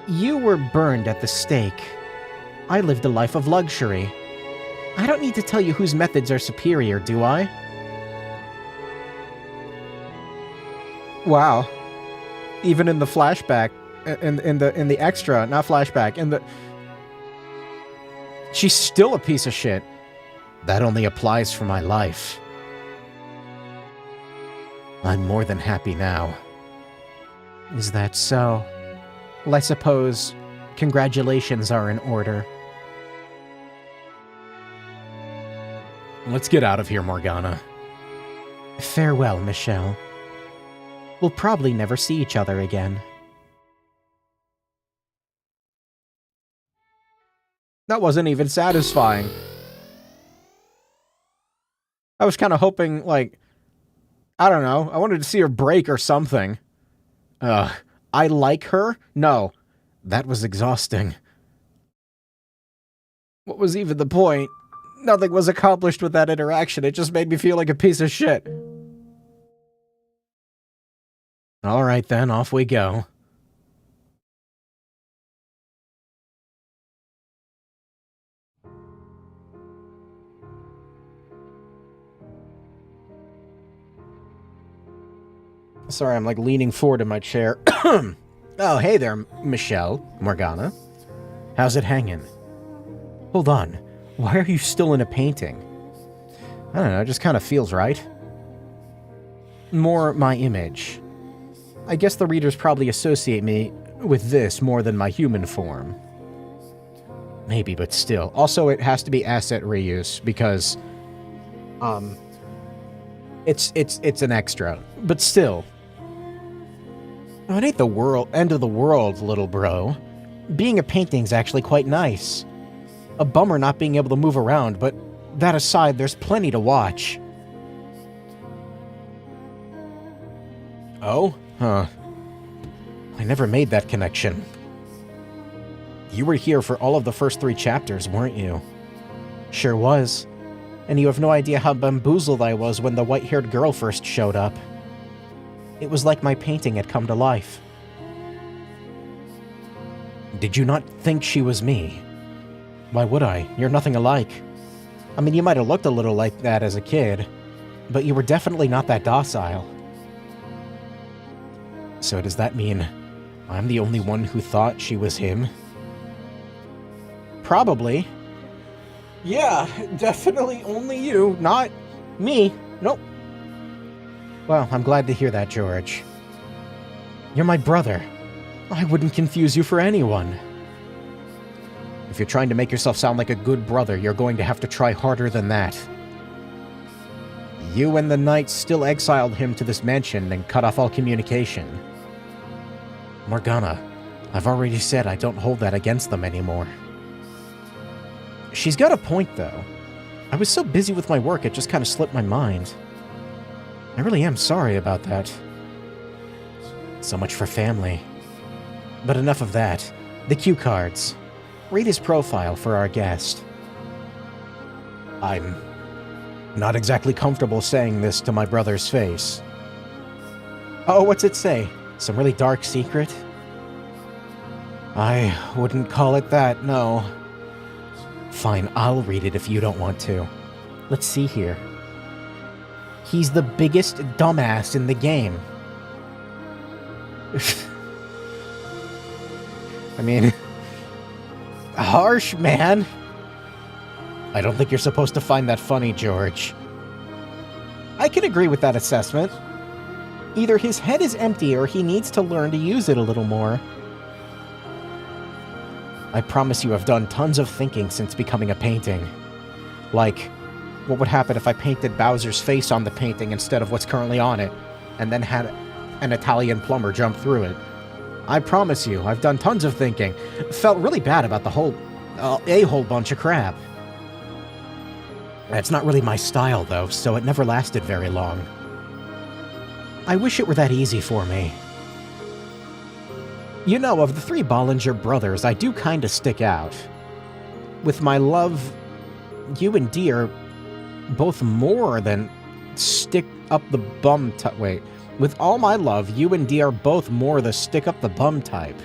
You were burned at the stake. I lived a life of luxury. I don't need to tell you whose methods are superior, do I? Wow. Even in the flashback, in the extra, not flashback, in the... She's still a piece of shit. That only applies for my life. I'm more than happy now. Is that so? Well, I suppose congratulations are in order. Let's get out of here, Morgana. Farewell, Michelle. We'll probably never see each other again. That wasn't even satisfying. I was kind of hoping, like, I don't know, I wanted to see her break or something. I like her? No. That was exhausting. What was even the point? Nothing was accomplished with that interaction. It just made me feel like a piece of shit. Alright then, off we go. Sorry, I'm like leaning forward in my chair. Oh, hey there, Michelle, Morgana. How's it hanging? Hold on. Why are you still in a painting? I don't know, it just kind of feels right. More my image. I guess the readers probably associate me with this more than my human form. Maybe, but still. Also, it has to be asset reuse because, it's an extra. But still. Oh, it ain't the end of the world, little bro. Being a painting's actually quite nice. A bummer not being able to move around, but that aside, there's plenty to watch. Oh? Huh. I never made that connection. You were here for all of the first 3 chapters, weren't you? Sure was. And you have no idea how bamboozled I was when the white-haired girl first showed up. It was like my painting had come to life. Did you not think she was me? Why would I? You're nothing alike. I mean, you might have looked a little like that as a kid, but you were definitely not that docile. So does that mean I'm the only one who thought she was him? Probably. Yeah, definitely only you, not me. Nope. Well, I'm glad to hear that, George. You're my brother. I wouldn't confuse you for anyone. If you're trying to make yourself sound like a good brother, you're going to have to try harder than that. You and the knights still exiled him to this mansion and cut off all communication. Morgana, I've already said I don't hold that against them anymore. She's got a point, though. I was so busy with my work, it just kind of slipped my mind. I really am sorry about that. So much for family. But enough of that. The cue cards. Read his profile for our guest. I'm not exactly comfortable saying this to my brother's face. Oh, what's it say? Some really dark secret? I wouldn't call it that, no. Fine, I'll read it if you don't want to. Let's see here. He's the biggest dumbass in the game. I mean, harsh, man. I don't think you're supposed to find that funny, George. I can agree with that assessment. Either his head is empty or he needs to learn to use it a little more. I promise you I've done tons of thinking since becoming a painting. Like, what would happen if I painted Bowser's face on the painting instead of what's currently on it, and then had an Italian plumber jump through it? I promise you, I've done tons of thinking. Felt really bad about the whole bunch of crap. It's not really my style, though, so it never lasted very long. I wish it were that easy for me. You know, of the 3 Bollinger brothers, I do kinda stick out. With my love, you and Dee are both more than stick up the bum type. Wait. With all my love, you and Dee are both more the stick up the bum type.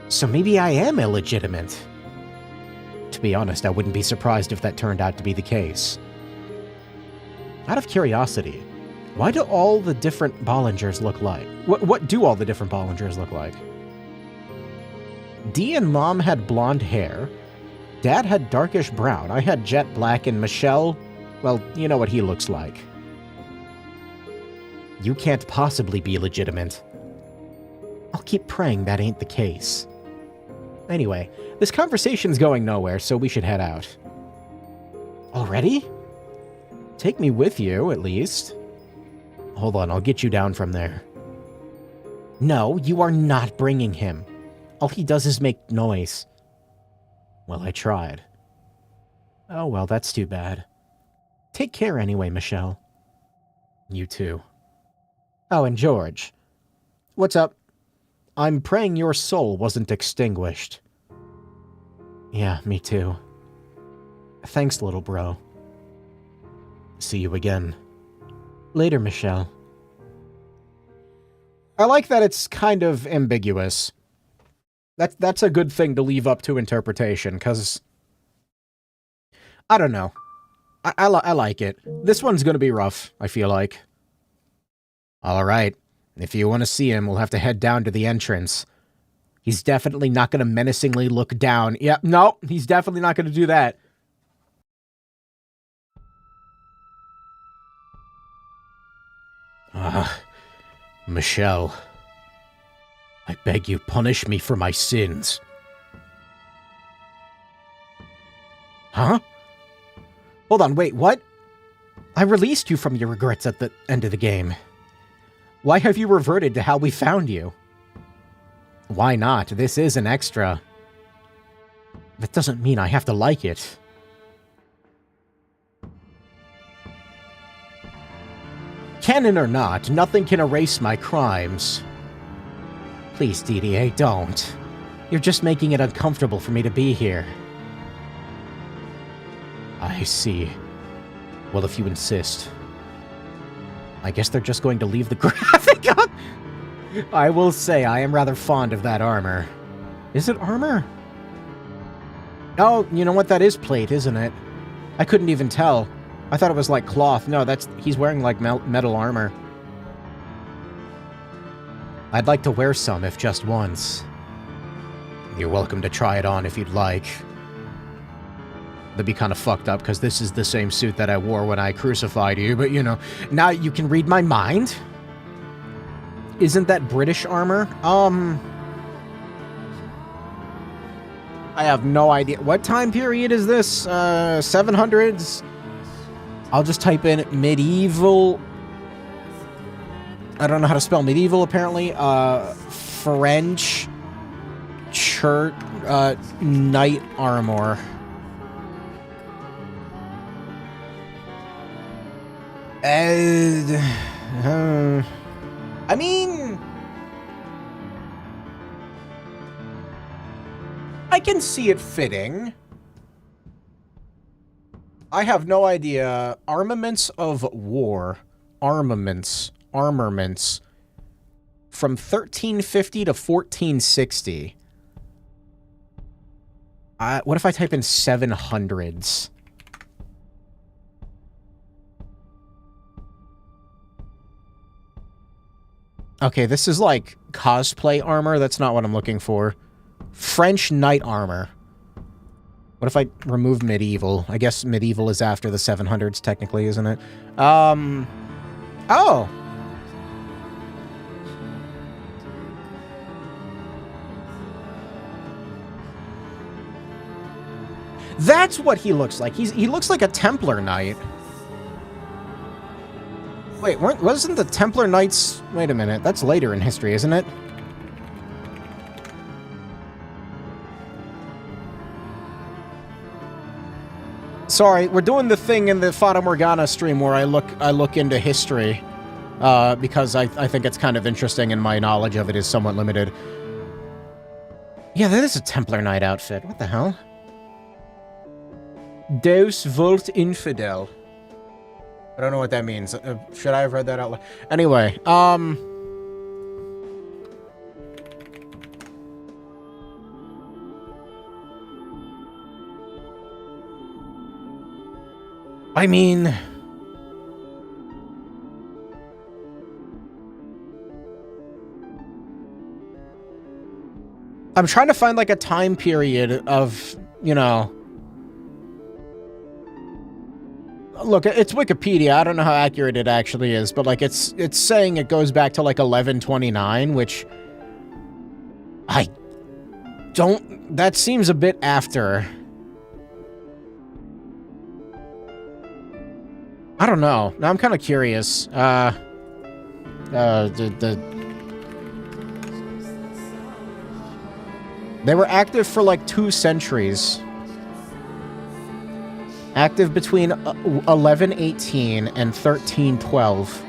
So maybe I am illegitimate. To be honest, I wouldn't be surprised if that turned out to be the case. Out of curiosity, why do all the different Bollingers look like? What do all the different Bollingers look like? Dee and Mom had blonde hair. Dad had darkish brown. I had jet black, and Michelle, well, you know what he looks like. You can't possibly be legitimate. I'll keep praying that ain't the case. Anyway, this conversation's going nowhere, so we should head out. Already? Take me with you, at least. Hold on, I'll get you down from there. No, you are not bringing him. All he does is make noise. Well, I tried. Oh, well, that's too bad. Take care anyway, Michelle. You too. Oh, and George. What's up? I'm praying your soul wasn't extinguished. Yeah, me too. Thanks, little bro. See you again. Later, Michelle. I like that it's kind of ambiguous. That's a good thing to leave up to interpretation, because... I don't know. I like it. This one's gonna be rough, I feel like. Alright. If you want to see him, we'll have to head down to the entrance. He's definitely not gonna menacingly look down. Yep, no, he's definitely not gonna do that. Michelle. I beg you, punish me for my sins. Huh? Hold on, wait, what? I released you from your regrets at the end of the game. Why have you reverted to how we found you? Why not? This is an extra. That doesn't mean I have to like it. Canon or not, nothing can erase my crimes. Please, DDA, don't. You're just making it uncomfortable for me to be here. I see. Well, if you insist. I guess they're just going to leave the graphic up. I will say, I am rather fond of that armor. Is it armor? Oh, you know what? That is plate, isn't it? I couldn't even tell. I thought it was like cloth. No, he's wearing like metal armor. I'd like to wear some, if just once. You're welcome to try it on if you'd like. That'd be kind of fucked up, because this is the same suit that I wore when I crucified you, but you know, now you can read my mind? Isn't that British armor? I have no idea. What time period is this? 700s? I'll just type in medieval. I don't know how to spell medieval, apparently. French church, knight armor. I mean, I can see it fitting. I have no idea. Armaments of war. Armaments. From 1350 to 1460. What if I type in 700s? Okay, this is like cosplay armor. That's not what I'm looking for. French knight armor. What if I remove medieval? I guess medieval is after the 700s, technically, isn't it? Oh! That's what he looks like. He looks like a Templar Knight. Wait, wasn't the Templar Knights... Wait a minute, that's later in history, isn't it? Sorry, we're doing the thing in the Fata Morgana stream where I look into history, because I think it's kind of interesting and my knowledge of it is somewhat limited. Yeah, that is a Templar Knight outfit. What the hell? Deus Vult Infidel. I don't know what that means. Should I have read that out loud? Anyway, I mean... I'm trying to find, like, a time period of, you know... Look, it's Wikipedia. I don't know how accurate it actually is, but, like, it's saying it goes back to, like, 1129, which... I don't... That seems a bit after... I don't know. Now I'm kind of curious. They were active for like 2 centuries. Active between 11:18 and 13:12.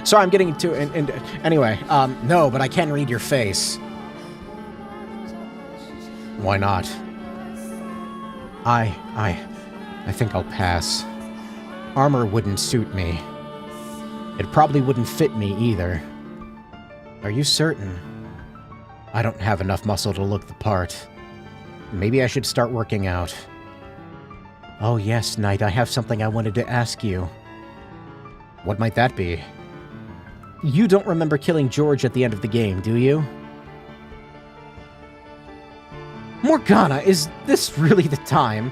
Sorry, I'm getting to... anyway, no, but I can read your face. Why not? I think I'll pass. Armor wouldn't suit me. It probably wouldn't fit me either. Are you certain? I don't have enough muscle to look the part. Maybe I should start working out. Oh yes, Knight, I have something I wanted to ask you. What might that be? You don't remember killing George at the end of the game, do you? Morgana, is this really the time?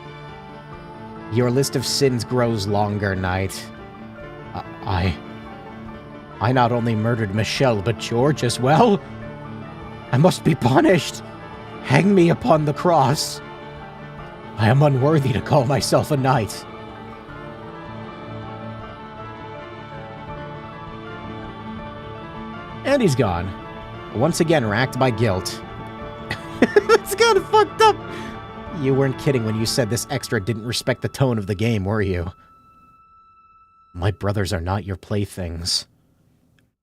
Your list of sins grows longer, Knight. I not only murdered Michelle, but George as well? I must be punished! Hang me upon the cross! I am unworthy to call myself a knight. And he's gone. Once again racked by guilt. That's kind of fucked up! You weren't kidding when you said this extra didn't respect the tone of the game, were you? My brothers are not your playthings.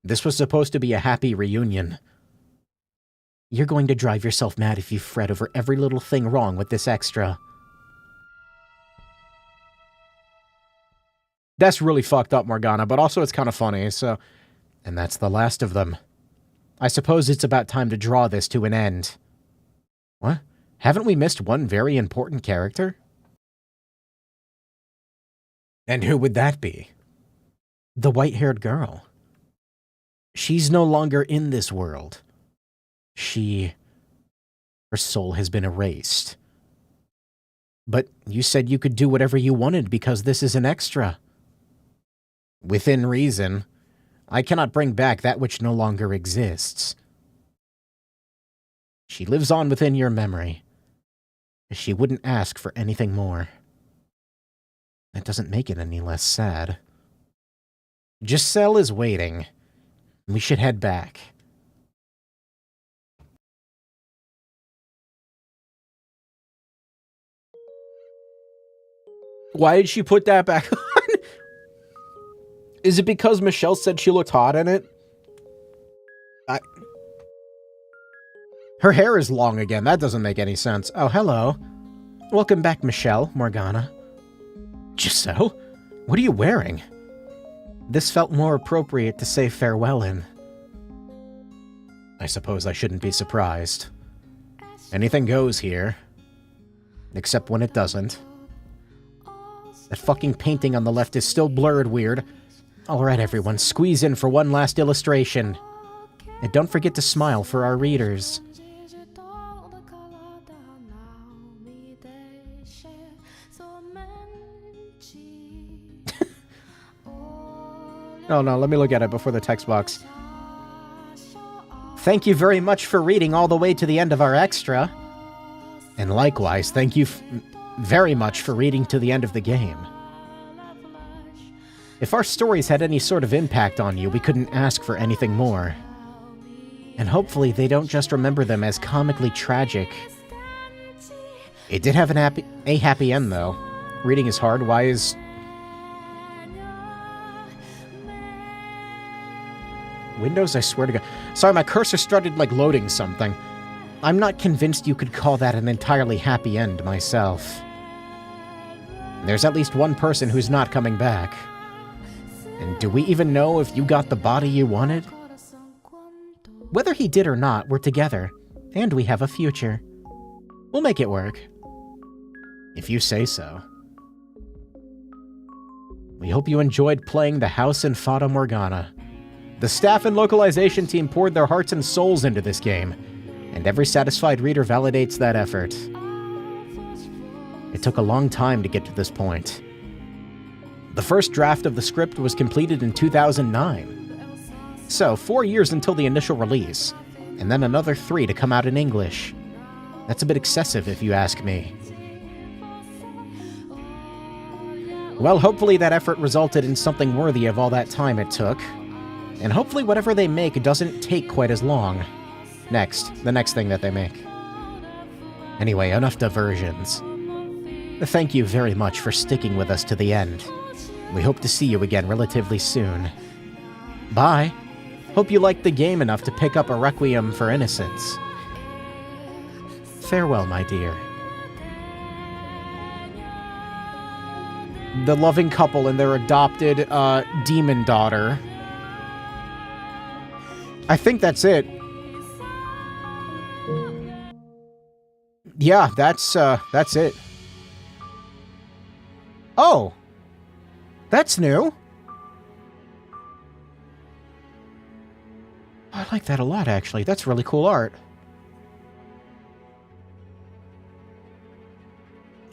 This was supposed to be a happy reunion. You're going to drive yourself mad if you fret over every little thing wrong with this extra. That's really fucked up, Morgana, but also it's kind of funny, so... And that's the last of them. I suppose it's about time to draw this to an end. What? Haven't we missed one very important character? And who would that be? The white-haired girl. She's no longer in this world. Her soul has been erased. But you said you could do whatever you wanted because this is an extra. Within reason, I cannot bring back that which no longer exists. She lives on within your memory. She wouldn't ask for anything more. That doesn't make it any less sad. Giselle is waiting. We should head back. Why did she put that back on? Is it because Michelle said she looked hot in it? Her hair is long again. That doesn't make any sense. Oh, hello. Welcome back, Michelle, Morgana. Giselle? What are you wearing? This felt more appropriate to say farewell in. I suppose I shouldn't be surprised. Anything goes here. Except when it doesn't. That fucking painting on the left is still blurred weird. Alright everyone, squeeze in for one last illustration. And don't forget to smile for our readers. Oh no, let me look at it before the text box. Thank you very much for reading all the way to the end of our extra. And likewise, thank you very much for reading to the end of the game. If our stories had any sort of impact on you, we couldn't ask for anything more. And hopefully they don't just remember them as comically tragic. It did have a happy end, though. Reading is hard. Why is... Windows, I swear to God. Sorry, my cursor started, like, loading something. I'm not convinced you could call that an entirely happy end myself. There's at least one person who's not coming back. And do we even know if you got the body you wanted? Whether he did or not, we're together. And we have a future. We'll make it work. If you say so. We hope you enjoyed playing the house in Fata Morgana. The staff and localization team poured their hearts and souls into this game, and every satisfied reader validates that effort. It took a long time to get to this point. The first draft of the script was completed in 2009. So, 4 years until the initial release, and then another 3 to come out in English. That's a bit excessive if you ask me. Well, hopefully that effort resulted in something worthy of all that time it took. And hopefully whatever they make doesn't take quite as long. The next thing that they make. Anyway, enough diversions. Thank you very much for sticking with us to the end. We hope to see you again relatively soon. Bye. Hope you liked the game enough to pick up a Requiem for Innocence. Farewell, my dear. The loving couple and their adopted, demon daughter. I think that's it. Yeah, that's it. Oh! That's new. I like that a lot, actually. That's really cool art.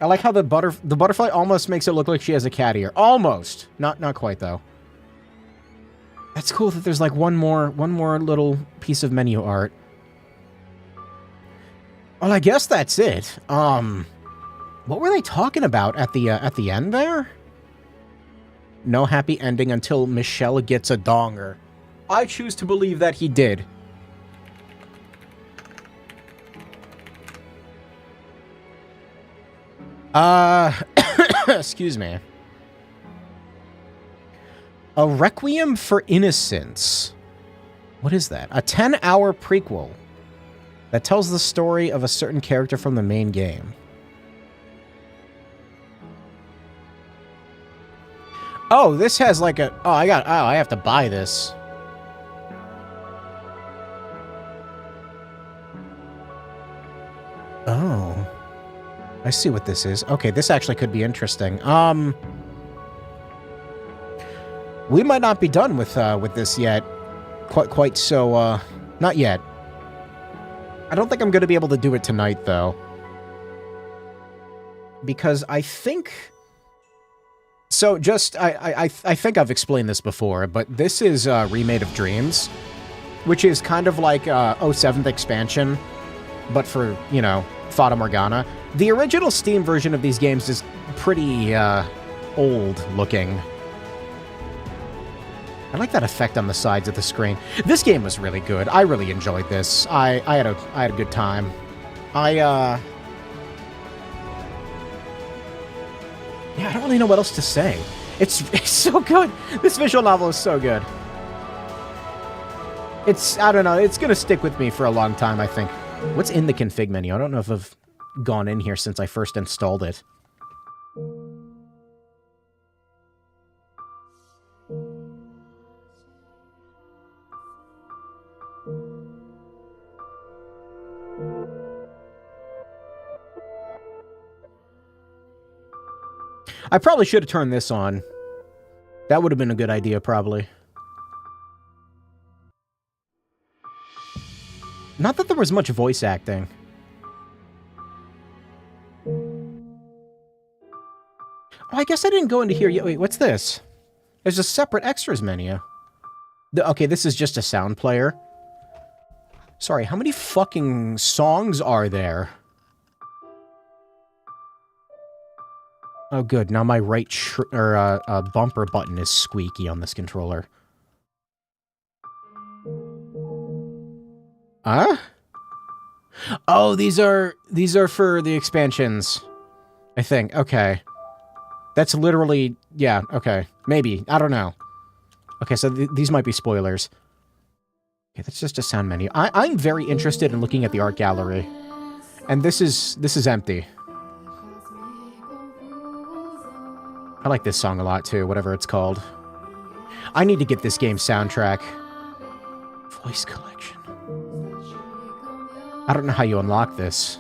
I like how the butterfly almost makes it look like she has a cat ear. Almost. Not quite, though. That's cool that there's like one more little piece of menu art. Well, I guess that's it. What were they talking about at the end there? No happy ending until Michelle gets a donger. I choose to believe that he did. Excuse me. A Requiem for Innocence. What is that? A 10-hour prequel that tells the story of a certain character from the main game. Oh, this has like a... Oh, I have to buy this. Oh. I see what this is. Okay, this actually could be interesting. We might not be done with this yet. Quite so, not yet. I don't think I'm going to be able to do it tonight, though. Because I think... So, just... I think I've explained this before, but this is Remade of Dreams, which is kind of like 07th expansion, but for, you know, Fata Morgana. The original Steam version of these games is pretty old looking. I like that effect on the sides of the screen. This game was really good. I really enjoyed this. I had a good time. Yeah, I don't really know what else to say. It's so good. This visual novel is so good. I don't know, it's gonna stick with me for a long time, I think. What's in the config menu? I don't know if I've gone in here since I first installed it. I probably should have turned this on. That would have been a good idea, probably. Not that there was much voice acting. Oh, I guess I didn't go into here yet. Wait, what's this? There's a separate extras menu. Okay, this is just a sound player. Sorry, how many fucking songs are there? Oh, good. Now my right bumper button is squeaky on this controller. Huh? Oh, these are for the expansions. I think. Okay. That's literally... Yeah, okay. Maybe. I don't know. Okay, so these might be spoilers. Okay, that's just a sound menu. I'm very interested in looking at the art gallery. And this is empty. I like this song a lot, too, whatever it's called. I need to get this game's soundtrack. Voice collection. I don't know how you unlock this.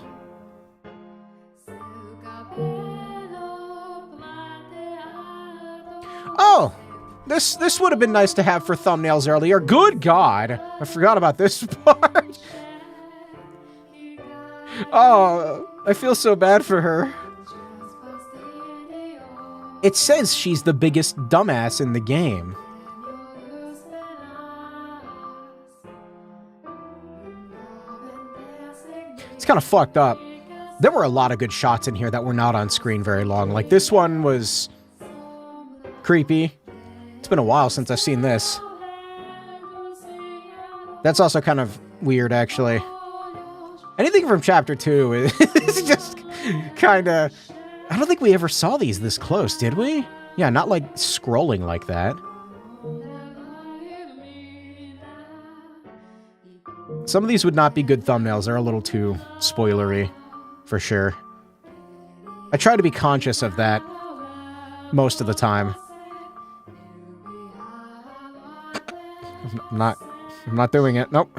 Oh! This would have been nice to have for thumbnails earlier. Good God! I forgot about this part. Oh, I feel so bad for her. It says she's the biggest dumbass in the game. It's kind of fucked up. There were a lot of good shots in here that were not on screen very long. Like, this one was creepy. It's been a while since I've seen this. That's also kind of weird, actually. Anything from Chapter 2 is just kind of... I don't think we ever saw these this close, did we? Yeah, not like scrolling like that. Some of these would not be good thumbnails. They're a little too spoilery, for sure. I try to be conscious of that most of the time. I'm not doing it. Nope.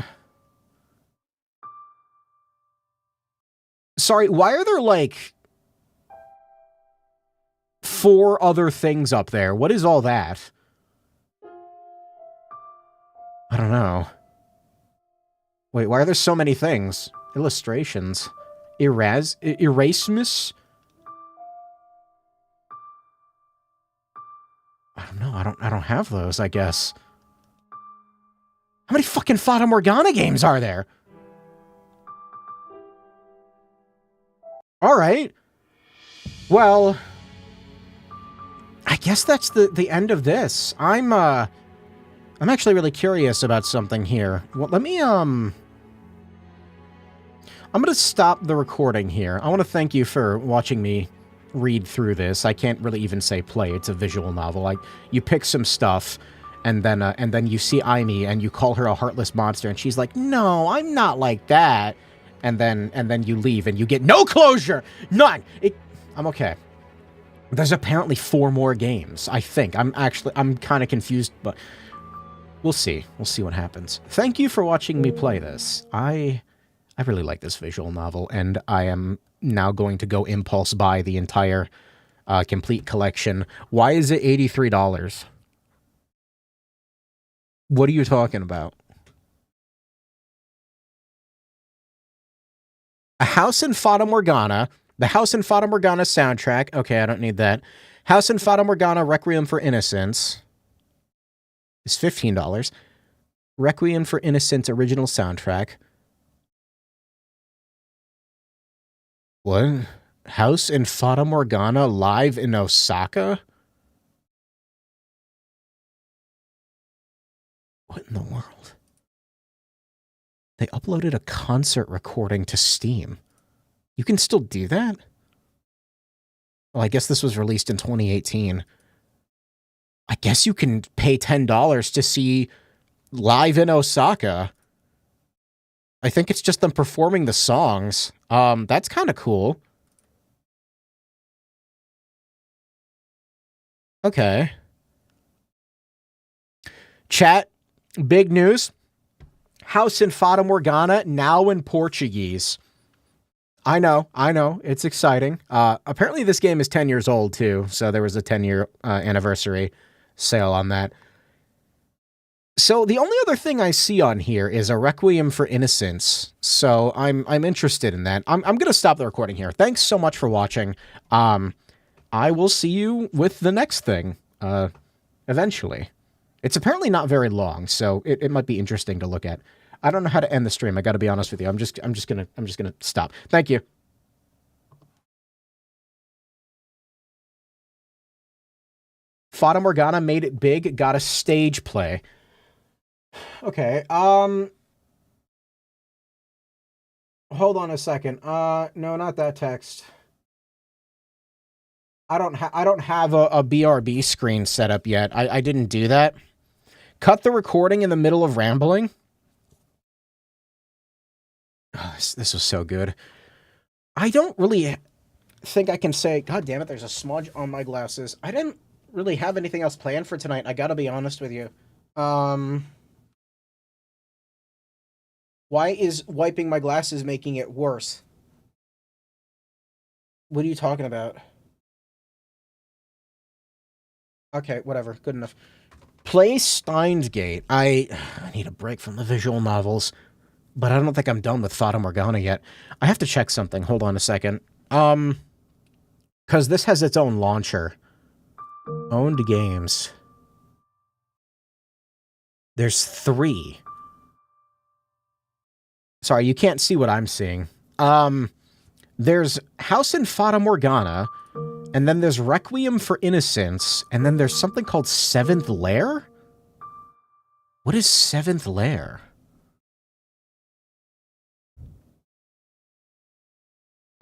Sorry, why are there, like, 4 other things up there? What is all that? I don't know. Wait, why are there so many things? Illustrations. Erasmus? I don't know. I don't have those, I guess. How many fucking Fata Morgana games are there? All right. Well, I guess that's the end of this. I'm actually really curious about something here. Well, let me I'm going to stop the recording here. I want to thank you for watching me read through this. I can't really even say play. It's a visual novel. Like, you pick some stuff, and then you see Aimee, and you call her a heartless monster, and she's like, "No, I'm not like that." And then you leave, and you get no closure, none. I'm okay. There's apparently 4 more games. I think I'm kind of confused, but we'll see. We'll see what happens. Thank you for watching me play this. I really like this visual novel, and I am now going to go impulse buy the entire complete collection. Why is it $83? What are you talking about? A House in Fata Morgana, the House in Fata Morgana soundtrack. Okay, I don't need that. House in Fata Morgana Requiem for Innocence is $15. Requiem for Innocence original soundtrack. What? House in Fata Morgana live in Osaka? What in the world? They uploaded a concert recording to Steam. You can still do that? Well, I guess this was released in 2018. I guess you can pay $10 to see live in Osaka. I think it's just them performing the songs. That's kind of cool. Okay. Chat, big news. House in Fata Morgana now in Portuguese. I know, it's exciting. Apparently this game is 10 years old too, so there was a 10-year anniversary sale on that. So the only other thing I see on here is a Requiem for Innocence, so I'm interested in that. I'm going to stop the recording here. Thanks so much for watching. I will see you with the next thing, eventually. It's apparently not very long, so it might be interesting to look at. I don't know how to end the stream. I got to be honest with you. I'm just gonna stop. Thank you. Fata Morgana made it big. Got a stage play. Okay. Hold on a second. No, not that text. I don't have a BRB screen set up yet. I didn't do that. Cut the recording in the middle of rambling. Oh, this was so good. I don't really think I can say, God damn it, there's a smudge on my glasses. I didn't really have anything else planned for tonight. I gotta be honest with you. Why is wiping my glasses making it worse? What are you talking about? Okay, whatever. Good enough. Play Steins Gate. I need a break from the visual novels. But I don't think I'm done with Fata Morgana yet. I have to check something. Hold on a second. Because this has its own launcher. Owned games. There's 3. Sorry, you can't see what I'm seeing. There's House in Fata Morgana, and then there's Requiem for Innocence, and then there's something called Seventh Lair? What is Seventh Lair?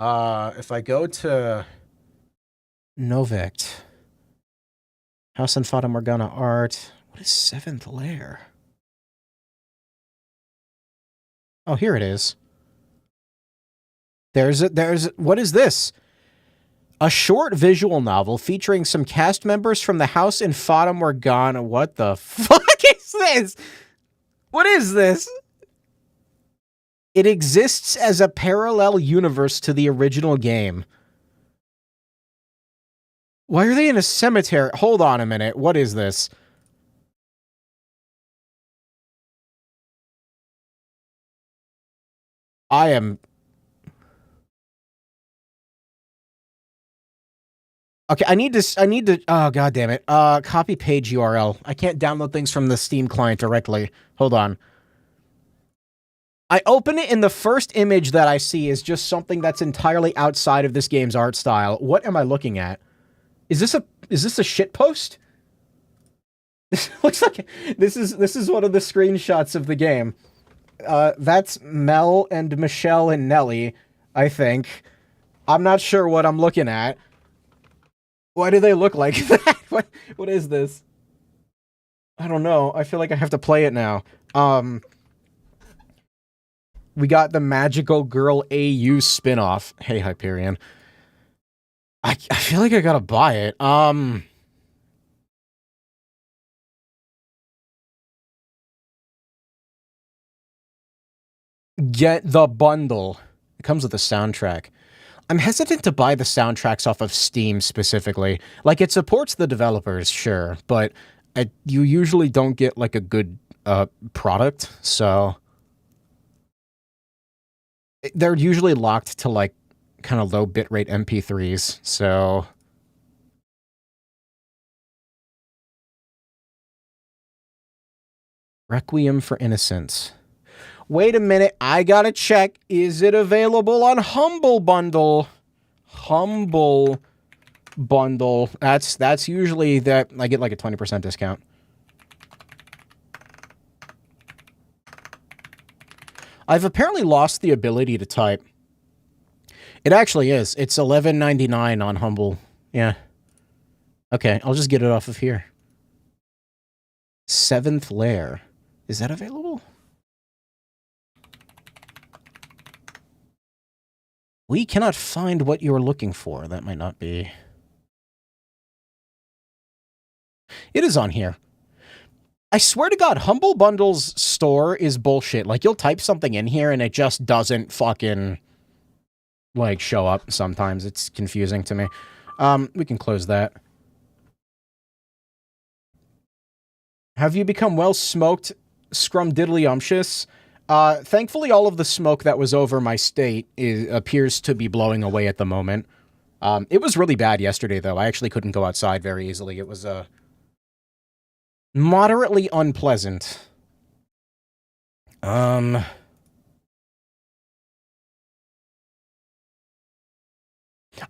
If I go to Novict. House and Fata Morgana art. What is Seventh Lair? Oh, here it is. What is this? A short visual novel featuring some cast members from the House in Fata Morgana. What the fuck is this? What is this? It exists as a parallel universe to the original game. Why are they in a cemetery? Hold on a minute. What is this? I am... Okay, I need to, oh, god damn it. Copy page URL. I can't download things from the Steam client directly. Hold on. I open it and the first image that I see is just something that's entirely outside of this game's art style. What am I looking at? Is this a shitpost? This looks like, this is one of the screenshots of the game. That's Mel and Michelle and Nelly, I think. I'm not sure what I'm looking at. Why do they look like that? What is this? I don't know. I feel like I have to play it now. We got the Magical Girl AU spinoff. Hey, Hyperion. I feel like I gotta buy it. Get the bundle. It comes with a soundtrack. I'm hesitant to buy the soundtracks off of Steam specifically. Like, it supports the developers, sure, but you usually don't get, like, a good product, so... They're usually locked to, like, kind of low bitrate MP3s, so... Requiem for Innocence. Wait a minute, I gotta check. Is it available on Humble Bundle? Humble Bundle. That's usually that I get like a 20% discount. I've apparently lost the ability to type. It actually is. It's $11.99 on Humble. Yeah. Okay, I'll just get it off of here. Seventh Lair. Is that available? We cannot find what you're looking for. That might not be... It is on here. I swear to God, Humble Bundle's store is bullshit. Like, you'll type something in here and it just doesn't fucking, like, show up sometimes. It's confusing to me. We can close that. Have you become well smoked, scrumdiddlyumptious? Thankfully, all of the smoke that was over my state appears to be blowing away at the moment. It was really bad yesterday, though. I actually couldn't go outside very easily. It was, moderately unpleasant. I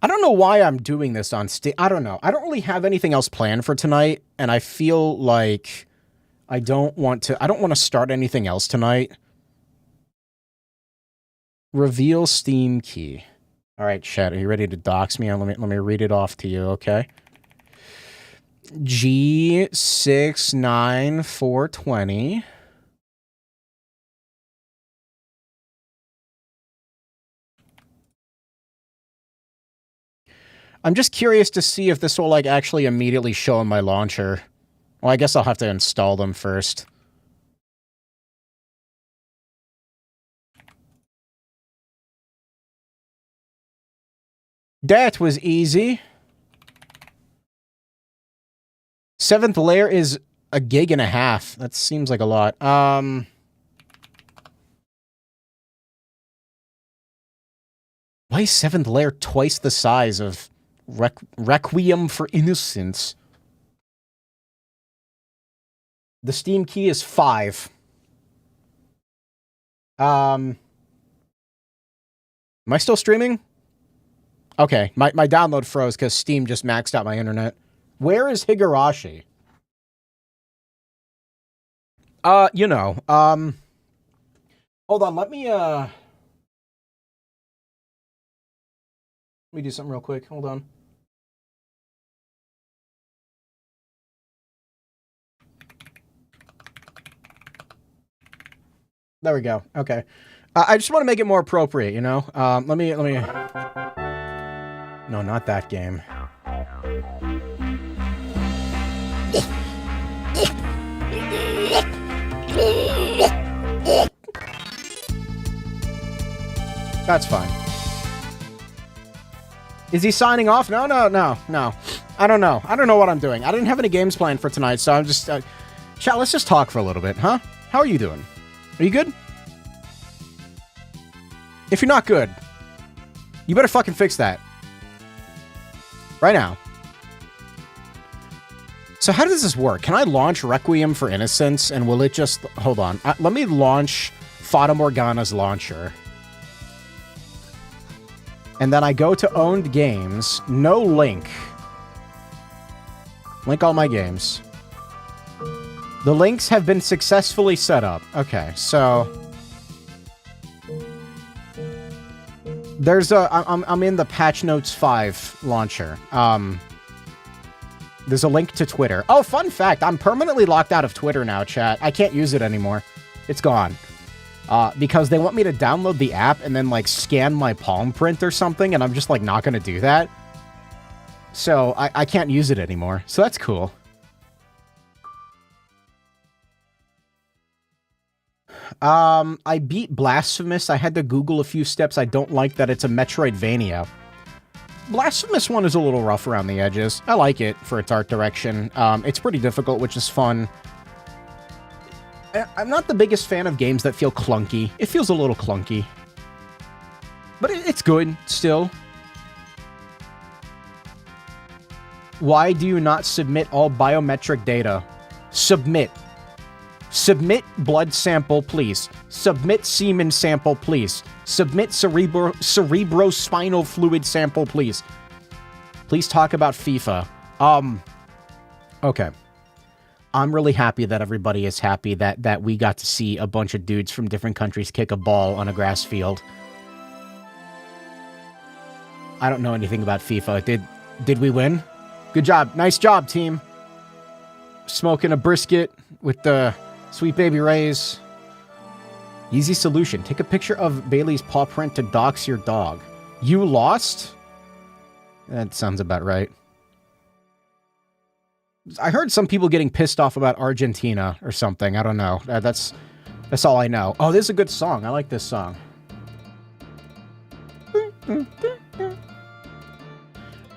don't know why I'm doing this on Steam. I don't know. I don't really have anything else planned for tonight, and I feel like I don't want to start anything else tonight. Reveal Steam key. All right, chat, are you ready to dox me? Let me read it off to you, okay? G69420. I'm just curious to see if this will, like, actually immediately show on my launcher. Well, I guess I'll have to install them first. That was easy. Seventh Lair is a gig and a half. That seems like a lot. Why is Seventh Lair twice the size of Requiem for Innocence? The Steam key is 5. Am I still streaming? Okay, my download froze because Steam just maxed out my internet. Where is Higurashi? You know, hold on, let me do something real quick. Hold on. There we go. Okay. I just want to make it more appropriate, you know? Let me... No, not that game. That's fine. Is he signing off? No. I don't know. I don't know what I'm doing. I didn't have any games planned for tonight, so I'm just... Chat, let's just talk for a little bit, huh? How are you doing? Are you good? If you're not good, you better fucking fix that. Right now. So how does this work? Can I launch Requiem for Innocence, and will it just... Hold on. Let me launch Fata Morgana's launcher. And then I go to owned games. No link. Link all my games. The links have been successfully set up. Okay, so... There's a... I'm in the Patch Notes 5 launcher. There's a link to Twitter. Oh, fun fact. I'm permanently locked out of Twitter now, chat. I can't use it anymore. It's gone. Because they want me to download the app and then, like, scan my palm print or something, and I'm just, like, not gonna do that. So, I can't use it anymore. So that's cool. I beat Blasphemous. I had to Google a few steps. I don't like that it's a Metroidvania. Blasphemous 1 is a little rough around the edges. I like it for its art direction. It's pretty difficult, which is fun. I'm not the biggest fan of games that feel clunky. It feels a little clunky. But it's good, still. Why do you not submit all biometric data? Submit. Submit blood sample, please. Submit semen sample, please. Submit cerebrospinal fluid sample, please. Please talk about FIFA. Okay. I'm really happy that everybody is happy that we got to see a bunch of dudes from different countries kick a ball on a grass field. I don't know anything about FIFA. Did we win? Good job. Nice job, team. Smoking a brisket with the Sweet Baby Rays. Easy solution. Take a picture of Bailey's paw print to dox your dog. You lost? That sounds about right. I heard some people getting pissed off about Argentina or something. I don't know. That's all I know. Oh, this is a good song. I like this song.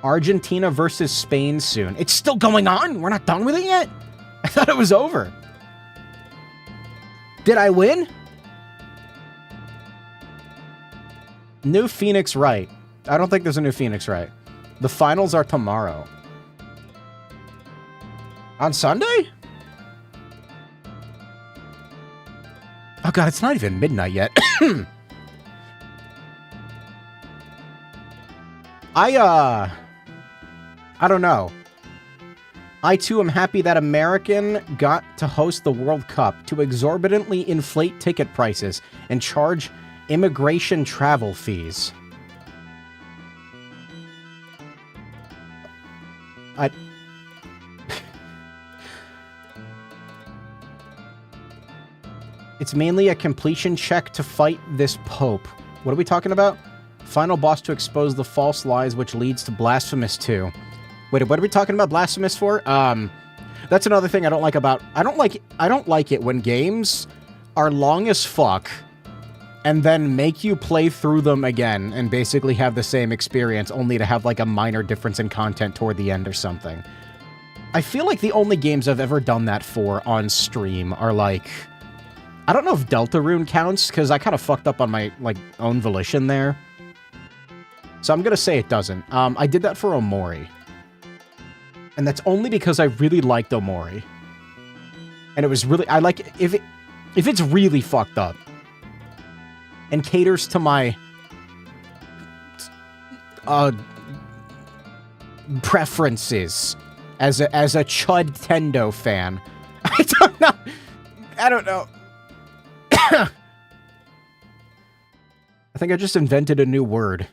Argentina versus Spain soon. It's still going on? We're not done with it yet? I thought it was over. Did I win? New Phoenix Wright. I don't think there's a new Phoenix Wright. The finals are tomorrow. On Sunday? Oh god, it's not even midnight yet. I don't know. I too am happy that American got to host the World Cup to exorbitantly inflate ticket prices and charge immigration travel fees. It's mainly a completion check to fight this Pope. What are we talking about? Final boss to expose the false lies which leads to Blasphemous 2. Wait, what are we talking about Blasphemous for? That's another thing I don't like about... I don't like it when games are long as fuck and then make you play through them again and basically have the same experience only to have like a minor difference in content toward the end or something. I feel like the only games I've ever done that for on stream are like... I don't know if Deltarune counts, because I kind of fucked up on my, like, own volition there. So I'm gonna say it doesn't. I did that for Omori. And that's only because I really liked Omori. And it was really... I like... If it's really fucked up and caters to my... preferences as a Chud Tendo fan. I don't know. I think I just invented a new word.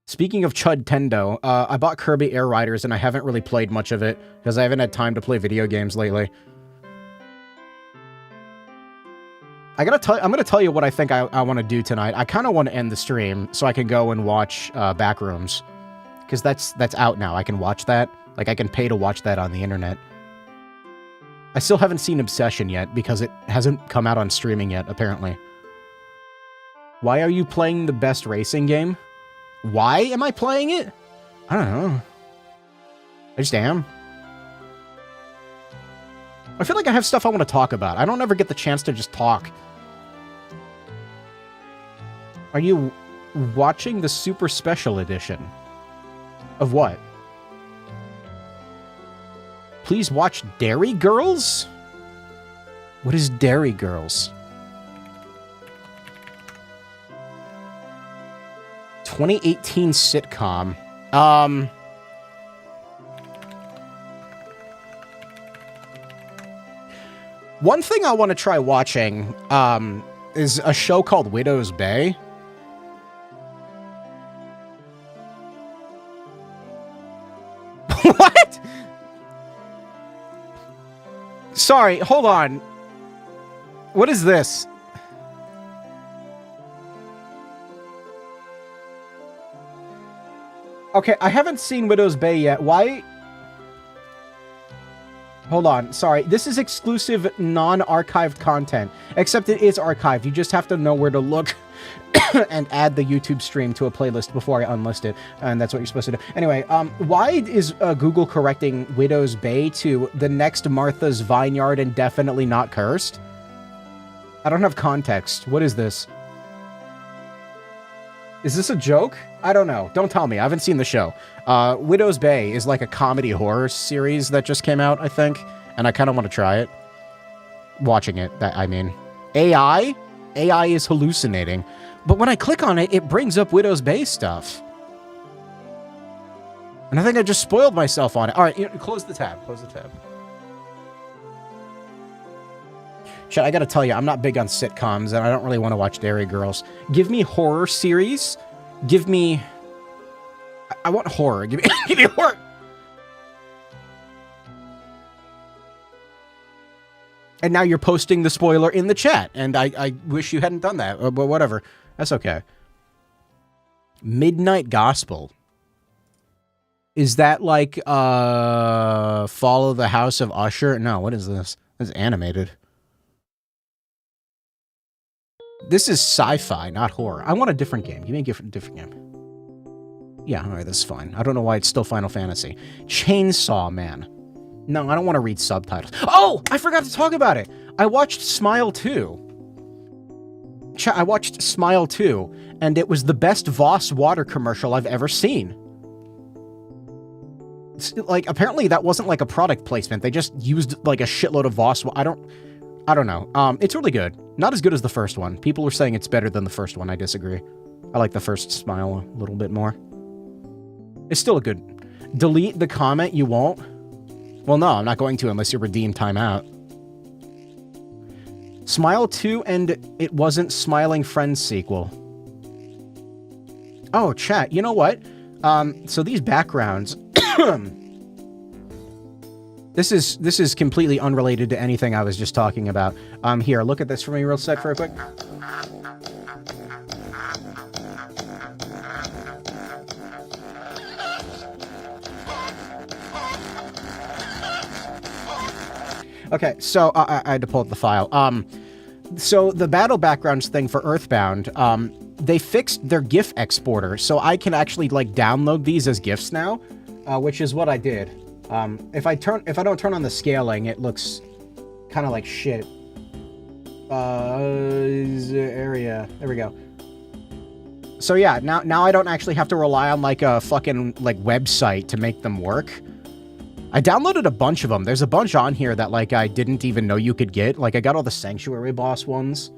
Speaking of Chud Tendo, I bought Kirby Air Riders and I haven't really played much of it because I haven't had time to play video games lately. I'm gonna tell you what I think I want to do tonight. I kind of want to end the stream so I can go and watch Backrooms, because that's out now. I can watch that. Like, I can pay to watch that on the internet. I still haven't seen Obsession yet because it hasn't come out on streaming yet, apparently. Why are you playing the best racing game? Why am I playing it? I don't know. I just am. I feel like I have stuff I want to talk about. I don't ever get the chance to just talk. Are you watching the Super Special Edition? Of what? Please watch Dairy Girls? What is Dairy Girls? 2018 sitcom. One thing I want to try watching is a show called Widow's Bay. What? Sorry, hold on. What is this? Okay, I haven't seen Widow's Bay yet. Why? Hold on, sorry. This is exclusive, non-archived content. Except it is archived. You just have to know where to look and add the YouTube stream to a playlist before I unlist it. And that's what you're supposed to do. Anyway, why is Google correcting Widow's Bay to the next Martha's Vineyard and definitely not cursed? I don't have context. What is this? Is this a joke? I don't know. Don't tell me. I haven't seen the show. Widow's Bay is like a comedy horror series that just came out, I think. And I kind of want to try it. Watching it, I mean. AI? AI is hallucinating. But when I click on it, it brings up Widow's Bay stuff. And I think I just spoiled myself on it. All right, close the tab. Close the tab. Shit, I gotta tell you, I'm not big on sitcoms, and I don't really want to watch Dairy Girls. Give me horror series. Give me... I want horror. Give me horror. And now you're posting the spoiler in the chat, and I wish you hadn't done that, but whatever. That's okay. Midnight Gospel. Is that like, Follow the House of Usher? No, what is this? This is animated. This is sci-fi, not horror. I want a different game. Give me a different game. Yeah, all right, this is fine. I don't know why it's still Final Fantasy. Chainsaw Man. No, I don't want to read subtitles. Oh, I forgot to talk about it. I watched Smile 2. I watched Smile 2, and it was the best Voss water commercial I've ever seen. Like, apparently that wasn't like a product placement. They just used like a shitload of Voss. I don't know. It's really good. Not as good as the first one. People were saying it's better than the first one. I disagree. I like the first Smile a little bit more. It's still a good... Delete the comment, you won't? Well, no, I'm not going to unless you redeem timeout. Smile 2 and It Wasn't Smiling Friends sequel. Oh, chat, you know what? So these backgrounds... This is completely unrelated to anything I was just talking about. Here, look at this for me real quick. Okay, so I had to pull up the file. So the battle backgrounds thing for Earthbound, they fixed their GIF exporter, so I can actually like download these as GIFs now, which is what I did. If I don't turn on the scaling, it looks kind of like shit. Area. There we go. So yeah, now I don't actually have to rely on like a fucking like website to make them work. I downloaded a bunch of them. There's a bunch on here that like I didn't even know you could get. Like I got all the Sanctuary boss ones.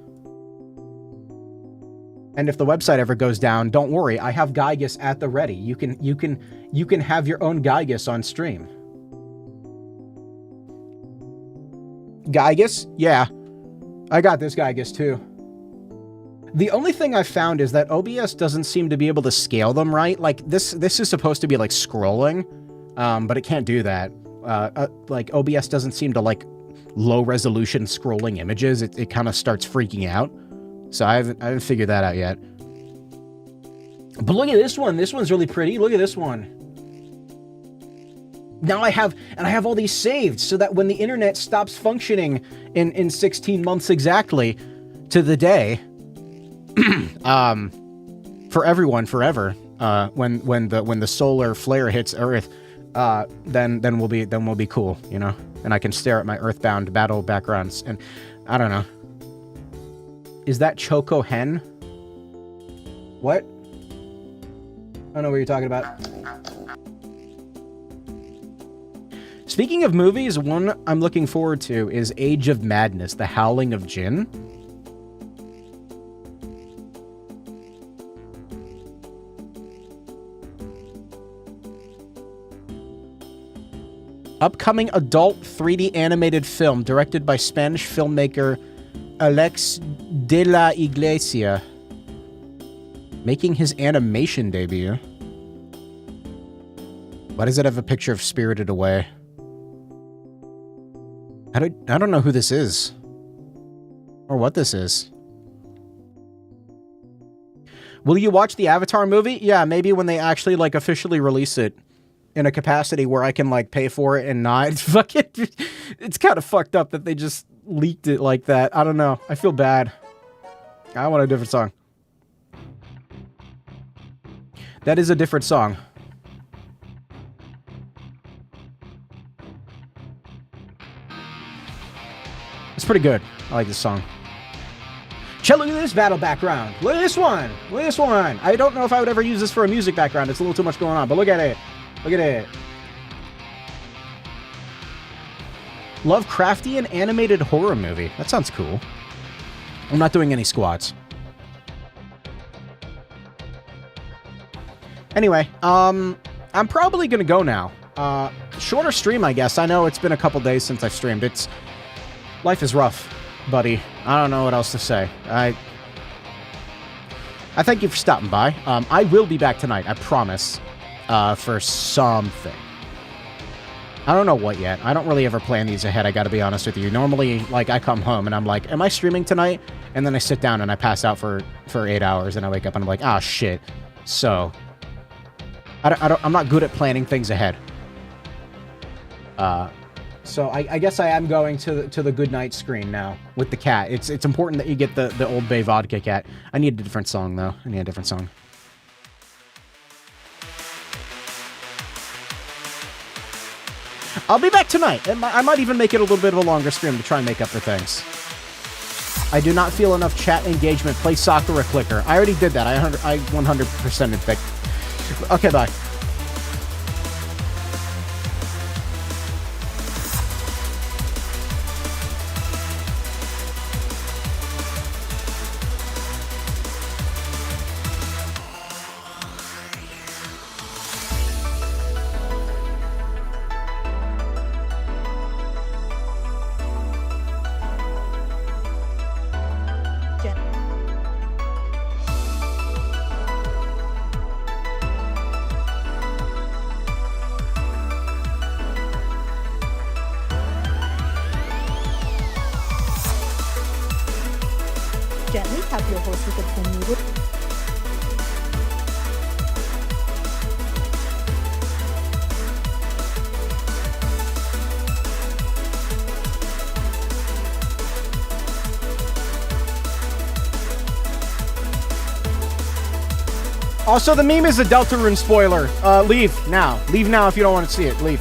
And if the website ever goes down, don't worry. I have Gygus at the ready. You can have your own Gygus on stream. Gygus? Yeah. I got this Gygus too. The only thing I've found is that OBS doesn't seem to be able to scale them right. Like this is supposed to be like scrolling, but it can't do that. Like OBS doesn't seem to like low resolution scrolling images, it kind of starts freaking out. So I haven't figured that out yet. But look at this one. This one's really pretty. Look at this one. Now I have all these saved so that when the internet stops functioning in 16 months exactly to the day, for everyone forever, when the solar flare hits Earth, then we'll be cool, you know? And I can stare at my Earthbound battle backgrounds and I don't know. Is that Choco Hen? What? I don't know what you're talking about. Speaking of movies, one I'm looking forward to is Age of Madness, The Howling of Djinn. Upcoming adult 3D animated film directed by Spanish filmmaker Alex de la Iglesia, making his animation debut. Why does it have a picture of Spirited Away? I don't know who this is. Or what this is. Will you watch the Avatar movie? Yeah, maybe when they actually, like, officially release it in a capacity where I can, like, pay for it and not. Fucking, it's kind of fucked up that they just leaked it like that. I don't know. I feel bad. I want a different song. That is a different song. It's pretty good. I like this song. Chet, look at this battle background. Look at this one. Look at this one. I don't know if I would ever use this for a music background. It's a little too much going on, but look at it. Look at it. Lovecraftian animated horror movie. That sounds cool. I'm not doing any squats. Anyway, I'm probably gonna go now. Shorter stream, I guess. I know it's been a couple days since I've streamed. Life is rough, buddy. I don't know what else to say. I thank you for stopping by. I will be back tonight, I promise, for something. I don't know what yet. I don't really ever plan these ahead, I gotta be honest with you. Normally, like, I come home and I'm like, am I streaming tonight? And then I sit down and I pass out for 8 hours and I wake up and I'm like, ah, shit. So, I'm not good at planning things ahead. So I guess I am going to the good night screen now with the cat. It's important that you get the Old Bay vodka cat. I need a different song though. I need a different song. I'll be back tonight. I might even make it a little bit of a longer stream to try and make up for things. I do not feel enough chat engagement. Play soccer or clicker. I already did that. I 100%ed that. Okay, bye. Gently tap your host with a phone needle. Also, the meme is a Deltarune spoiler. Leave now. Leave now if you don't want to see it. Leave.